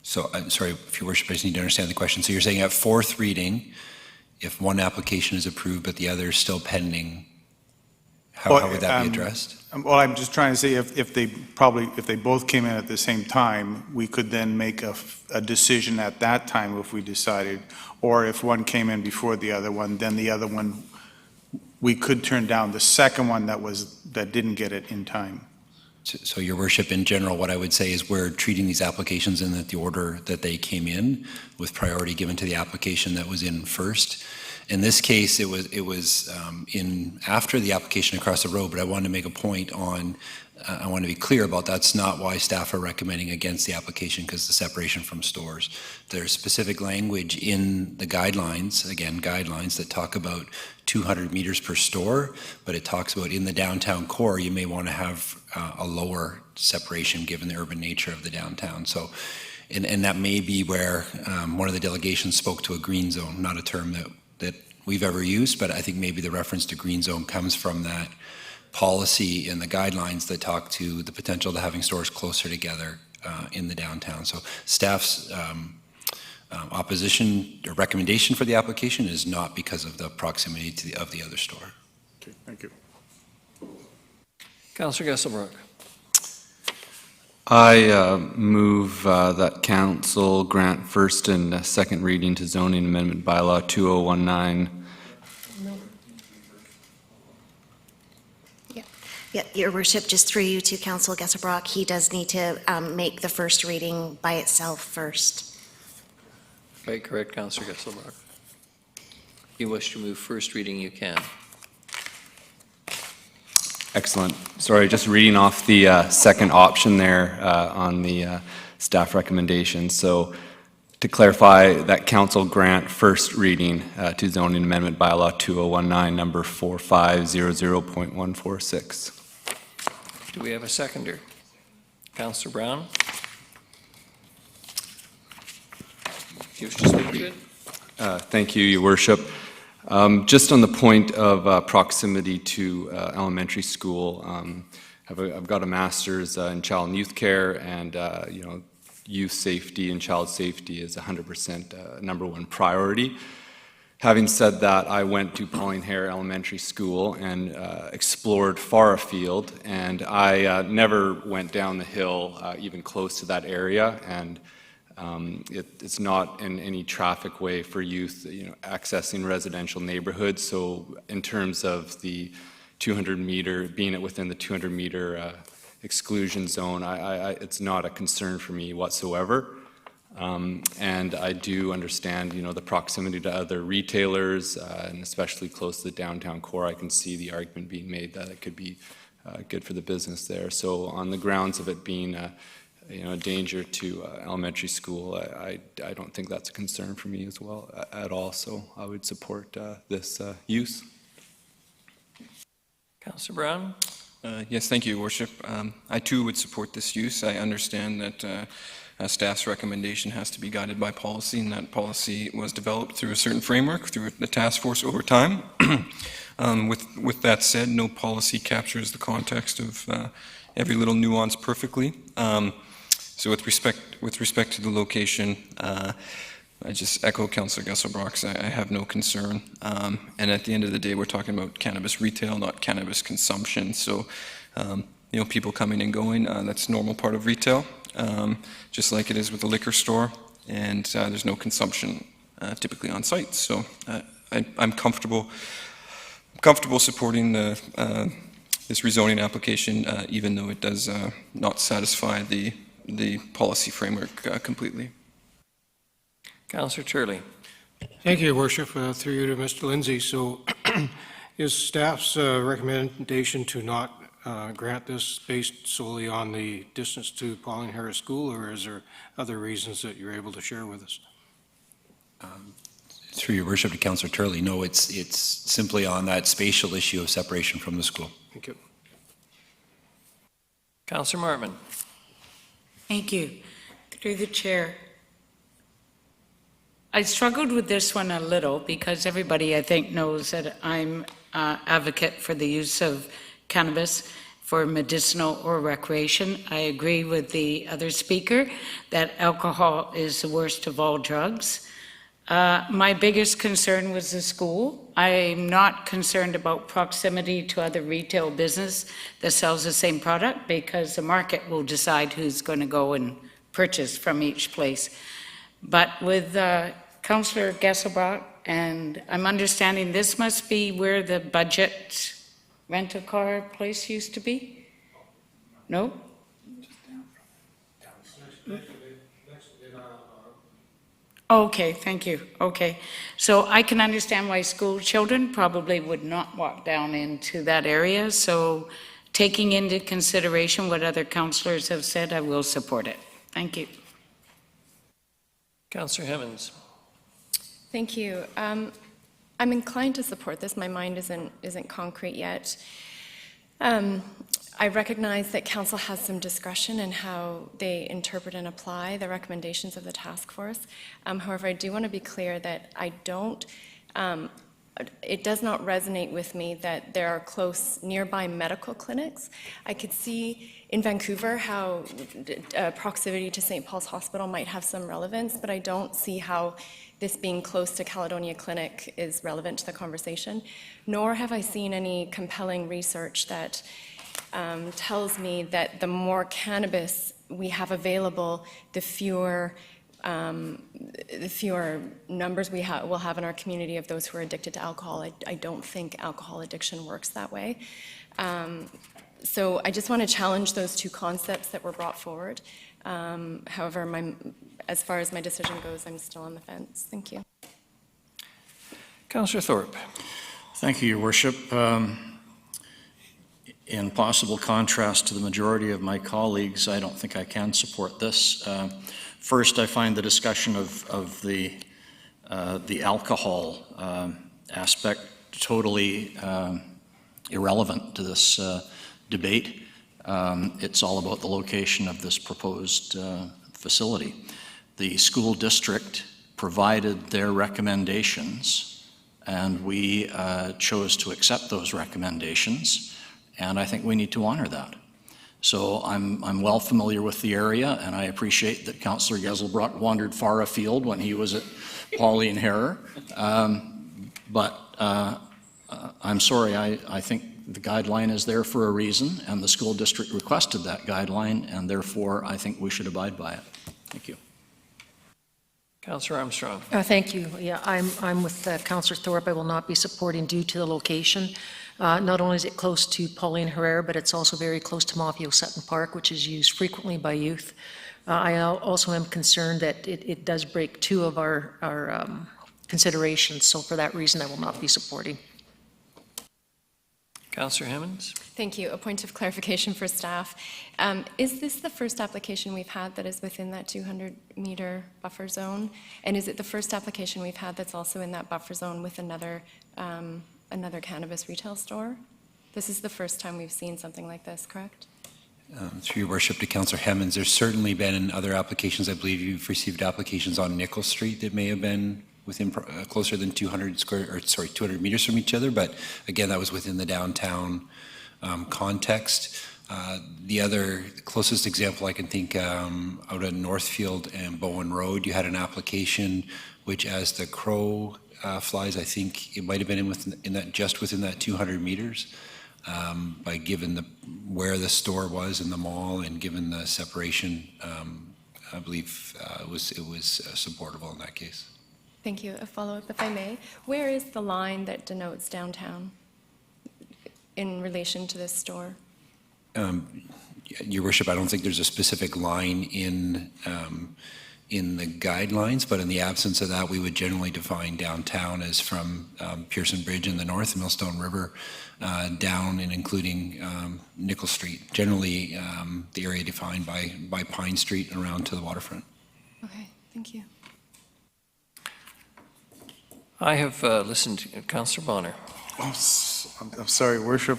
So I'm sorry, if Your Worship, I just need to understand the question. So you're saying at 4th reading, if one application is approved but the other is still pending, how would that be addressed? Well, I'm just trying to say if they both came in at the same time, we could then make a decision at that time if we decided, or if one came in before the other one, then the other one, we could turn down the second one that didn't get it in time. So Your Worship, in general, what I would say is we're treating these applications in the order that they came in, with priority given to the application that was in first. In this case, it was in after the application across the road, but I wanted to make a point on, I want to be clear about that's not why staff are recommending against the application, because the separation from stores. There's specific language in the guidelines, again, guidelines that talk about 200 meters per store, but it talks about in the downtown core, you may want to have a lower separation given the urban nature of the downtown. So, and that may be where one of the delegations spoke to a green zone, not a term that we've ever used, but I think maybe the reference to green zone comes from that policy and the guidelines that talk to the potential to having stores closer together in the downtown. So staff's opposition or recommendation for the application is not because of the proximity to of the other store. Okay, thank you. Councillor Gesselbrook. I move that council grant first and second reading to zoning amendment bylaw 2019. Yeah, Your Worship, just through you to Councillor Gesselbrook, he does need to make the first reading by itself first. Right, correct, Councillor Gesselbrook. If you wish to move first reading, you can. Excellent. Sorry, just reading off the second option there on the staff recommendation. So to clarify, that council grant first reading to zoning amendment bylaw 2019 number 4500.146. Do Do we have a seconder? Councillor Brown? Do you wish to speak to it? Thank you, Your Worship. Just on the point of proximity to elementary school, I've got a master's in child and youth care, and youth safety and child safety is 100% number one priority. Having said that, I went to Pauline Hare Elementary School and explored far afield, and I never went down the hill even close to that area, and it's not in any traffic way for youth, accessing residential neighborhoods. So in terms of the 200-meter, being within the 200-meter exclusion zone, it's not a concern for me whatsoever. And I do understand, the proximity to other retailers, and especially close to the downtown core. I can see the argument being made that it could be good for the business there. So on the grounds of it being a danger to elementary school, I don't think that's a concern for me as well at all. So I would support this use. Councillor Brown? Yes, thank you, Your Worship. I too would support this use. I understand that staff's recommendation has to be guided by policy, and that policy was developed through a certain framework, through the task force over time. With that said, no policy captures the context of every little nuance perfectly. So with respect to the location, I just echo Councillor Gesselbrock's. I have no concern. And at the end of the day, we're talking about cannabis retail, not cannabis consumption. So, people coming and going, that's a normal part of retail, just like it is with the liquor store. And there's no consumption typically on site. So I'm comfortable supporting this rezoning application, even though it does not satisfy the policy framework completely. Councillor Turley. Thank you, Your Worship. Through you to Mr. Lindsay. So is staff's recommendation to not grant this based solely on the distance to Pauline Hare School, or is there other reasons that you're able to share with us? Through Your Worship to Councillor Turley, no, it's simply on that spatial issue of separation from the school. Thank you. Councillor Martman. Thank you. Through the chair. I struggled with this one a little because everybody, I think, knows that I'm an advocate for the use of cannabis for medicinal or recreation. I agree with the other speaker that alcohol is the worst of all drugs. My biggest concern was the school. I'm not concerned about proximity to other retail business that sells the same product, because the market will decide who's going to go and purchase from each place. But with Councillor Gesselbrock, and I'm understanding this must be where the budget rent-a-car place used to be? No? Okay, thank you. Okay. So I can understand why school children probably would not walk down into that area. So taking into consideration what other councillors have said, I will support it. Thank you. Councillor Hemmens. Thank you. I'm inclined to support this. My mind isn't concrete yet. I recognize that council has some discretion in how they interpret and apply the recommendations of the task force. However, I do want to be clear that it does not resonate with me that there are close nearby medical clinics. I could see in Vancouver how proximity to St. Paul's Hospital might have some relevance, but I don't see how this being close to Caledonia Clinic is relevant to the conversation, nor have I seen any compelling research that tells me that the more cannabis we have available, the fewer numbers we will have in our community of those who are addicted to alcohol. I don't think alcohol addiction works that way. So I just want to challenge those two concepts that were brought forward. However, as far as my decision goes, I'm still on the fence. Thank you. Councillor Thorpe. Thank you, Your Worship. In possible contrast to the majority of my colleagues, I don't think I can support this. First, I find the discussion of the alcohol aspect totally irrelevant to this debate. It's all about the location of this proposed facility. The school district provided their recommendations, and we chose to accept those recommendations, and I think we need to honor that. So I'm well familiar with the area, and I appreciate that Councillor Geselbrock wandered far afield when he was at Pauline Herrer. But I'm sorry, I think the guideline is there for a reason, and the school district requested that guideline, and therefore I think we should abide by it. Thank you. Councillor Armstrong. Thank you. Yeah, I'm with Councillor Thorpe. I will not be supporting due to the location. Not only is it close to Pauline Herrera, but it's also very close to Mafio Sutton Park, which is used frequently by youth. I also am concerned that it does break two of our considerations, so for that reason I will not be supporting. Councillor Hemmens. Thank you. A point of clarification for staff. Is this the first application we've had that is within that 200-meter buffer zone? And is it the first application we've had that's also in that buffer zone with another cannabis retail store? This is the first time we've seen something like this, correct? Through your worship to Councillor Hemmens, there's certainly been in other applications. I believe you've received applications on Nickel Street that may have been within closer than 200 meters from each other, but again, that was within the downtown context. The other closest example I can think out at Northfield and Bowen Road, you had an application which, as the crow flies, I think it might have been just within that 200 meters. By given where the store was in the mall and given the separation, I believe it was supportable in that case. Thank you. A follow-up, if I may. Where is the line that denotes downtown in relation to this store? Your worship, I don't think there's a specific line in the guidelines, but in the absence of that, we would generally define downtown as from Pearson Bridge in the north, Millstone River, down and including Nickel Street. Generally, the area defined by Pine Street and around to the waterfront. Okay, thank you. I have listened to Councillor Bonner. I'm sorry, worship.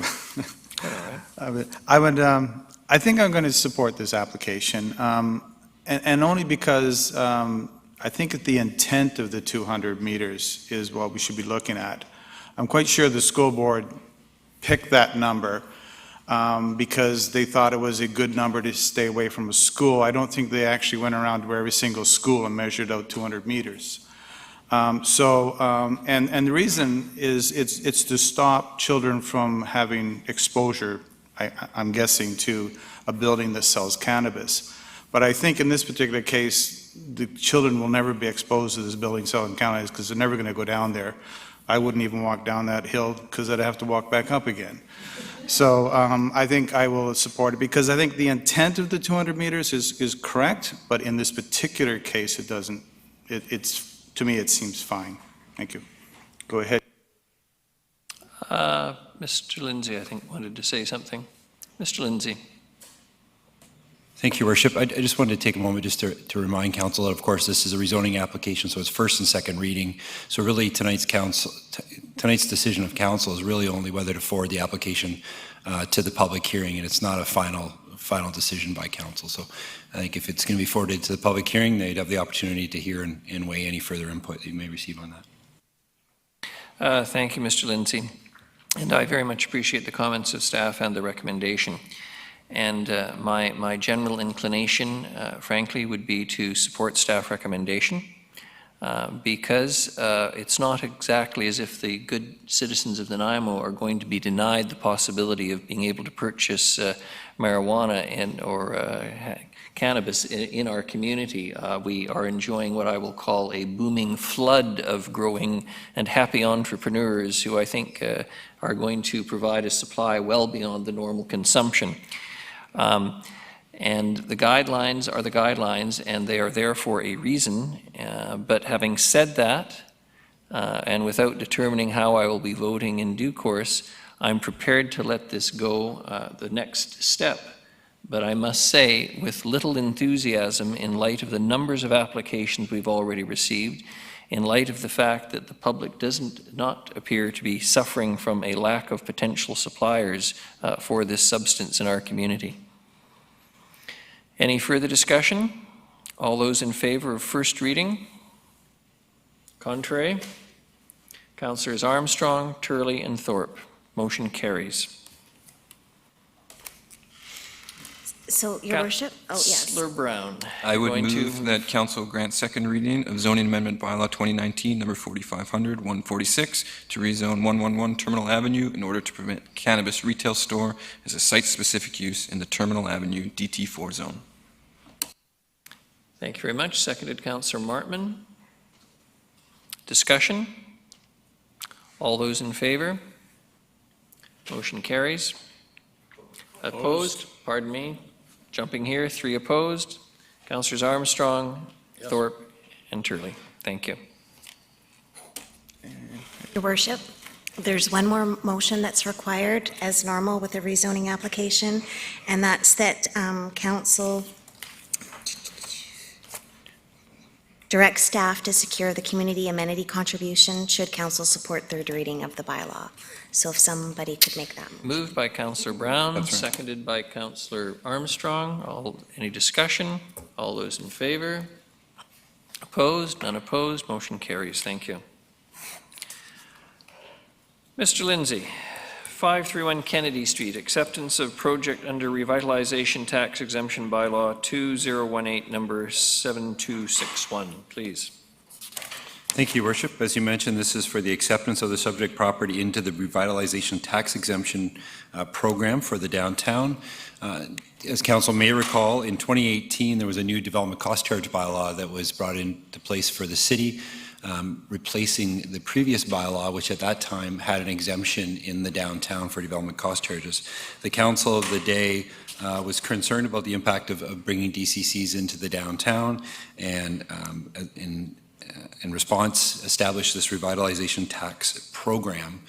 I think I'm going to support this application. And only because I think that the intent of the 200 meters is what we should be looking at. I'm quite sure the school board picked that number because they thought it was a good number to stay away from a school. I don't think they actually went around to every single school and measured out 200 meters. And the reason is it's to stop children from having exposure, I'm guessing, to a building that sells cannabis. But I think in this particular case, the children will never be exposed to this building selling cannabis because they're never going to go down there. I wouldn't even walk down that hill because I'd have to walk back up again. So I think I will support it because I think the intent of the 200 meters is correct, but in this particular case, it doesn't. To me, it seems fine. Thank you. Go ahead. Mr. Lindsay, I think, wanted to say something. Mr. Lindsay. Thank you, Worship. I just wanted to take a moment just to remind Council that, of course, this is a rezoning application, so it's first and second reading. So really, tonight's decision of Council is really only whether to forward the application to the public hearing, and it's not a final decision by Council. So I think if it's going to be forwarded to the public hearing, they'd have the opportunity to hear and weigh any further input that you may receive on that. Thank you, Mr. Lindsay. And I very much appreciate the comments of staff and the recommendation. And my general inclination, frankly, would be to support staff recommendation because it's not exactly as if the good citizens of Nanaimo are going to be denied the possibility of being able to purchase marijuana or cannabis in our community. We are enjoying what I will call a booming flood of growing and happy entrepreneurs who I think are going to provide a supply well beyond the normal consumption. And the guidelines are the guidelines, and they are there for a reason. But having said that, and without determining how I will be voting in due course, I'm prepared to let this go the next step. But I must say, with little enthusiasm in light of the numbers of applications we've already received, in light of the fact that the public doesn't not appear to be suffering from a lack of potential suppliers for this substance in our community. Any further discussion? All those in favor of first reading? Contrary? Councillors Armstrong, Turley, and Thorpe. Motion carries. So, Your Worship? Oh, yes. Councillor Brown. I would Going to- move that council grant second reading of zoning amendment bylaw 2019, number 4500, 146, to rezone 111 Terminal Avenue in order to permit cannabis retail store as a site-specific use in the Terminal Avenue DT4 zone. Thank you very much. Seconded, Councillor Martman. Discussion? All those in favor? Motion carries. Opposed? Pardon me. Jumping here, 3 opposed. Councillors Armstrong, Thorpe, and Turley. Thank you. Your Worship, there's one more motion that's required as normal with a rezoning application, and that's that council direct staff to secure the community amenity contribution should council support third reading of the bylaw. So if somebody could make that. Moved by Councillor Brown, That's right. seconded by Councillor Armstrong. Any discussion? All those in favor? Opposed? None opposed? Motion carries. Thank you. Mr. Lindsay, 531 Kennedy Street, acceptance of project under revitalization tax exemption bylaw 2018, number 7261, please. Thank you, Your Worship. As you mentioned, this is for the acceptance of the subject property into the revitalization tax exemption program for the downtown. As council may recall, in 2018, there was a new development cost charge bylaw that was brought into place for the city, replacing the previous bylaw, which at that time had an exemption in the downtown for development cost charges. The council of the day was concerned about the impact of bringing DCCs into the downtown, and in response, established this revitalization tax program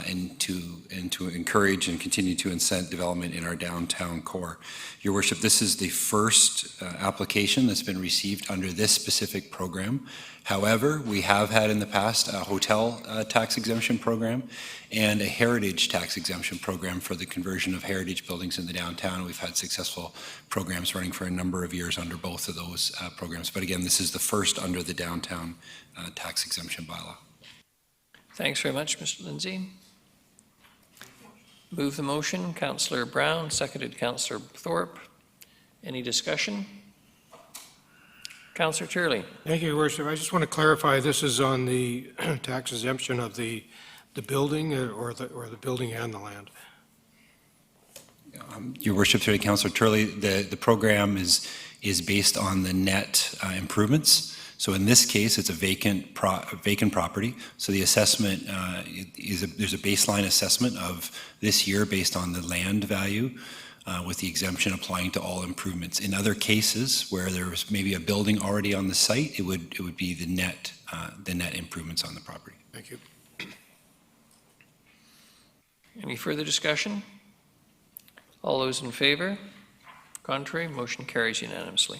and to encourage and continue to incent development in our downtown core. Your Worship, this is the first application that's been received under this specific program. However, we have had in the past a hotel tax exemption program and a heritage tax exemption program for the conversion of heritage buildings in the downtown. We've had successful programs running for a number of years under both of those programs. But again, this is the first under the downtown tax exemption bylaw. Thanks very much, Mr. Lindsay. Move the motion, Councillor Brown, seconded Councillor Thorpe. Any discussion? Councillor Turley. Thank you, Your Worship. I just want to clarify, this is on the tax exemption of the building or the building and the land? Your Worship, through to Councillor Turley, the program is based on the net improvements. So in this case, it's a vacant property. So the assessment there's a baseline assessment of this year based on the land value, with the exemption applying to all improvements. In other cases where there's maybe a building already on the site, it would be the net improvements on the property. Thank you. Any further discussion? All those in favor? Contrary? Motion carries unanimously.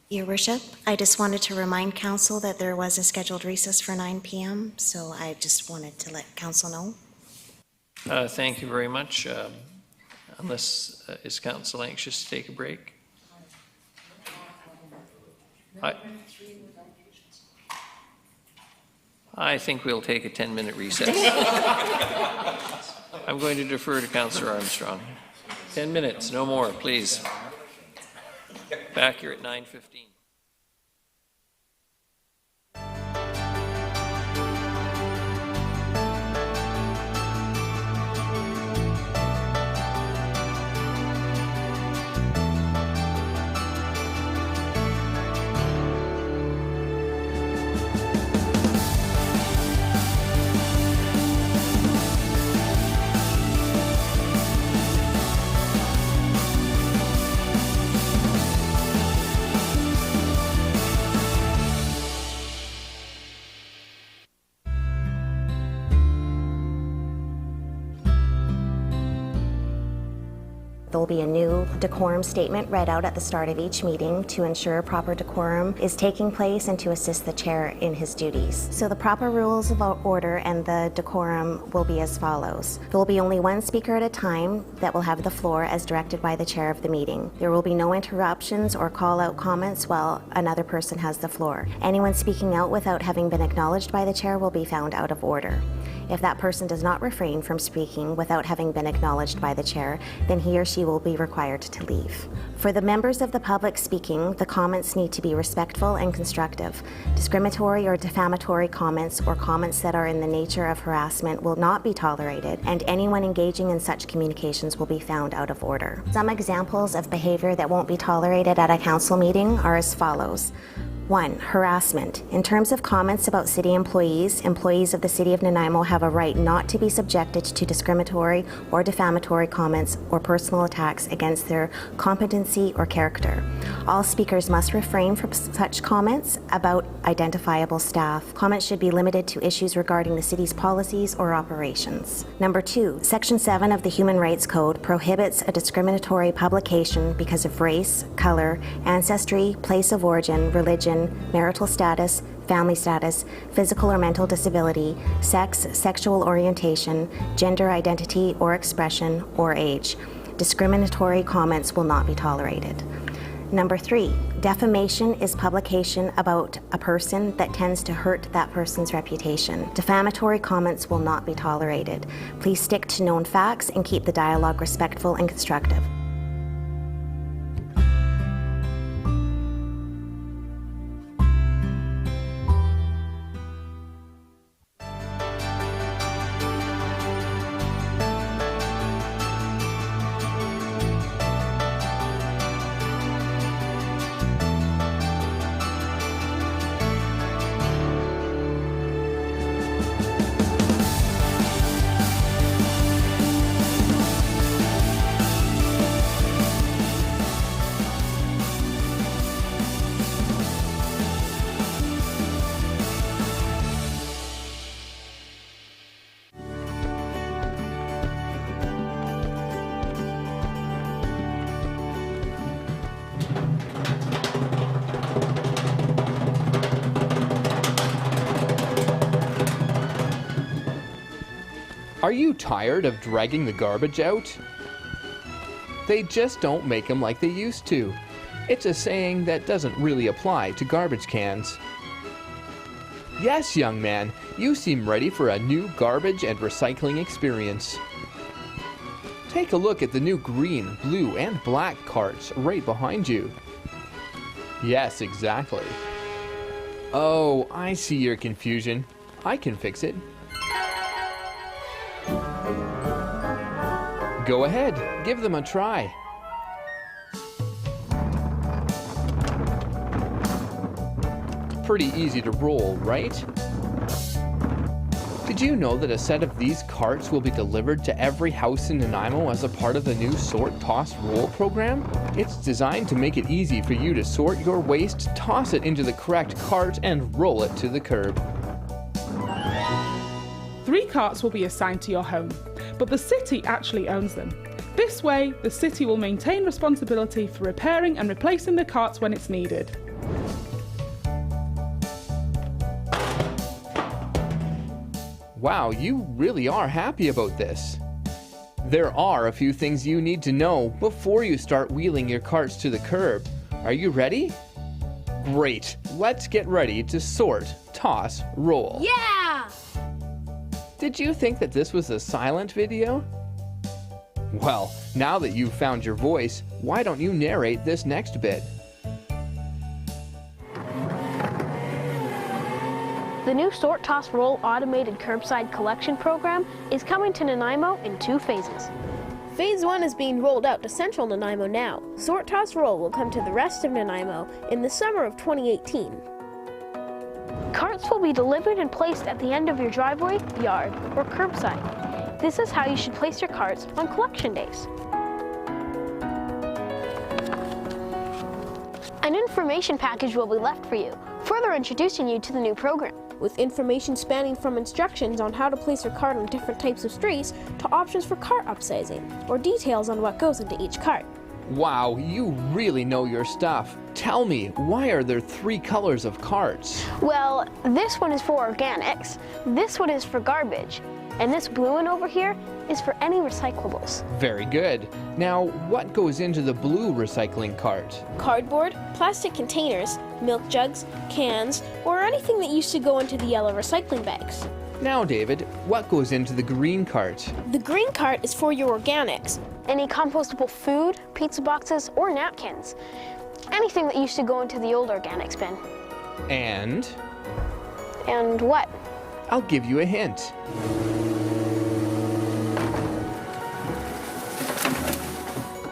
Your Worship, I just wanted to remind council that there was a scheduled recess for 9 p.m., so I just wanted to let council know. Thank you very much. Unless, is council anxious to take a break? I think we'll take a 10-minute recess. I'm going to defer to Councillor Armstrong. 10 minutes, no more, please. Back here at 9:15. There will be a new decorum statement read out at the start of each meeting to ensure proper decorum is taking place and to assist the chair in his duties. So the proper rules of order and the decorum will be as follows. There will be only one speaker at a time that will have the floor as directed by the chair of the meeting. There will be no interruptions or call-out comments while another person has the floor. Anyone speaking out without having been acknowledged by the chair will be found out of order. If that person does not refrain from speaking without having been acknowledged by the chair, then he or she will be required to leave. For the members of the public speaking, the comments need to be respectful and constructive. Discriminatory or defamatory comments or comments that are in the nature of harassment will not be tolerated, and anyone engaging in such communications will be found out of order. Some examples of behavior that won't be tolerated at a council meeting are as follows. 1. Harassment. In terms of comments about city employees of the City of Nanaimo have a right not to be subjected to discriminatory or defamatory comments or personal attacks against their competency or character. All speakers must refrain from such comments about identifiable staff. Comments should be limited to issues regarding the city's policies or operations. Number 2. Section 7 of the Human Rights Code prohibits a discriminatory publication because of race, color, ancestry, place of origin, religion, marital status, family status, physical or mental disability, sex, sexual orientation, gender identity or expression, or age. Discriminatory comments will not be tolerated. Number 3, defamation is publication about a person that tends to hurt that person's reputation. Defamatory comments will not be tolerated. Please stick to known facts and keep the dialogue respectful and constructive. Are you tired of dragging the garbage out? They just don't make them like they used to. It's a saying that doesn't really apply to garbage cans. Yes, young man, you seem ready for a new garbage and recycling experience. Take a look at the new green, blue, and black carts right behind you. Yes, exactly. Oh, I see your confusion. I can fix it. Go ahead, give them a try. Pretty easy to roll, right? Did you know that a set of these carts will be delivered to every house in Nanaimo as a part of the new Sort, Toss, Roll program? It's designed to make it easy for you to sort your waste, toss it into the correct cart, and roll it to the curb. 3 carts will be assigned to your home, but the city actually owns them. This way, the city will maintain responsibility for repairing and replacing the carts when it's needed. Wow, you really are happy about this. There are a few things you need to know before you start wheeling your carts to the curb. Are you ready? Great, let's get ready to sort, toss, roll. Yeah! Did you think that this was a silent video? Well, now that you've found your voice, why don't you narrate this next bit? The new Sort, Toss, Roll automated curbside collection program is coming to Nanaimo in 2 phases. Phase 1 is being rolled out to central Nanaimo now. Sort, Toss, Roll will come to the rest of Nanaimo in the summer of 2018. Carts will be delivered and placed at the end of your driveway, yard, or curbside. This is how you should place your carts on collection days. An information package will be left for you, further introducing you to the new program. with information spanning from instructions on how to place your cart on different types of streets to options for cart upsizing, or details on what goes into each cart. Wow, you really know your stuff. Tell me, why are there 3 colors of carts? Well, this one is for organics, this one is for garbage, and this blue one over here is for any recyclables. Very good. Now, what goes into the blue recycling cart? Cardboard, plastic containers, milk jugs, cans, or anything that used to go into the yellow recycling bags. Now, David, what goes into the green cart? The green cart is for your organics. Any compostable food, pizza boxes, or napkins. Anything that used to go into the old organics bin. And? And what? I'll give you a hint.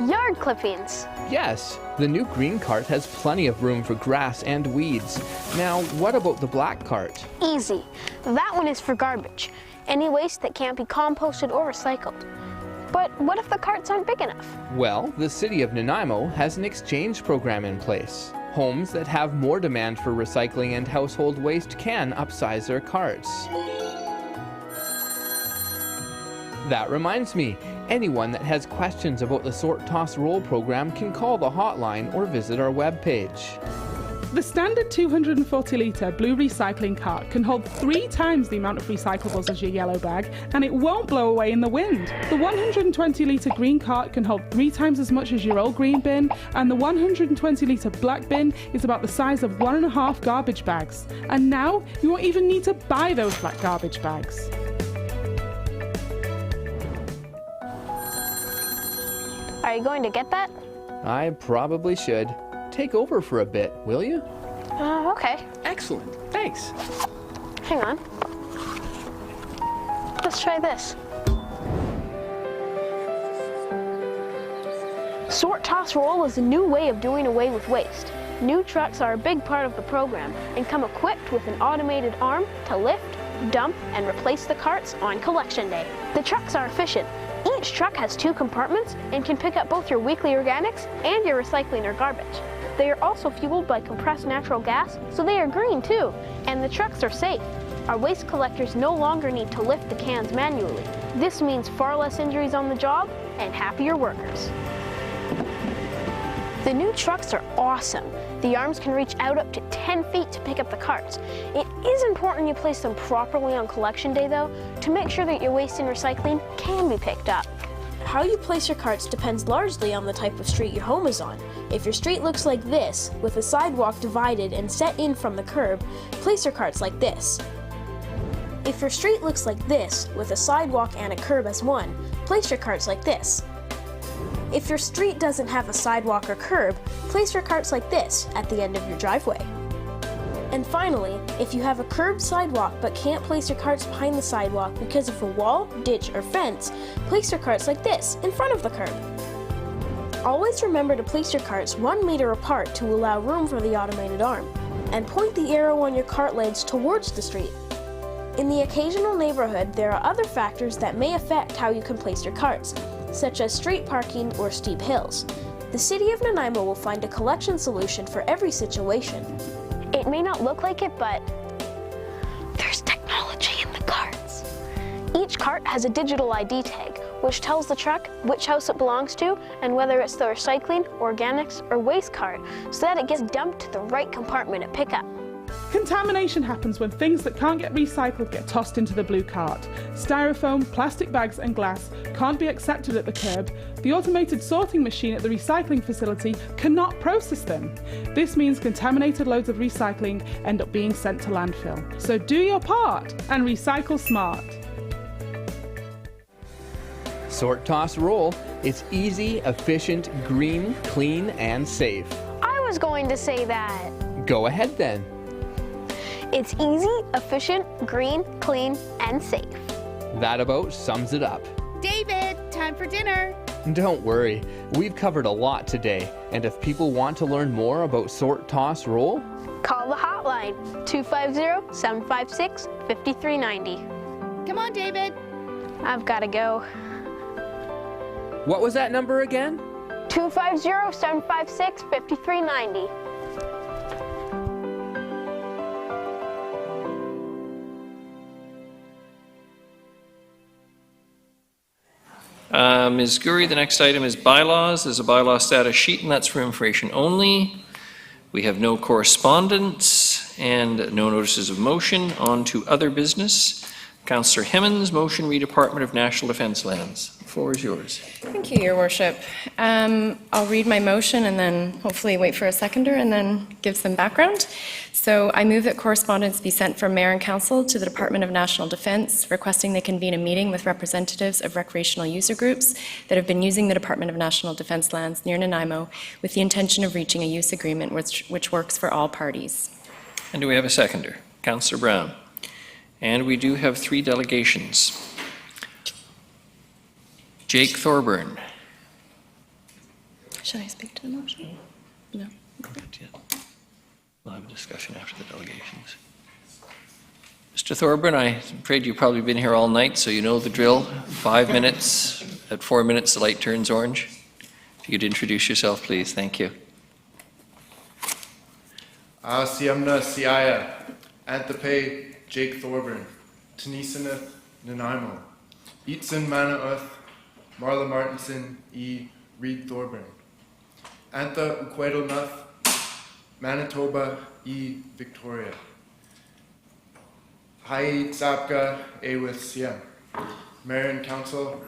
Yard clippings. Yes, the new green cart has plenty of room for grass and weeds. Now, what about the black cart? Easy. That one is for garbage. Any waste that can't be composted or recycled. But what if the carts aren't big enough? Well, the city of Nanaimo has an exchange program in place. Homes that have more demand for recycling and household waste can upsize their carts. That reminds me, anyone that has questions about the Sort Toss Roll program can call the hotline or visit our webpage. The standard 240-litre blue recycling cart can hold 3 times the amount of recyclables as your yellow bag, and it won't blow away in the wind. The 120-litre green cart can hold 3 times as much as your old green bin, and the 120-litre black bin is about the size of 1.5 garbage bags. And now, you won't even need to buy those black garbage bags. Are you going to get that? I probably should. Take over for a bit, will you? Okay. Excellent. Thanks. Hang on. Let's try this. Sort Toss Roll is a new way of doing away with waste. New trucks are a big part of the program and come equipped with an automated arm to lift, dump, and replace the carts on collection day. The trucks are efficient. Each truck has 2 compartments and can pick up both your weekly organics and your recycling or garbage. They are also fueled by compressed natural gas, so they are green too. And the trucks are safe. Our waste collectors no longer need to lift the cans manually. This means far less injuries on the job and happier workers. The new trucks are awesome. The arms can reach out up to 10 feet to pick up the carts. It is important you place them properly on collection day though, to make sure that your waste and recycling can be picked up. How you place your carts depends largely on the type of street your home is on. If your street looks like this, with a sidewalk divided and set in from the curb, place your carts like this. If your street looks like this, with a sidewalk and a curb as one, place your carts like this. If your street doesn't have a sidewalk or curb, place your carts like this at the end of your driveway. And finally, if you have a curbed sidewalk but can't place your carts behind the sidewalk because of a wall, ditch, or fence, place your carts like this in front of the curb. Always remember to place your carts 1 meter apart to allow room for the automated arm, and point the arrow on your cart legs towards the street. In the occasional neighborhood, there are other factors that may affect how you can place your carts, such as street parking or steep hills. The City of Nanaimo will find a collection solution for every situation. It may not look like it, but there's technology in the carts. Each cart has a digital ID tag, which tells the truck which house it belongs to and whether it's the recycling, organics, or waste cart, so that it gets dumped to the right compartment at pickup. Contamination happens when things that can't get recycled get tossed into the blue cart. Styrofoam, plastic bags and glass can't be accepted at the curb. The automated sorting machine at the recycling facility cannot process them. This means contaminated loads of recycling end up being sent to landfill. So do your part and recycle smart. Sort Toss Roll. It's easy, efficient, green, clean, and safe. I was going to say that. Go ahead then. It's easy, efficient, green, clean, and safe. That about sums it up. David, time for dinner. Don't worry, we've covered a lot today, and if people want to learn more about Sort Toss Roll, call the hotline, 250-756-5390. Come on, David. I've got to go. What was that number again? 250-756-5390. Ms. Guri, the next item is bylaws. There's a bylaw status sheet, and that's for information only. We have no correspondence and no notices of motion. On to other business. Councillor Hemmens, motion redepartment of National Defence lands. The floor is yours. Thank you, Your Worship. I'll read my motion and then hopefully wait for a seconder and then give some background. So I move that correspondence be sent from Mayor and Council to the Department of National Defence requesting they convene a meeting with representatives of recreational user groups that have been using the Department of National Defence lands near Nanaimo with the intention of reaching a use agreement which works for all parties. And do we have a seconder? Councillor Brown. And we do have 3 delegations. Jake Thorburn. Should I speak to the motion? No. We'll have a discussion after the delegations. Mr. Thorburn, I'm afraid you've probably been here all night, so you know the drill. 5 minutes. At 4 minutes, the light turns orange. If you could introduce yourself, please. Thank you. Siamna Siaya, Anthape, Jake Thorburn, Tanisaneth, Nanaimo, Eatson Manauth, Marla Martinson, Reed Thorburn, Antha Uquedonuth, Manitoba, Victoria, Hai Tzapka, with Siam. Mayor and Council,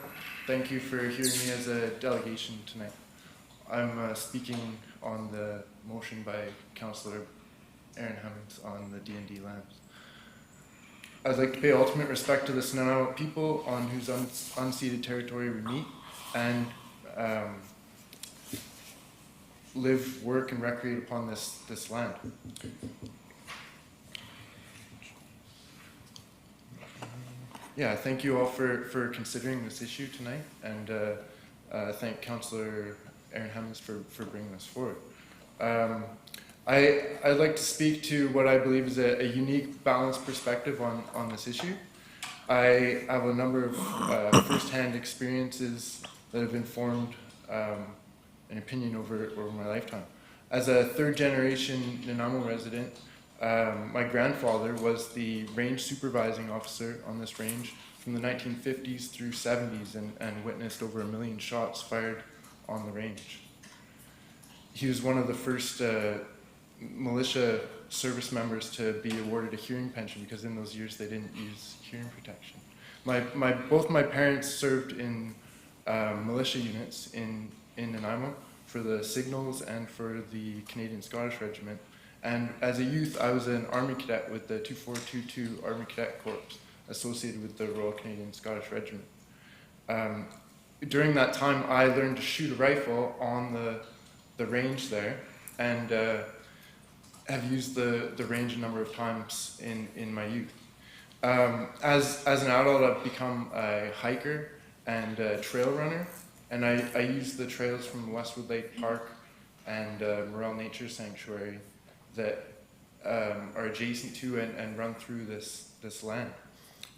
thank you for hearing me as a delegation tonight. I'm speaking on the motion by Councillor Aaron Hemmens on the D&D lands. I'd like to pay ultimate respect to the Nanaimo people on whose unceded territory we meet and live, work, and recreate upon this land. Yeah, thank you all for considering this issue tonight, and thank Councillor Aaron Hemmens for bringing this forward. I'd like to speak to what I believe is a unique, balanced perspective on this issue. I have a number of first-hand experiences that have informed an opinion over my lifetime. As a third-generation Nanaimo resident, my grandfather was the range supervising officer on this range from the 1950s through 70s and witnessed over 1 million shots fired on the range. He was one of the first militia service members to be awarded a hearing pension because in those years they didn't use hearing protection. Both my parents served in militia units in Nanaimo for the Signals and for the Canadian Scottish Regiment. And as a youth, I was an Army Cadet with the 2422 Army Cadet Corps associated with the Royal Canadian Scottish Regiment. During that time, I learned to shoot a rifle on the range there and have used the range a number of times in my youth. As an adult, I've become a hiker and a trail runner, and I use the trails from Westwood Lake Park and Morel Nature Sanctuary that are adjacent to and run through this land.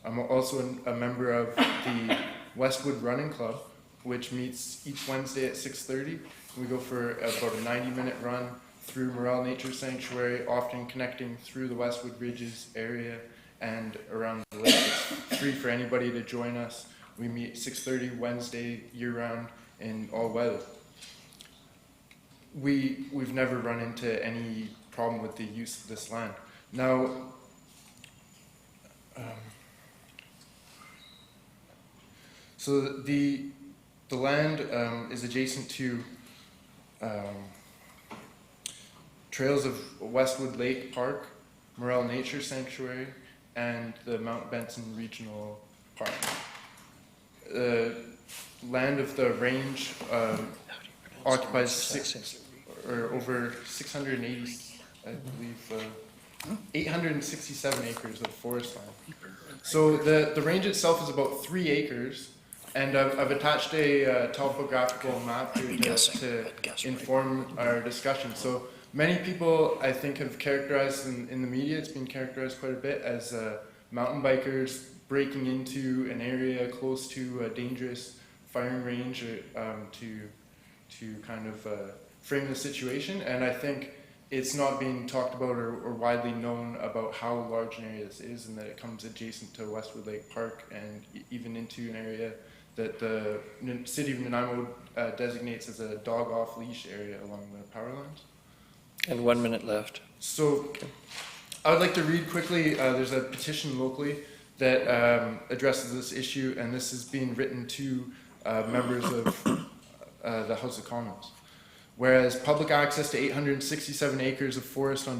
I'm also a member of the Westwood Running Club, which meets each Wednesday at 6:30. We go for about a 90-minute run through Morel Nature Sanctuary, often connecting through the Westwood Ridges area and around the lake. It's free for anybody to join us. We meet 6:30 Wednesday year-round in all weather. We've never run into any problem with the use of this land. Now, so the land is adjacent to trails of Westwood Lake Park, Morel Nature Sanctuary, and the Mount Benson Regional Park. The land of the range occupies over 680, I believe, 867 acres of forest land. So the range itself is about 3 acres, and I've attached a topographical map here to inform our discussion. So many people, I think, have characterized in the media, it's been characterized quite a bit as mountain bikers breaking into an area close to a dangerous firing range to kind of frame the situation. And I think it's not being talked about or widely known about how large an area this is, and that it comes adjacent to Westwood Lake Park and even into an area that the city of Nanaimo designates as a dog off-leash area along the power lines. And 1 minute left. So I would like to read quickly, there's a petition locally that addresses this issue, and this is being written to members of the House of Commons. Whereas public access to 867 acres of forest on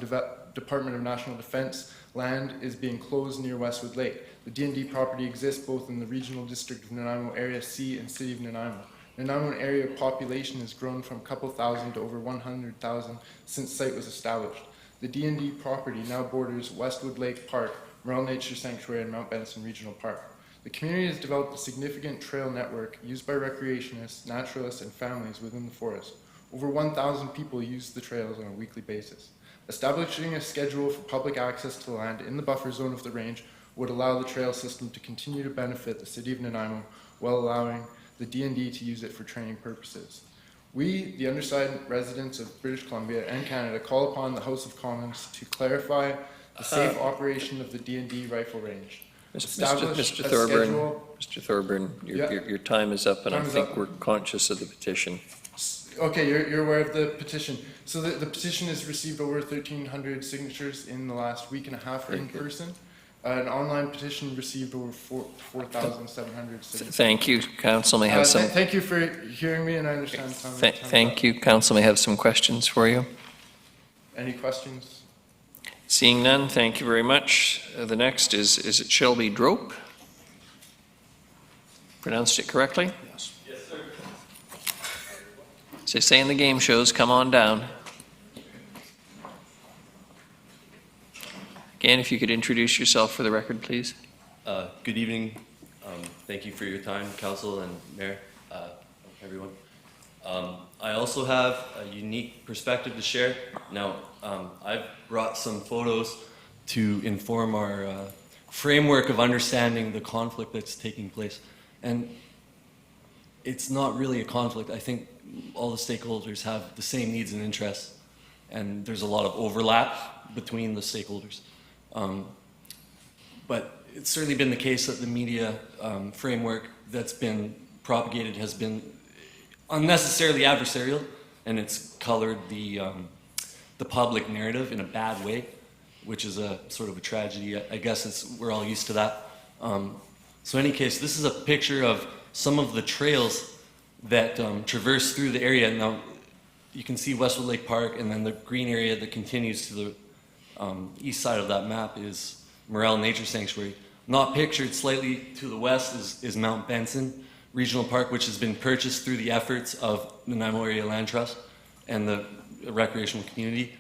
Department of National Defense land is being closed near Westwood Lake. The D&D property exists both in the Regional District of Nanaimo Area C and City of Nanaimo. Nanaimo area population has grown from a couple thousand to over 100,000 since site was established. The D&D property now borders Westwood Lake Park, Morel Nature Sanctuary, and Mount Benson Regional Park. The community has developed a significant trail network used by recreationists, naturalists, and families within the forest. Over 1,000 people use the trails on a weekly basis. Establishing a schedule for public access to land in the buffer zone of the range would allow the trail system to continue to benefit the city of Nanaimo while allowing the D&D to use it for training purposes. We, the undersigned residents of British Columbia and Canada, call upon the House of Commons to clarify the safe operation of the D&D rifle range. Mr. Thorburn, your time is up, and I think we're conscious of the petition. Okay, you're aware of the petition. So the petition has received over 1,300 signatures in the last week and a half in person. An online petition received over 4,700 signatures. Thank you. Council may have some... Thank you for hearing me, and I understand time. Thank you. Council may have some questions for you. Any questions? Seeing none, thank you very much. The next is it Shelby Drope? Pronounced it correctly? Yes. Yes, sir. As they say in the game shows, come on down. Again, if you could introduce yourself for the record, please. Good evening. Thank you for your time, Council and Mayor, everyone. I also have a unique perspective to share. Now, I've brought some photos to inform our framework of understanding the conflict that's taking place. And it's not really a conflict. I think all the stakeholders have the same needs and interests, and there's a lot of overlap between the stakeholders. But it's certainly been the case that the media framework that's been propagated has been unnecessarily adversarial, and it's colored the public narrative in a bad way, which is a sort of a tragedy. I guess we're all used to that. So in any case, this is a picture of some of the trails that traverse through the area. Now, you can see Westwood Lake Park, and then the green area that continues to the east side of that map is Morel Nature Sanctuary. Not pictured slightly to the west is Mount Benson Regional Park, which has been purchased through the efforts of the Nanaimo Area Land Trust and the recreational community.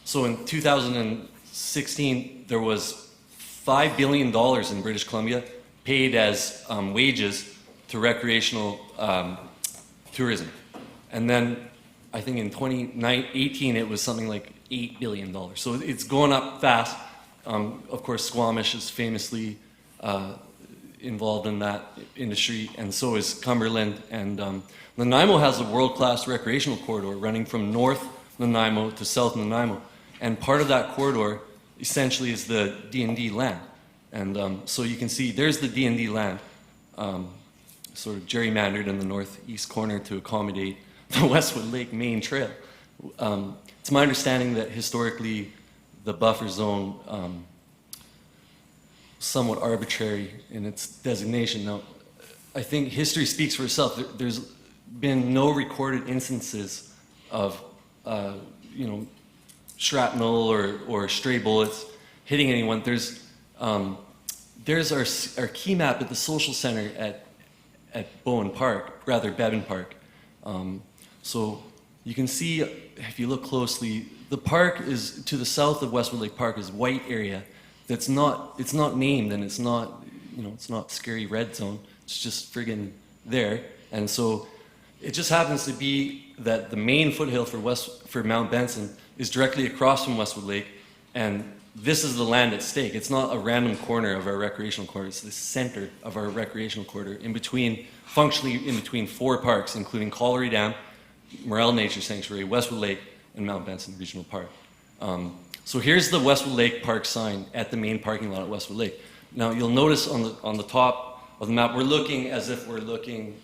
So in 2016, there was $5 billion in British Columbia paid as wages to recreational tourism. And then I think in 2018, it was something like $8 billion. So it's going up fast. Of course, Squamish is famously involved in that industry, and so is Cumberland. And Nanaimo has a world-class recreational corridor running from North Nanaimo to South Nanaimo. And part of that corridor essentially is the D&D land. And so you can see there's the D&D land, sort of gerrymandered in the northeast corner to accommodate the Westwood Lake main trail. It's my understanding that historically the buffer zone somewhat arbitrary in its designation. Now, I think history speaks for itself. There's been no recorded instances of, shrapnel or stray bullets hitting anyone. There's our key map at the social center at Bowen Park, rather Bevan Park. So you can see, if you look closely, the park is to the south of Westwood Lake Park is white area. It's not named, and it's not scary red zone. It's just friggin' there. And so it just happens to be that the main foothill for Mount Benson is directly across from Westwood Lake, and this is the land at stake. It's not a random corner of our recreational corridor. It's the center of our recreational corridor, functionally in between four parks, including Colliery Dam, Morel Nature Sanctuary, Westwood Lake, and Mount Benson Regional Park. So here's the Westwood Lake Park sign at the main parking lot at Westwood Lake. Now you'll notice on the top of the map. We're looking as if we're looking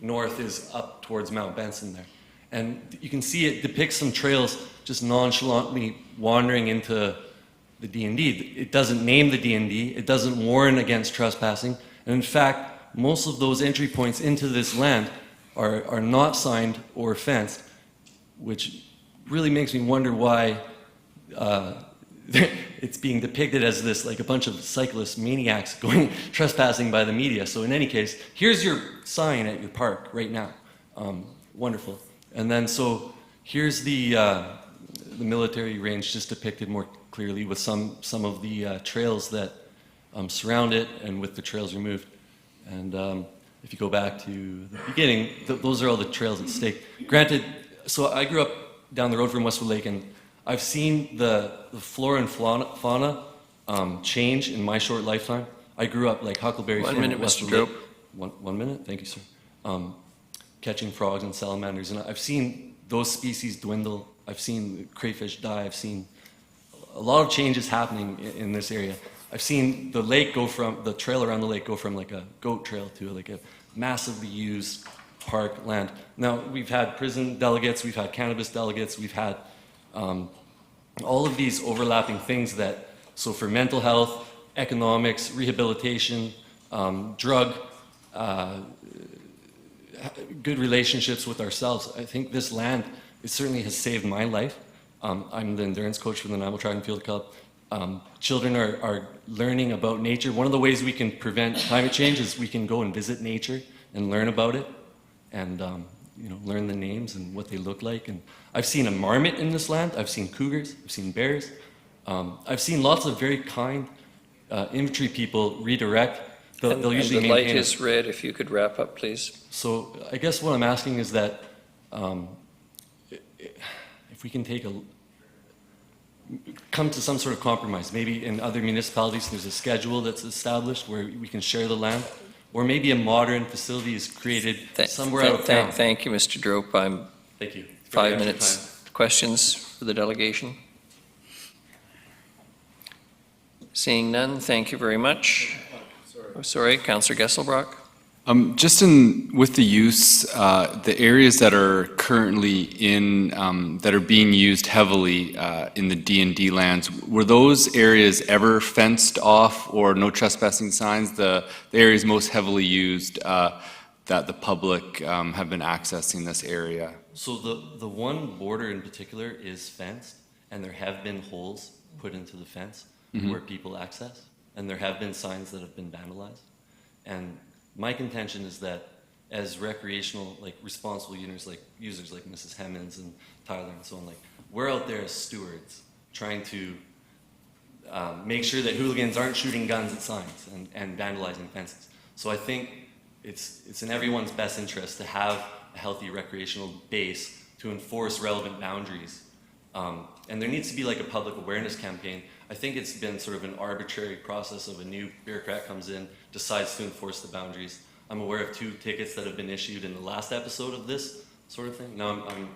north is up towards Mount Benson there. And you can see it depicts some trails just nonchalantly wandering into the D&D. It doesn't name the D&D. It doesn't warn against trespassing. And in fact, most of those entry points into this land are not signed or fenced, which really makes me wonder why it's being depicted as this, like a bunch of cyclist maniacs going trespassing by the media. So in any case, here's your sign at your park right now. Wonderful. And then so here's the military range just depicted more clearly with some of the trails that surround it and with the trails removed. And if you go back to the beginning, those are all the trails at stake. Granted, so I grew up down the road from Westwood Lake, and I've seen the flora and fauna change in my short lifetime. I grew up like Huckleberry Finn. 1 minute, Mr. Drope. 1 minute, thank you, sir. Catching frogs and salamanders, and I've seen those species dwindle. I've seen crayfish die. I've seen a lot of changes happening in this area. I've seen the lake the trail around the lake go from like a goat trail to like a massively used park land. Now, we've had prison delegates, we've had cannabis delegates, we've had all of these overlapping things that, so for mental health, economics, rehabilitation, drug, good relationships with ourselves. I think this land, it certainly has saved my life. I'm the endurance coach for the Nanaimo Track and Field Club. Children are learning about nature. One of the ways we can prevent climate change is we can go and visit nature and learn about it, and learn the names and what they look like. And I've seen a marmot in this land. I've seen cougars. I've seen bears. I've seen lots of very kind infantry people redirect. They'll usually and the light maintain is red. If you could wrap up, please. So I guess what I'm asking is that if we can come to some sort of compromise. Maybe in other municipalities there's a schedule that's established where we can share the land, or maybe a modern facility is created somewhere out of town. Thank you, Mr. Drope. Thank you. 5 minutes. Questions for the delegation? Seeing none, thank you very much. Oh, sorry, Councillor Gesselbrock. Just with the use, the areas that are currently that are being used heavily in the D&D lands, were those areas ever fenced off or no trespassing signs? The areas most heavily used that the public have been accessing this area? So the one border in particular is fenced, and there have been holes put into the fence where people access, and there have been signs that have been vandalized. And my contention is that as recreational, like responsible users like Mrs. Hemmons and Tyler and so on, like we're out there as stewards trying to make sure that hooligans aren't shooting guns at signs and vandalizing fences. So I think it's in everyone's best interest to have a healthy recreational base to enforce relevant boundaries. And there needs to be like a public awareness campaign. I think it's been sort of an arbitrary process of a new bureaucrat comes in, decides to enforce the boundaries. I'm aware of 2 tickets that have been issued in the last episode of this sort of thing. Now I'm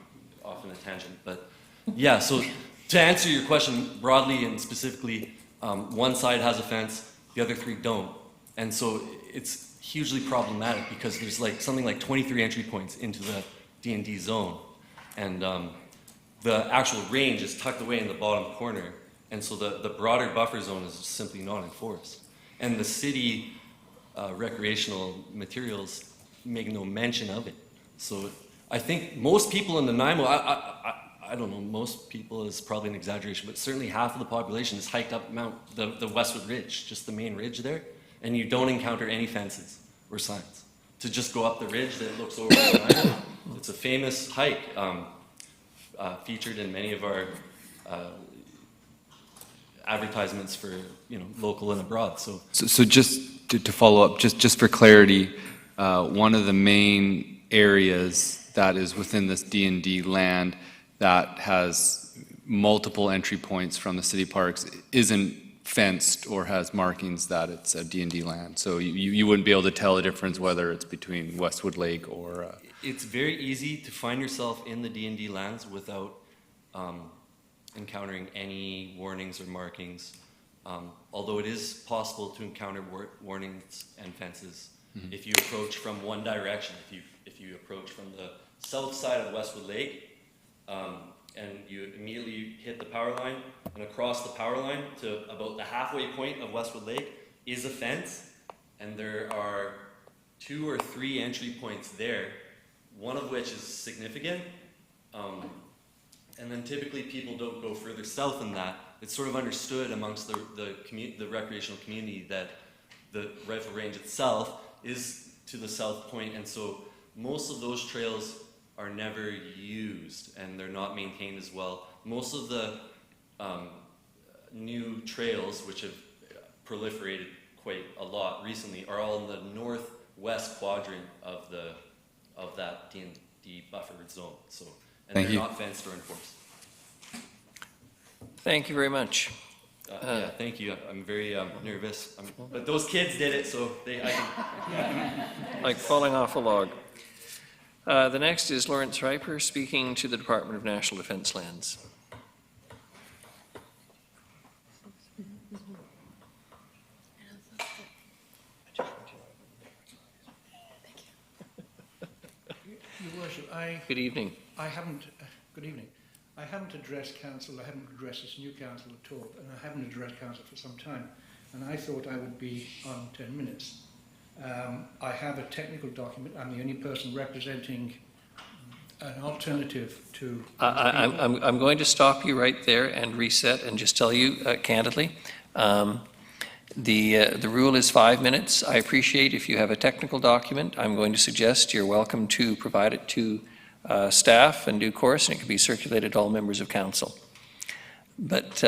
off on a tangent, but yeah, so to answer your question broadly and specifically, one side has a fence, the other 3 don't. And so it's hugely problematic because there's like something like 23 entry points into the D&D zone. And the actual range is tucked away in the bottom corner. And so the broader buffer zone is simply not enforced. And the city recreational materials make no mention of it. So I think most people in Nanaimo, I don't know, most people is probably an exaggeration, but certainly half of the population is hiked up the Westwood Ridge, just the main ridge there, and you don't encounter any fences or signs. To just go up the ridge that looks over Nanaimo, it's a famous hike featured in many of our advertisements for local and abroad. So just to follow up, just for clarity, one of the main areas that is within this D&D land that has multiple entry points from the city parks isn't fenced or has markings that it's a D&D land. So you wouldn't be able to tell the difference whether it's between Westwood Lake or... It's very easy to find yourself in the D&D lands without encountering any warnings or markings Although it is possible to encounter warnings and fences if you approach from one direction. If you approach from the south side of Westwood Lake, and you immediately hit the power line, and across the power line to about the halfway point of Westwood Lake is a fence, and there are 2 or 3 entry points there, one of which is significant, and then typically people don't go further south than that. It's sort of understood amongst the recreational community that the rifle range itself is to the south point, and so most of those trails are never used, and they're not maintained as well. Most of the new trails, which have proliferated quite a lot recently, are all in the northwest quadrant of that D&D buffered zone. So, and Thank they're you. not fenced or enforced. Thank you very much. Yeah, thank you. I'm very nervous, but those kids did it, so I can. Like falling off a log. The next is Lawrence Riper speaking to the Department of National Defense Lands. Your Worship, Good evening. good evening. I haven't addressed council, I haven't addressed this new council at all, and I haven't addressed council for some time, and I thought I would be on 10 minutes. I have a technical document. I'm the only person representing an alternative to... I'm going to stop you right there and reset and just tell you candidly, the rule is 5 minutes. I appreciate if you have a technical document, I'm going to suggest you're welcome to provide it to staff in due course, and it can be circulated to all members of council. But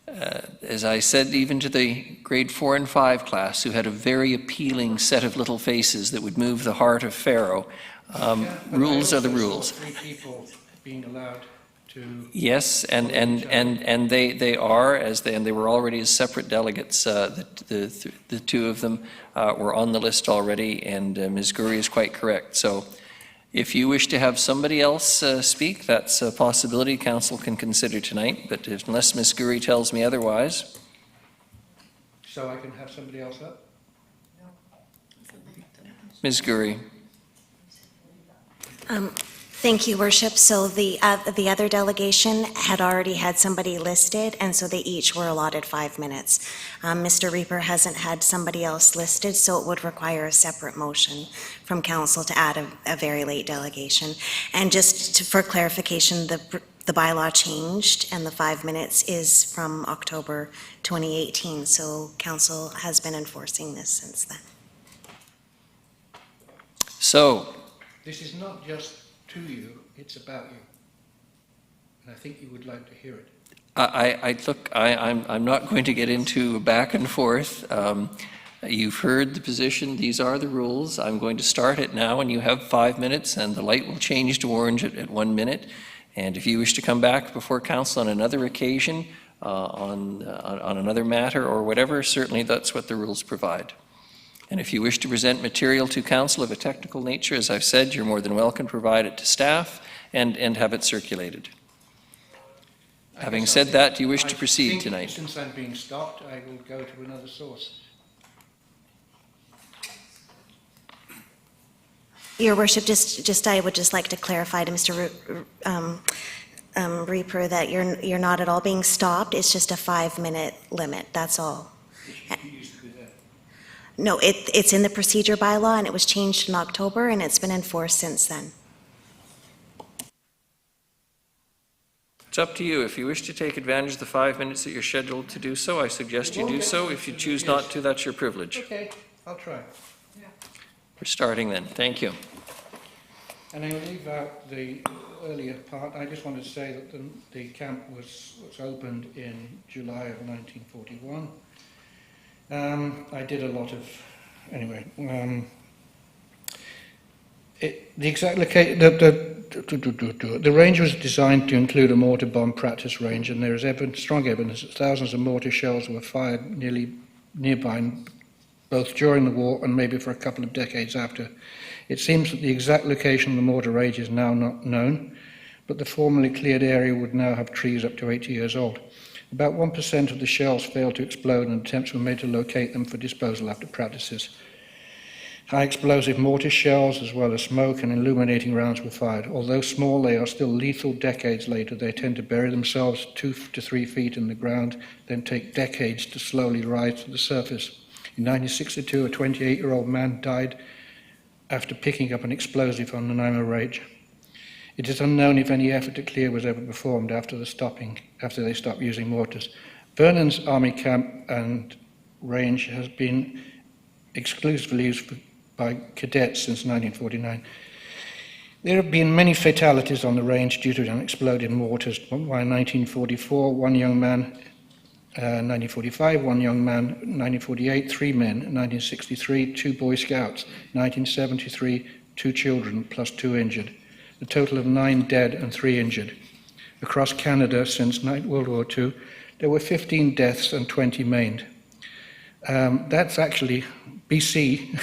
as I said, even to the grade 4 and 5 class, who had a very appealing set of little faces that would move the heart of Pharaoh, rules are the rules. 3 people being allowed to... Yes, and they are, and they were already as separate delegates. The 2 of them were on the list already, and Ms. Gurry is quite correct. So if you wish to have somebody else speak, that's a possibility council can consider tonight, but unless Ms. Gurry tells me otherwise. So I can have somebody else up? Ms. Gurry. Thank you, Worship. So the other delegation had already had somebody listed, and so they each were allotted 5 minutes. Mr. Reaper hasn't had somebody else listed, so it would require a separate motion from council to add a very late delegation. And for clarification, the bylaw changed, and the 5 minutes is from October 2018, so council has been enforcing this since then. So, This is not just to you, it's about you. And I think you would like to hear it. I'm not going to get into back and forth. You've heard the position. These are the rules. I'm going to start it now, and you have 5 minutes, and the light will change to orange at 1 minute. And if you wish to come back before council on another occasion, on another matter or whatever, certainly that's what the rules provide. And if you wish to present material to council of a technical nature, as I've said, you're more than welcome to provide it to staff and have it circulated. Having said that, do you wish to proceed tonight? Since I'm being stopped, I will go to another source. Your Worship, I would just like to clarify to Mr. Reaper that you're not at all being stopped. It's just a 5-minute limit, that's all. No, it's in the procedure bylaw, and it was changed in October, and it's been enforced since then. It's up to you. If you wish to take advantage of the 5 minutes that you're scheduled to do so, I suggest you do so. If you choose not to, that's your privilege. Okay, I'll try. We're starting then. Thank you. And I'll leave out the earlier part. I just wanted to say that the camp was opened in July of 1941. I did a lot of, anyway. The exact location, the range was designed to include a mortar bomb practice range, and there is strong evidence that thousands of mortar shells were fired nearby, both during the war and maybe for a couple of decades after. It seems that the exact location of the mortar range is now not known, but the formerly cleared area would now have trees up to 80 years old. About 1% of the shells failed to explode and attempts were made to locate them for disposal after practices. High explosive mortar shells as well as smoke and illuminating rounds were fired. Although small, they are still lethal decades later. They tend to bury themselves 2 to 3 feet in the ground, then take decades to slowly rise to the surface. In 1962, a 28-year-old man died after picking up an explosive on Nanaimo Range. It is unknown if any effort to clear was ever performed after they stopped using mortars. Vernon's Army Camp and Range has been exclusively used by cadets since 1949. There have been many fatalities on the range due to unexploded mortars. By 1944, one young man, 1945, one young man, 1948, 3 men, 1963, 2 Boy Scouts, 1973, 2 children, plus 2 injured. A total of 9 dead and 3 injured. Across Canada since World War II, there were 15 deaths and 20 maimed. That's actually, BC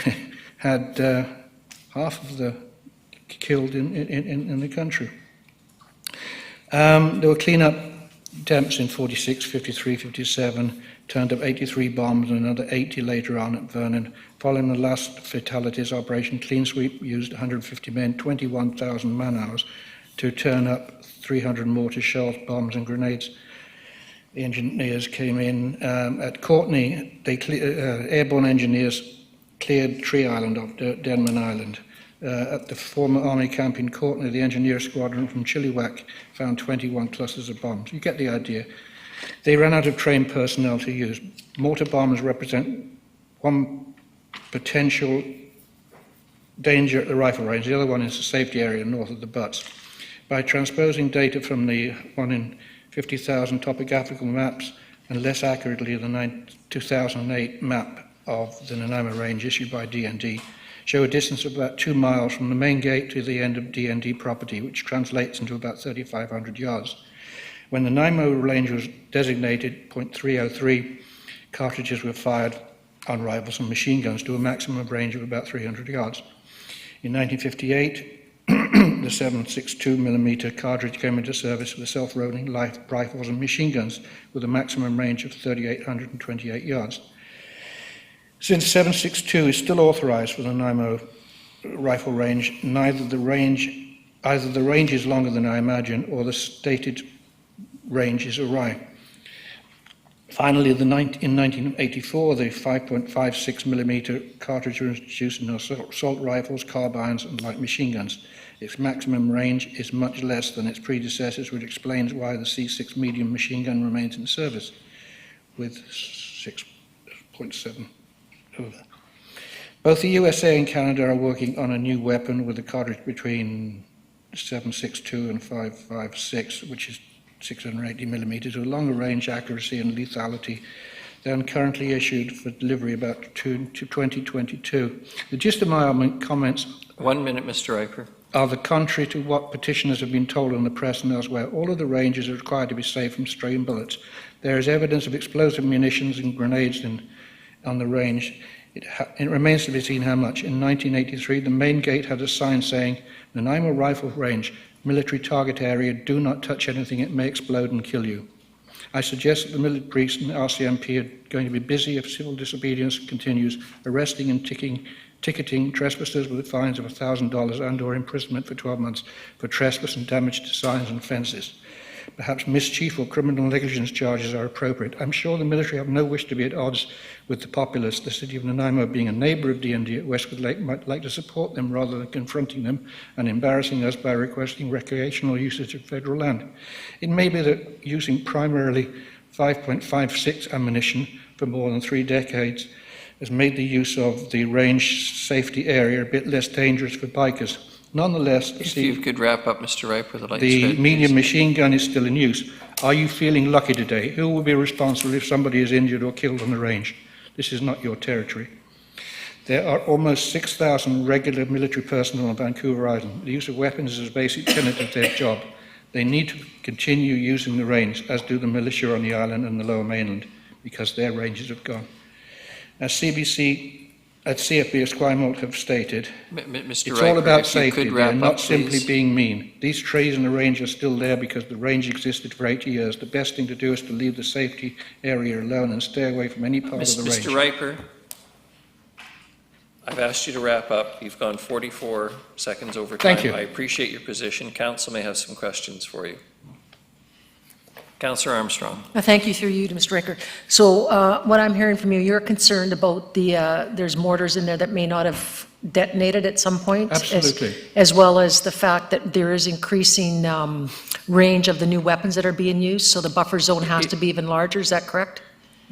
had half of the killed in the country. There were cleanup attempts in 46, 53, 57, turned up 83 bombs and another 80 later on at Vernon. Following the last fatalities, Operation Clean Sweep used 150 men, 21,000 man-hours to turn up 300 mortar shells, bombs and grenades. The engineers came in. At Courtney, airborne engineers cleared Tree Island off Denman Island. At the former Army camp in Courtney, the engineer squadron from Chilliwack found 21 clusters of bombs. You get the idea. They ran out of trained personnel to use. Mortar bombs represent one potential danger at the rifle range. The other one is the safety area north of the Butts. By transposing data from the 1 in 50,000 topographical maps and less accurately the 2008 map of the Nanaimo Range issued by DND, show a distance of about 2 miles from the main gate to the end of DND property, which translates into about 3,500 yards. When the Nanaimo Range was designated .303, cartridges were fired on rifles and machine guns to a maximum range of about 300 yards. In 1958, the 7.62mm cartridge came into service with self-loading light rifles and machine guns with a maximum range of 3,828 yards. Since 7.62 is still authorized for the Nanaimo rifle range, either the range is longer than I imagine or the stated range is awry. Finally, in 1984, the 5.56mm cartridge was introduced in assault rifles, carbines, and light machine guns. Its maximum range is much less than its predecessors, which explains why the C6 medium machine gun remains in service with 6.7. Both the USA and Canada are working on a new weapon with a cartridge between 7.62 and 5.56, which is 680mm, with longer range accuracy and lethality than currently issued for delivery about to 2022. The gist of my comments 1 minute, Mr. Riper. Are the contrary to what petitioners have been told in the press and elsewhere. All of the ranges are required to be safe from stray bullets. There is evidence of explosive munitions and grenades on the range. It remains to be seen how much. In 1983, the main gate had a sign saying, Nanaimo Rifle Range, military target area, do not touch anything, it may explode and kill you. I suggest that the military police and RCMP are going to be busy if civil disobedience continues, arresting and ticketing trespassers with fines of $1,000 and or imprisonment for 12 months for trespass and damage to signs and fences. Perhaps mischief or criminal negligence charges are appropriate. I'm sure the military have no wish to be at odds with the populace. The city of Nanaimo, being a neighbour of DND at Westwood Lake, might like to support them rather than confronting them and embarrassing us by requesting recreational usage of federal land. It may be that using primarily 5.56 ammunition for more than 3 decades has made the use of the range safety area a bit less dangerous for bikers. Nonetheless, if you could wrap up, Mr. Riper, the medium machine gun is still in use. Are you feeling lucky today? Who will be responsible if somebody is injured or killed on the range? This is not your territory. There are almost 6,000 regular military personnel on Vancouver Island. The use of weapons is a basic tenet of their job. They need to continue using the range, as do the militia on the island and the lower mainland, because their ranges have gone. As CBC as CFB Esquimalt have stated, Mr. it's Riker, all about if you safety could there, wrap not up, simply please. being mean. These trees in the range are still there because the range existed for 80 years. The best thing to do is to leave the safety area alone and stay away from any part of the range. Mr. Riker, I've asked you to wrap up. You've gone 44 seconds over time. Thank you. I appreciate your position. Council may have some questions for you. Councillor Armstrong. Thank you through you to Mr. Ricker. So what I'm hearing from you, you're concerned about there's mortars in there that may not have detonated at some point? Absolutely. As well as the fact that there is increasing range of the new weapons that are being used, so the buffer zone has to be even larger, is that correct?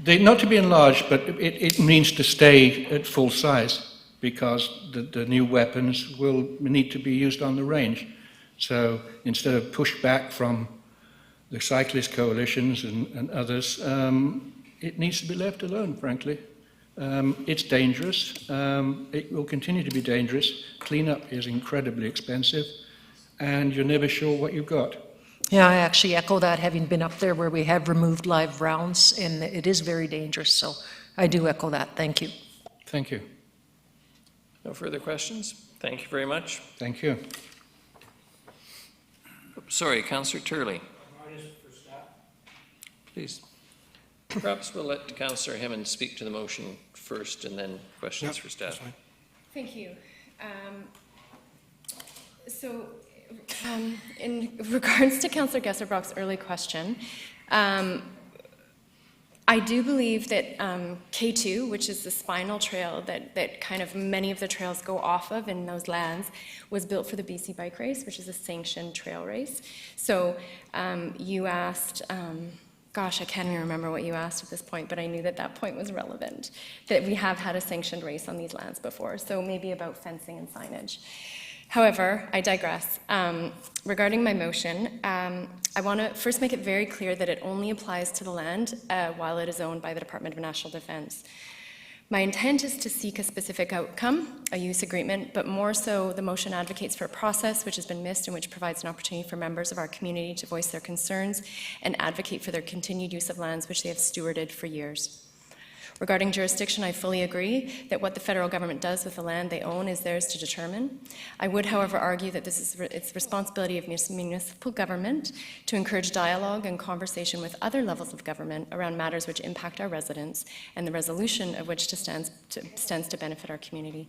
Not to be enlarged, but it means to stay at full size because the new weapons will need to be used on the range. So instead of push back from the cyclist coalitions and others, it needs to be left alone, frankly. It's dangerous. It will continue to be dangerous. Cleanup is incredibly expensive, and you're never sure what you've got. Yeah, I actually echo that, having been up there where we have removed live rounds, and it is very dangerous, so I do echo that. Thank you. Thank you. No further questions? Thank you very much. Thank you. Sorry, Councillor Turley. Please. Perhaps we'll let Councillor Hemmond speak to the motion first and then questions for staff. Thank you. In regards to Councillor Gesserbrock's early question, I do believe that K2, which is the spinal trail that kind of many of the trails go off of in those lands, was built for the BC Bike Race, which is a sanctioned trail race. So you asked, gosh, I can't even remember what you asked at this point, but I knew that point was relevant, that we have had a sanctioned race on these lands before, so maybe about fencing and signage. However, I digress. Regarding my motion, I want to first make it very clear that it only applies to the land while it is owned by the Department of National Defense. My intent is to seek a specific outcome, a use agreement, but more so the motion advocates for a process which has been missed and which provides an opportunity for members of our community to voice their concerns and advocate for their continued use of lands which they have stewarded for years. Regarding jurisdiction, I fully agree that what the federal government does with the land they own is theirs to determine. I would, however, argue that this is it's the responsibility of municipal government to encourage dialogue and conversation with other levels of government around matters which impact our residents and the resolution of which stands to benefit our community.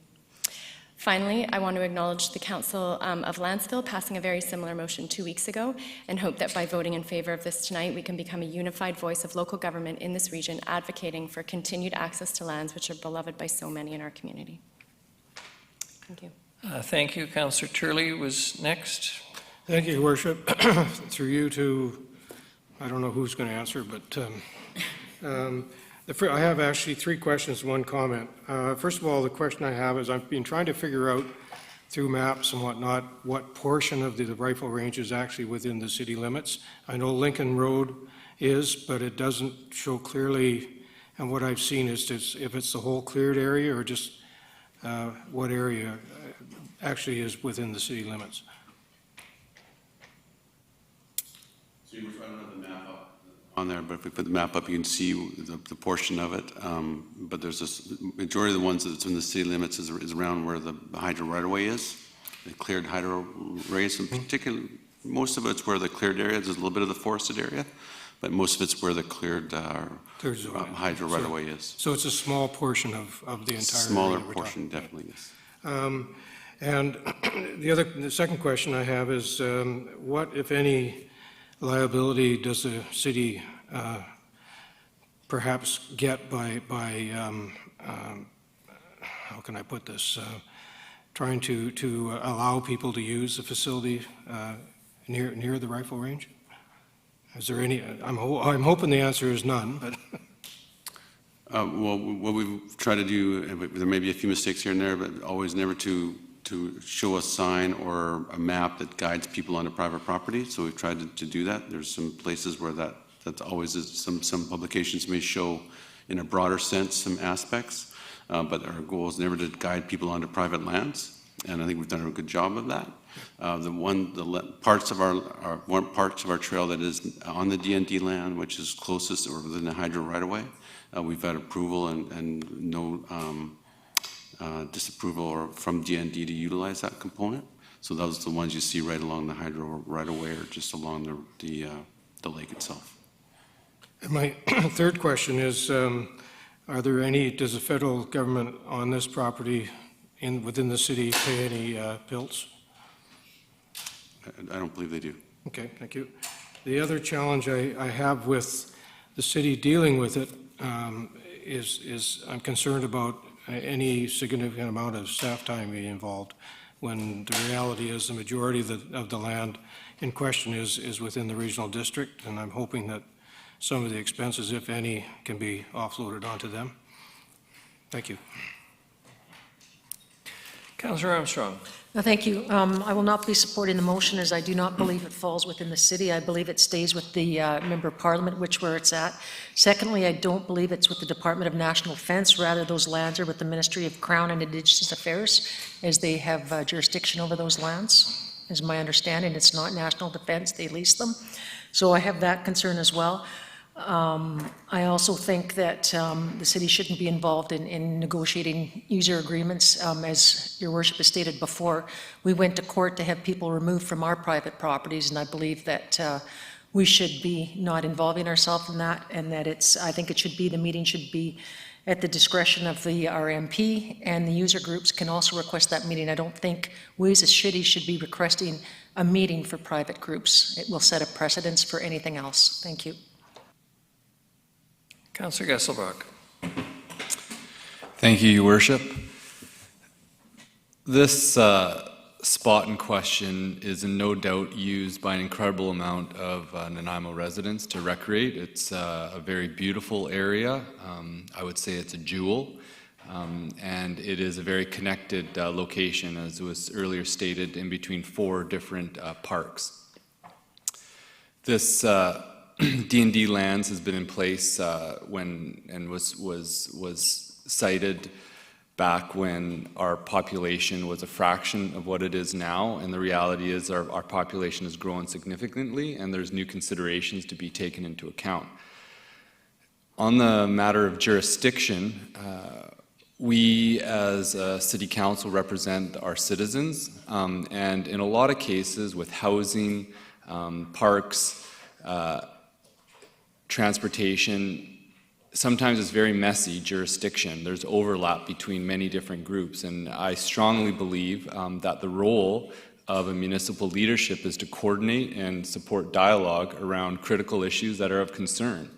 Finally, I want to acknowledge the Council of Landsville passing a very similar motion 2 weeks ago and hope that by voting in favor of this tonight, we can become a unified voice of local government in this region advocating for continued access to lands which are beloved by so many in our community. Thank you. Thank you. Councillor Turley was next. Thank you, Your Worship. Through you to, I don't know who's going to answer, but I have actually 3 questions, 1 comment. First of all, the question I have is I've been trying to figure out through maps and whatnot what portion of the rifle range is actually within the city limits. I know Lincoln Road is, but it doesn't show clearly, and what I've seen is just if it's the whole cleared area or just what area actually is within the city limits. So you were trying to run the map up on there, but if we put the map up, you can see the portion of it. But there's this majority of the ones that's in the city limits is around where the hydro right-of-way is, the cleared hydro rays. In particular, most of it's where the cleared area is. There's a little bit of the forested area, but most of it's where the cleared hydro right-of-way is. So it's a small portion of the entire Smaller area portion, definitely, yes. And the second question I have is what, if any, liability does the city perhaps get by how can I put this, trying to allow people to use the facility near the rifle range? Is there any, I'm hoping the answer is none, but. Well, what we've tried to do, there may be a few mistakes here and there, but always never to show a sign or a map that guides people onto private property. So we've tried to do that. There's some places where that always is. Some publications may show in a broader sense some aspects, but our goal is never to guide people onto private lands. And I think we've done a good job of that. Parts of our trail that is on the DND land, which is closest or within the hydro right-of-way, we've had approval and no disapproval or from DND to utilize that component. So those are the ones you see right along the hydro right away or just along the lake itself. And my third question is, does the federal government on this property within the city pay any bills? I don't believe they do. Okay, thank you. The other challenge I have with the city dealing with it is I'm concerned about any significant amount of staff time being involved when the reality is the majority of the land in question is within the regional district, and I'm hoping that some of the expenses, if any, can be offloaded onto them. Thank you. Councillor Armstrong. Thank you. I will not be supporting the motion as I do not believe it falls within the city. I believe it stays with the Member of Parliament, where it's at. Secondly, I don't believe it's with the Department of National Defence. Rather, those lands are with the Ministry of Crown and Indigenous Affairs, as they have jurisdiction over those lands, is my understanding. It's not National Defence. They lease them. So I have that concern as well. I also think that the city shouldn't be involved in negotiating user agreements. As Your Worship has stated before, we went to court to have people removed from our private properties, and I believe that we should be not involving ourselves in that, and that I think the meeting should be at the discretion of the RMP, and the user groups can also request that meeting. I don't think we as a city should be requesting a meeting for private groups. It will set a precedence for anything else. Thank you. Councillor Gesselbach. Thank you, Your Worship. This spot in question is no doubt used by an incredible amount of Nanaimo residents to recreate. It's a very beautiful area. I would say it's a jewel. And it is a very connected location, as was earlier stated, in between 4 different parks. This D&D lands has been in place was cited back when our population was a fraction of what it is now, and the reality is our population has grown significantly, and there's new considerations to be taken into account. On the matter of jurisdiction, we as a city council represent our citizens, and in a lot of cases with housing, parks, transportation, sometimes it's very messy jurisdiction. There's overlap between many different groups, and I strongly believe that the role of a municipal leadership is to coordinate and support dialogue around critical issues that are of concern.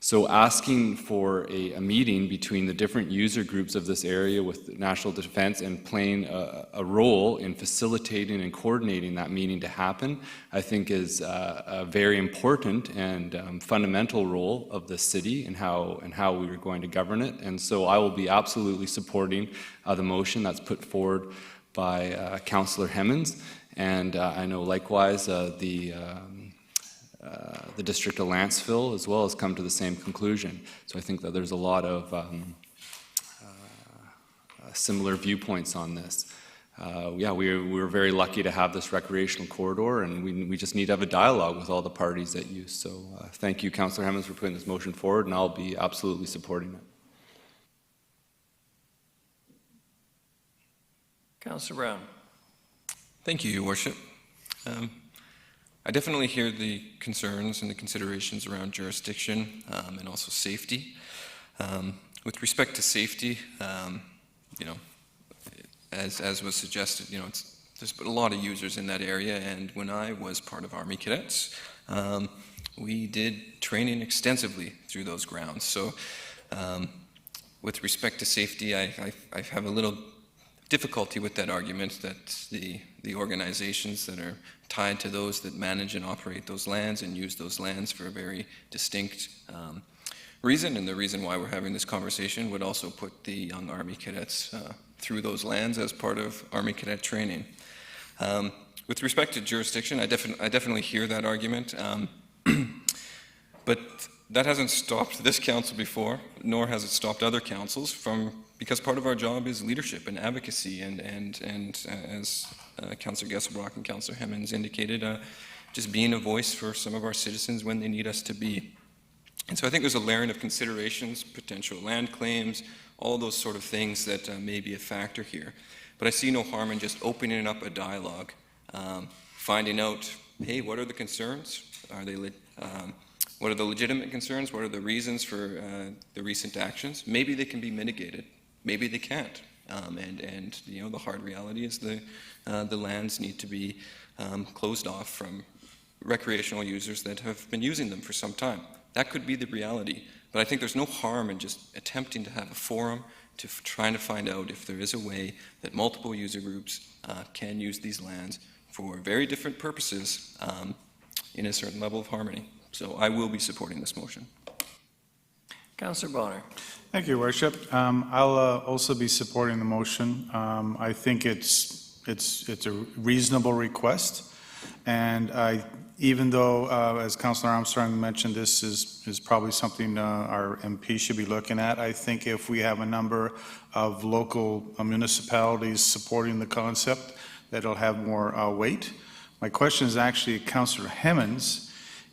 So asking for a meeting between the different user groups of this area with National Defence and playing a role in facilitating and coordinating that meeting to happen, I think is a very important and fundamental role of the city and how we are going to govern it. And so I will be absolutely supporting the motion that's put forward by Councillor Hemmens. And I know likewise the District of Lanceville as well has come to the same conclusion. So I think that there's a lot of similar viewpoints on this. We're very lucky to have this recreational corridor, and we just need to have a dialogue with all the parties that use. So thank you, Councillor Hemmens, for putting this motion forward, and I'll be absolutely supporting it. Councillor Brown. Thank you, Your Worship. I definitely hear the concerns and the considerations around jurisdiction and also safety. With respect to safety, as was suggested, there's been a lot of users in that area, and when I was part of Army Cadets, we did training extensively through those grounds. So with respect to safety, I have a little difficulty with that argument that the organizations that are tied to those that manage and operate those lands and use those lands for a very distinct reason, and the reason why we're having this conversation would also put the young Army Cadets through those lands as part of Army Cadet training. With respect to jurisdiction, I definitely hear that argument, but that hasn't stopped this council before, nor has it stopped other councils because part of our job is leadership and advocacy, and as Councillor Gesselbach and Councillor Hemmens indicated, just being a voice for some of our citizens when they need us to be. And so I think there's a layering of considerations, potential land claims, all those sort of things that may be a factor here. But I see no harm in just opening up a dialogue, finding out, hey, what are the concerns? What are the legitimate concerns? What are the reasons for the recent actions? Maybe they can be mitigated. Maybe they can't. And you know, the hard reality is the lands need to be closed off from recreational users that have been using them for some time. That could be the reality. But I think there's no harm in just attempting to have a forum to trying to find out if there is a way that multiple user groups can use these lands for very different purposes in a certain level of harmony. So I will be supporting this motion. Councillor Bonner. Thank you, Worship. I'll also be supporting the motion. I think it's a reasonable request, and even though, as Councillor Armstrong mentioned, this is probably something our MP should be looking at, I think if we have a number of local municipalities supporting the concept, that'll have more weight. My question is actually Councillor Hemmens,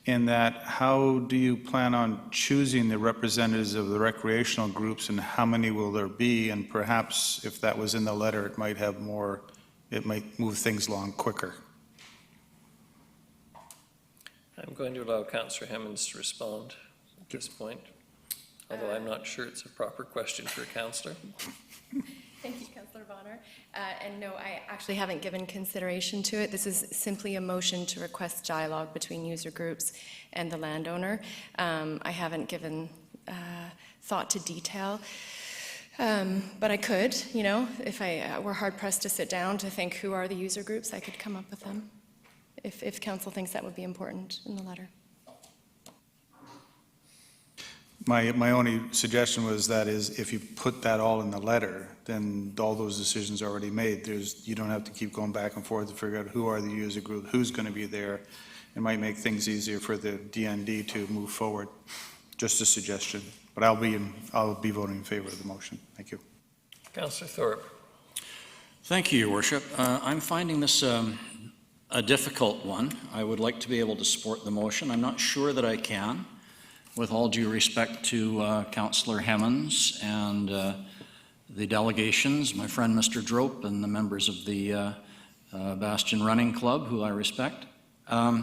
in that how do you plan on choosing the representatives of the recreational groups, and how many will there be? And perhaps if that was in the letter, it might have more, it might move things along quicker. I'm going to allow Councillor Hemmens to respond at this point, although I'm not sure it's a proper question for a councillor. Thank you, Councillor Bonner. And no, I actually haven't given consideration to it. This is simply a motion to request dialogue between user groups and the landowner. I haven't given thought to detail, but I could, you know, if I were hard pressed to sit down to think who are the user groups, I could come up with them, if council thinks that would be important in the letter. My only suggestion was that is if you put that all in the letter, then all those decisions are already made. You don't have to keep going back and forth to figure out who are the user group, who's going to be there. It might make things easier for the DND to move forward. Just a suggestion. But I'll be voting in favor of the motion. Thank you. Councillor Thorpe. Thank you, Your Worship. I'm finding this a difficult one. I would like to be able to support the motion. I'm not sure that I can. With all due respect to Councillor Hemmens and the delegations, my friend Mr. Drope and the members of the Bastion Running Club, who I respect, I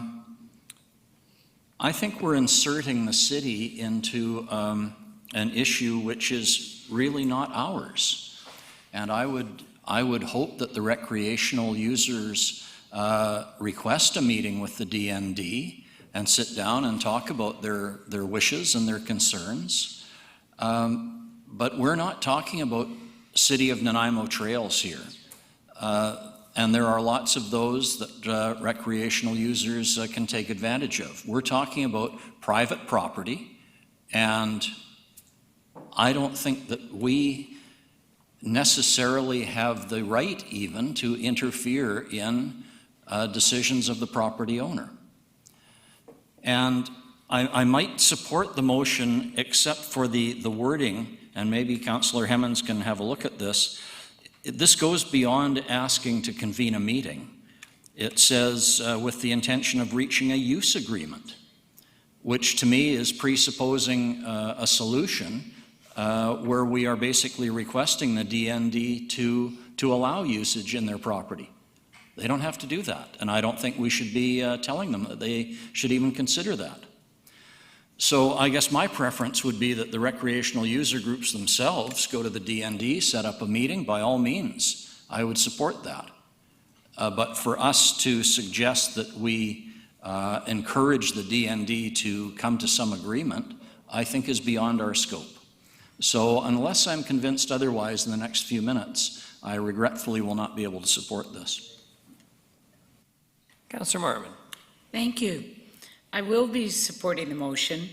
think we're inserting the city into an issue which is really not ours. And I would hope that the recreational users request a meeting with the DND and sit down and talk about their wishes and their concerns. But we're not talking about City of Nanaimo trails here. And there are lots of those that recreational users can take advantage of. We're talking about private property, and I don't think that we necessarily have the right even to interfere in decisions of the property owner. And I might support the motion except for the wording, and maybe Councillor Hemmens can have a look at this. This goes beyond asking to convene a meeting. It says with the intention of reaching a use agreement, which to me is presupposing a solution where we are basically requesting the DND to allow usage in their property. They don't have to do that, and I don't think we should be telling them that they should even consider that. So I guess my preference would be that the recreational user groups themselves go to the DND, set up a meeting. By all means, I would support that. But for us to suggest that we encourage the DND to come to some agreement, I think is beyond our scope. So unless I'm convinced otherwise in the next few minutes, I regretfully will not be able to support this. Councillor Martin. Thank you. I will be supporting the motion.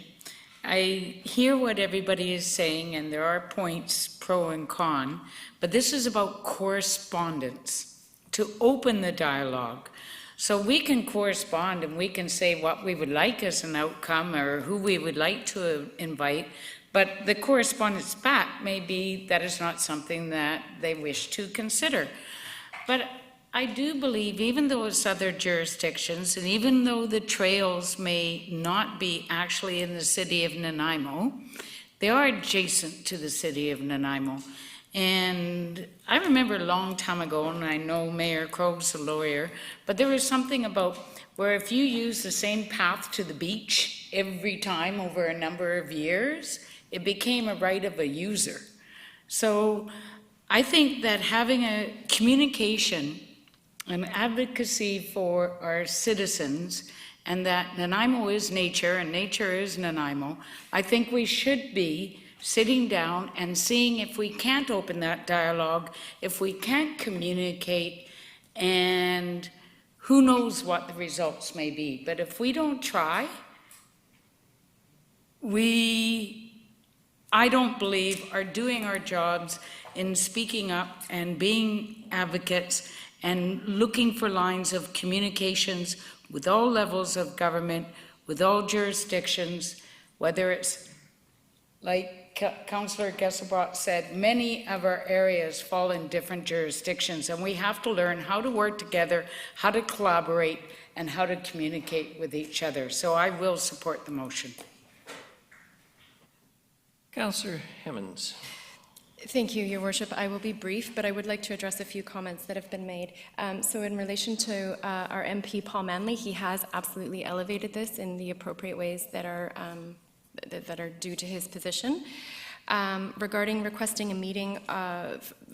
I hear what everybody is saying, and there are points pro and con, but this is about correspondence, to open the dialogue. So we can correspond and we can say what we would like as an outcome or who we would like to invite, but the correspondence back may be that is not something that they wish to consider. But I do believe, even though it's other jurisdictions, and even though the trails may not be actually in the city of Nanaimo, They are adjacent to the city of Nanaimo. And I remember a long time ago, and I know Mayor Krog's a lawyer, but there was something about where if you use the same path to the beach every time over a number of years, it became a right of a user. So I think that having a communication, an advocacy for our citizens, and that Nanaimo is nature and nature is Nanaimo, I think we should be sitting down and seeing if we can't open that dialogue, if we can't communicate, and who knows what the results may be. But if we don't try, I don't believe, are doing our jobs in speaking up and being advocates and looking for lines of communications with all levels of government, with all jurisdictions, whether it's, like Councillor Gesselbach said, many of our areas fall in different jurisdictions, and we have to learn how to work together, how to collaborate, and how to communicate with each other. So I will support the motion. Councillor Hemmens. Thank you, Your Worship. I will be brief, but I would like to address a few comments that have been made. So in relation to our MP, Paul Manley, he has absolutely elevated this in the appropriate ways that are due to his position. Regarding requesting a meeting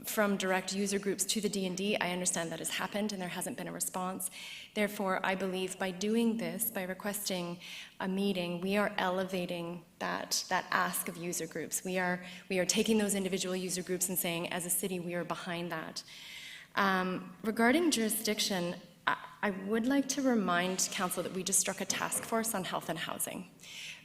from direct user groups to the D&D, I understand that has happened and there hasn't been a response. Therefore, I believe by doing this, by requesting a meeting, we are elevating that ask of user groups. We are taking those individual user groups and saying, as a city, we are behind that. Regarding jurisdiction, I would like to remind Council that we just struck a task force on health and housing,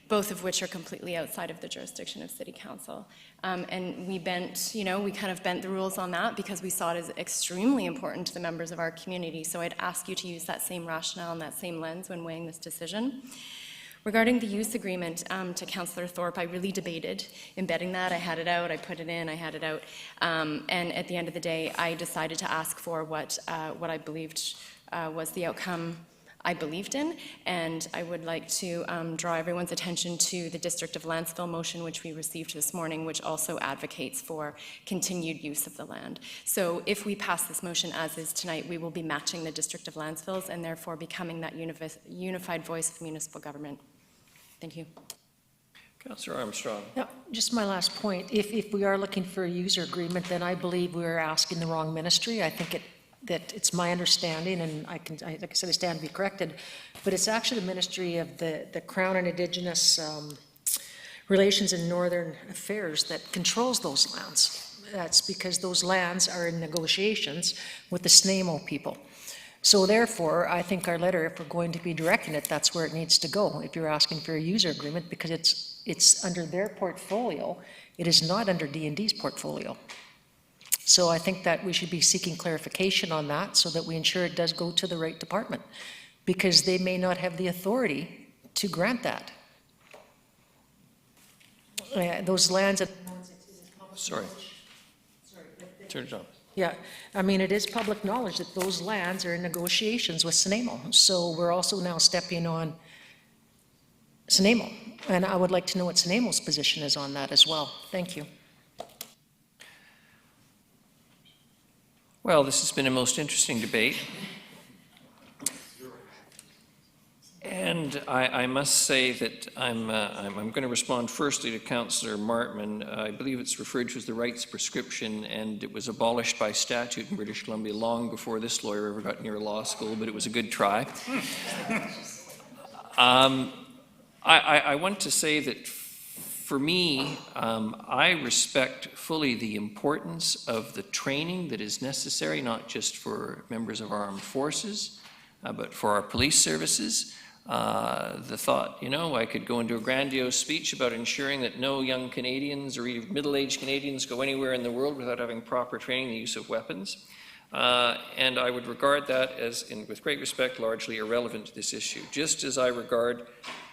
both of which are completely outside of the jurisdiction of City Council. And we kind of bent the rules on that because we saw it as extremely important to the members of our community. So I'd ask you to use that same rationale and that same lens when weighing this decision. Regarding the use agreement, to Councillor Thorpe, I really debated embedding that. I had it out, I put it in, I had it out. And at the end of the day, I decided to ask for what I believed was the outcome I believed in, and I would like to draw everyone's attention to the District of Landsville motion, which we received this morning, which also advocates for continued use of the land. So if we pass this motion as is tonight, we will be matching the District of Landsville's and therefore becoming that unified voice of municipal government. Thank you. Councillor Armstrong. Yeah, just my last point. If we are looking for a user agreement, then I believe we're asking the wrong ministry. I think that it's my understanding, and like I said, I stand to be corrected, but it's actually the Ministry of the Crown and Indigenous Relations and Northern Affairs that controls those lands. That's because those lands are in negotiations with the Snamo people. So therefore, I think our letter, if we're going to be directing it, that's where it needs to go, if you're asking for a user agreement, because it's under their portfolio. It is not under D&D's portfolio. So I think that we should be seeking clarification on that so that we ensure it does go to the right department, because they may not have the authority to grant that. Those lands... Sorry. Attorney General. Yeah, I mean, it is public knowledge that those lands are in negotiations with Snamo. So we're also now stepping on Snamo. And I would like to know what Snamo's position is on that as well. Thank you. Well, this has been a most interesting debate. And I must say that I'm going to respond firstly to Councillor Martman. I believe it's referred to as the rights prescription, and it was abolished by statute in British Columbia long before this lawyer ever got near law school, but it was a good try. I want to say that for me, I respect fully the importance of the training that is necessary, not just for members of our armed forces, but for our police services. The thought, I could go into a grandiose speech about ensuring that no young Canadians or even middle-aged Canadians go anywhere in the world without having proper training in the use of weapons. And I would regard that as, with great respect, largely irrelevant to this issue, just as I regard,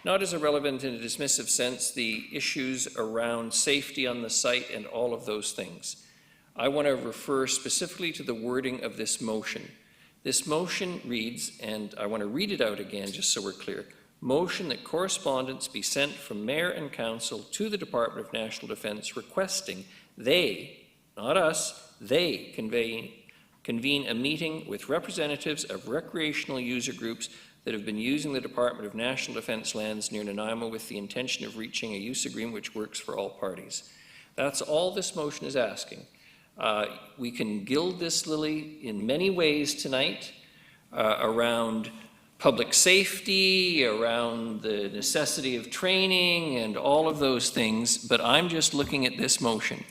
not as irrelevant in a dismissive sense, the issues around safety on the site and all of those things. I want to refer specifically to the wording of this motion. This motion reads, and I want to read it out again just so we're clear, motion that correspondence be sent from Mayor and Council to the Department of National Defence requesting they, not us, they convene a meeting with representatives of recreational user groups that have been using the Department of National Defence lands near Nanaimo with the intention of reaching a use agreement which works for all parties. That's all this motion is asking. We can gild this lily in many ways tonight around public safety, around the necessity of training and all of those things, but I'm just looking at this motion.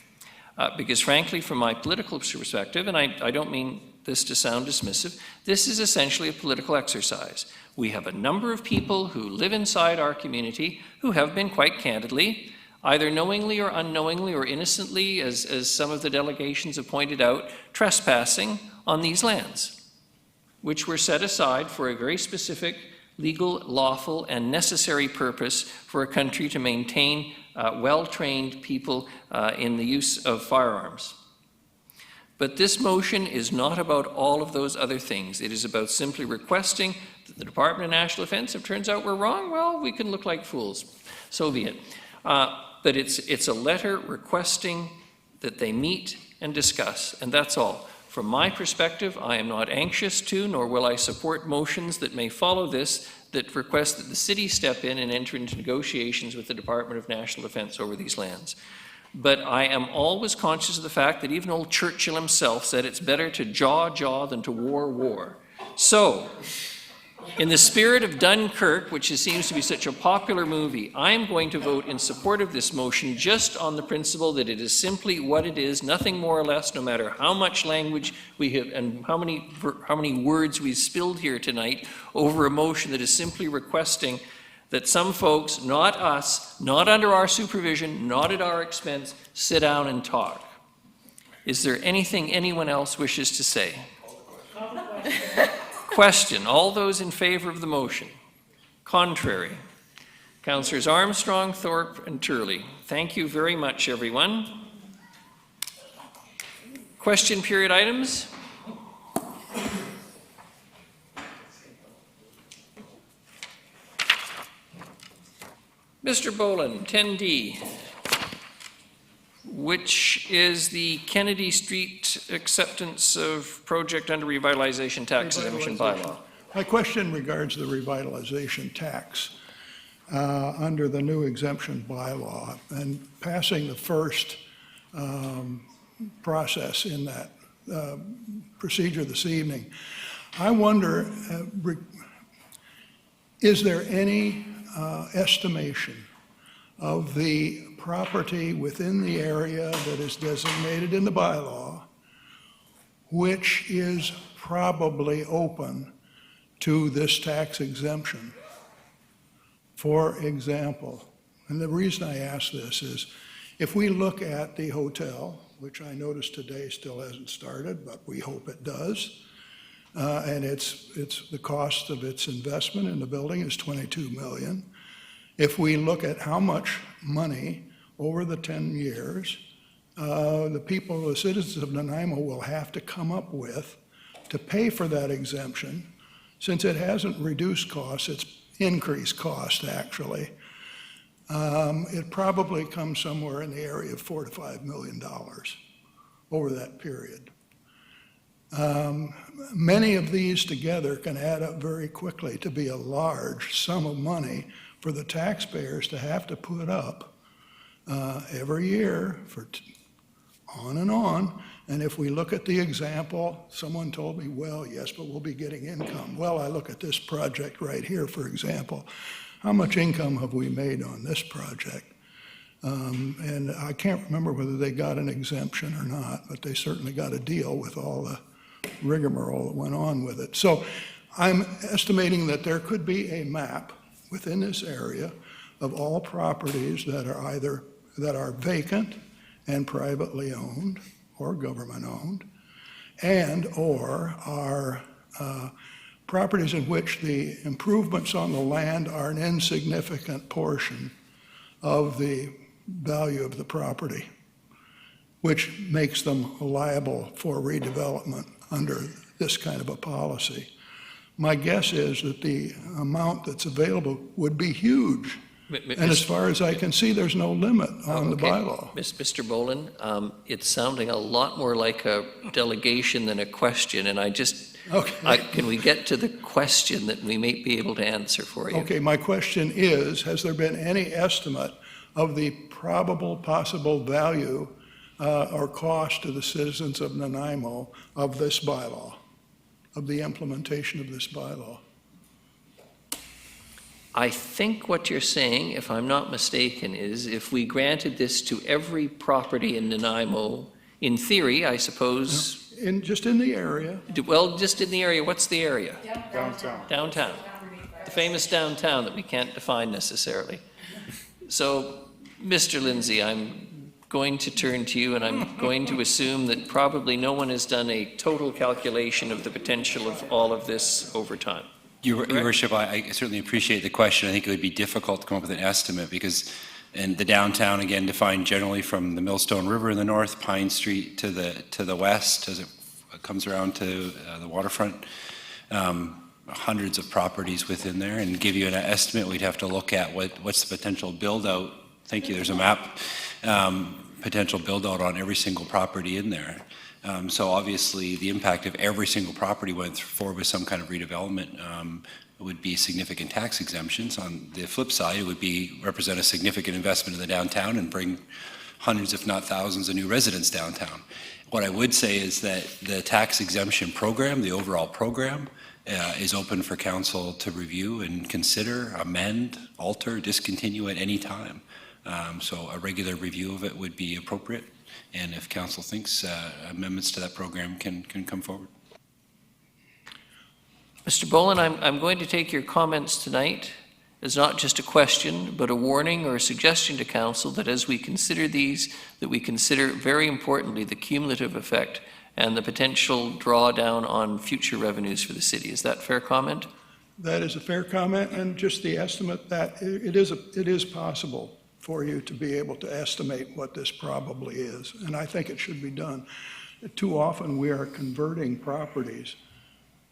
Because frankly, from my political perspective, and I don't mean this to sound dismissive, this is essentially a political exercise. We have a number of people who live inside our community who have been quite candidly, either knowingly or unknowingly or innocently, as some of the delegations have pointed out, trespassing on these lands, which were set aside for a very specific legal, lawful, and necessary purpose for a country to maintain well-trained people in the use of firearms. But this motion is not about all of those other things. It is about simply requesting that the Department of National Defence, if it turns out we're wrong, well, we can look like fools. So be it. But it's a letter requesting that they meet and discuss, and that's all. From my perspective, I am not anxious to, nor will I support motions that may follow this that request that the city step in and enter into negotiations with the Department of National Defence over these lands. But I am always conscious of the fact that even old Churchill himself said it's better to jaw than to war. So, in the spirit of Dunkirk, which seems to be such a popular movie, I am going to vote in support of this motion just on the principle that it is simply what it is, nothing more or less, no matter how much language we have and how many words we've spilled here tonight over a motion that is simply requesting that some folks, not us, not under our supervision, not at our expense, sit down and talk. Is there anything anyone else wishes to say? Question. All those in favor of the motion? Contrary. Councillors Armstrong, Thorpe, and Turley. Thank you very much, everyone. Question period items? Mr. Boland, 10D, which is the Kennedy Street acceptance of project under revitalization tax exemption bylaw. My question regards the revitalization tax under the new exemption bylaw and passing the first process in that procedure this evening. I wonder, is there any estimation of the property within the area that is designated in the bylaw, which is probably open to this tax exemption? For example, and the reason I ask this is, if we look at the hotel, which I noticed today still hasn't started, but we hope it does, and it's the cost of its investment in the building is $22 million. If we look at how much money over the 10 years the people, the citizens of Nanaimo will have to come up with to pay for that exemption, since it hasn't reduced costs, it's increased cost actually, it probably comes somewhere in the area of $4 to $5 million over that period. Many of these together can add up very quickly to be a large sum of money for the taxpayers to have to put up every year for on and on. And if we look at the example, someone told me, well, yes, but we'll be getting income. Well, I look at this project right here, for example. How much income have we made on this project? And I can't remember whether they got an exemption or not, but they certainly got a deal with all the rigmarole that went on with it. So I'm estimating that there could be a map within this area of all properties that are vacant and privately owned or government owned, and or are properties in which the improvements on the land are an insignificant portion of the value of the property, which makes them liable for redevelopment under this kind of a policy. my guess is that the amount that's available would be huge. And as far as I can see, there's no limit on the bylaw. Mr. Boland, it's sounding a lot more like a delegation than a question, and can we get to the question that we may be able to answer for you? Okay, my question is, has there been any estimate of the probable possible value or cost to the citizens of Nanaimo of this bylaw, of the implementation of this bylaw? I think what you're saying, if I'm not mistaken, is if we granted this to every property in Nanaimo, in theory, I suppose. Just in the area. Well, just in the area. What's the area? Downtown. Downtown. The famous downtown that we can't define necessarily. So, Mr. Lindsay, I'm going to turn to you, and I'm going to assume that probably no one has done a total calculation of the potential of all of this over time. Your Worship, I certainly appreciate the question. I think it would be difficult to come up with an estimate because in the downtown, again, defined generally from the Millstone River in the north, Pine Street to the west as it comes around to the waterfront, hundreds of properties within there, and give you an estimate, we'd have to look at what's the potential build-out. Thank you, there's a map, potential build-out on every single property in there. So obviously, the impact of every single property went forward with some kind of redevelopment would be significant tax exemptions. On the flip side, it would represent a significant investment in the downtown and bring hundreds, if not thousands, of new residents downtown. What I would say is that the tax exemption program, the overall program, is open for council to review and consider, amend, alter, discontinue at any time. So a regular review of it would be appropriate. And if council thinks amendments to that program can come forward. Mr. Boland, I'm going to take your comments tonight as not just a question, but a warning or a suggestion to council that as we consider these, that we consider very importantly the cumulative effect and the potential drawdown on future revenues for the city. Is that a fair comment? That is a fair comment, and just the estimate that it is possible for you to be able to estimate what this probably is, and I think it should be done. Too often we are converting properties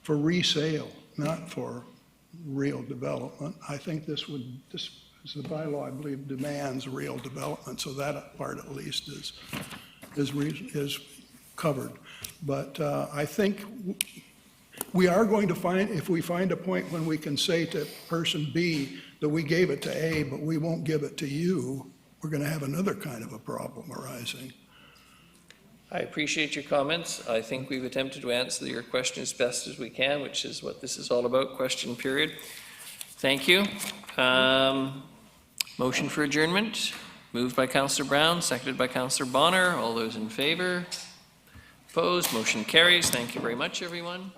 for resale, not for real development. I think this is the bylaw, I believe, demands real development, so that part at least is covered. But I think we are going to find, if we find a point when we can say to person B that we gave it to A, but we won't give it to you, we're going to have another kind of a problem arising. I appreciate your comments. I think we've attempted to answer your question as best as we can, which is what this is all about, question period. Thank you. Motion for adjournment, moved by Councillor Brown, seconded by Councillor Bonner. All those in favor? Opposed? Motion carries. Thank you very much, everyone.